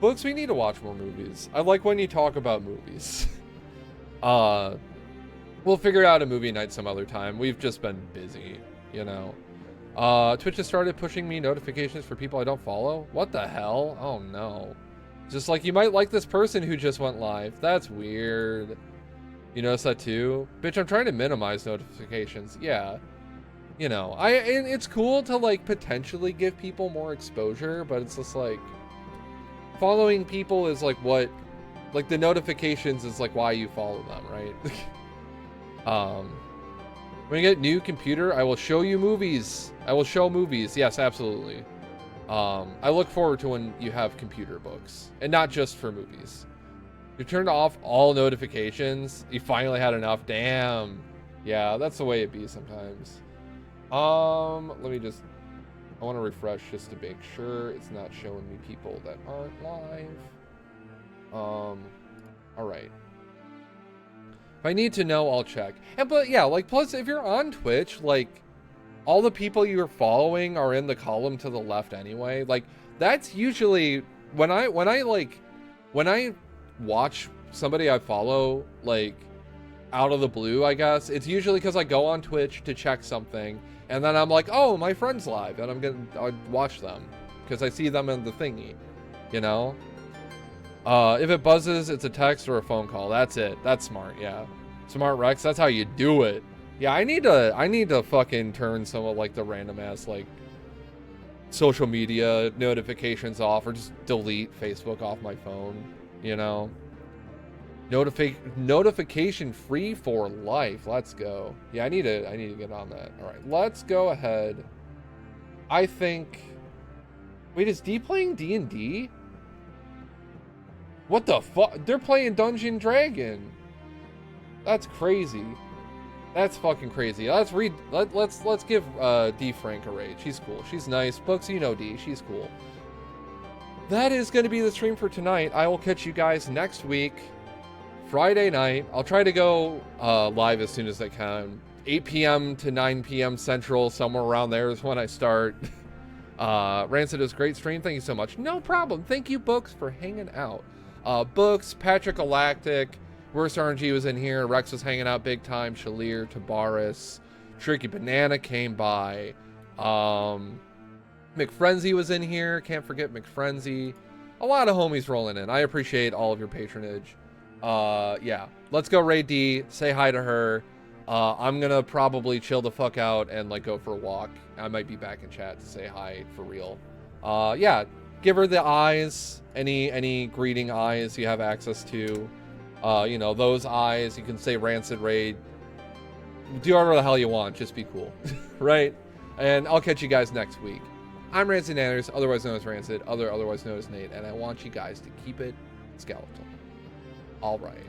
Books, we need to watch more movies. I like when you talk about movies. We'll figure out a movie night some other time. We've just been busy, you know. Twitch has started pushing me notifications for people I don't follow. What the hell? Oh no. Just like, you might like this person who just went live. That's weird. You notice that too? Bitch, I'm trying to minimize notifications. Yeah. You know, and it's cool to like potentially give people more exposure, but it's just like following people is like what, like the notifications is like why you follow them, right? When you get new computer, I will show you movies. I will show movies. Yes, absolutely. I look forward to when you have computer books, and not just for movies. You turned off all notifications. You finally had enough. Damn. Yeah, that's the way it be sometimes. Let me just, I want to refresh just to make sure it's not showing me people that aren't live. All right. If I need to know, I'll check. And but yeah, like plus if you're on Twitch, like all the people you're following are in the column to the left anyway. Like that's usually when I watch somebody I follow like out of the blue, I guess it's usually because I go on Twitch to check something and then I'm like, oh, my friend's live, and I'll watch them because I see them in the thingy, you know. If it buzzes, it's a text or a phone call. That's it. That's smart. Yeah, smart Rex. That's how you do it. Yeah, I need to fucking turn some of like the random ass like social media notifications off, or just delete Facebook off my phone. You know, notification free for life. Let's go. Yeah, I need to get on that. All right, let's go ahead. I think. Wait, is D playing D&D? What the fuck? They're playing Dungeon Dragon. That's crazy. That's fucking crazy. Let's give D Frank a raid. She's cool. She's nice. Books, you know D. She's cool. That is going to be the stream for tonight. I will catch you guys next week, Friday night. I'll try to go live as soon as I can. 8 p.m. to 9 p.m. Central, somewhere around there is when I start. Rancid is great stream. Thank you so much. No problem. Thank you, Books, for hanging out. Books, Patrick Galactic, Worst RNG was in here. Rex was hanging out big time. Shalir, Tabaris, Tricky Banana came by. McFrenzy was in here. Can't forget McFrenzy. A lot of homies rolling in. I appreciate all of your patronage. Yeah, let's go raid D. Say hi to her. I'm gonna probably chill the fuck out and like go for a walk. I might be back in chat to say hi for real. Yeah, give her the eyes. Any greeting eyes you have access to. You know, those eyes. You can say Rancid raid. Do whatever the hell you want. Just be cool, right? And I'll catch you guys next week. I'm Rancid Nanners, otherwise known as Rancid, otherwise known as Nate, and I want you guys to keep it skeletal. All right.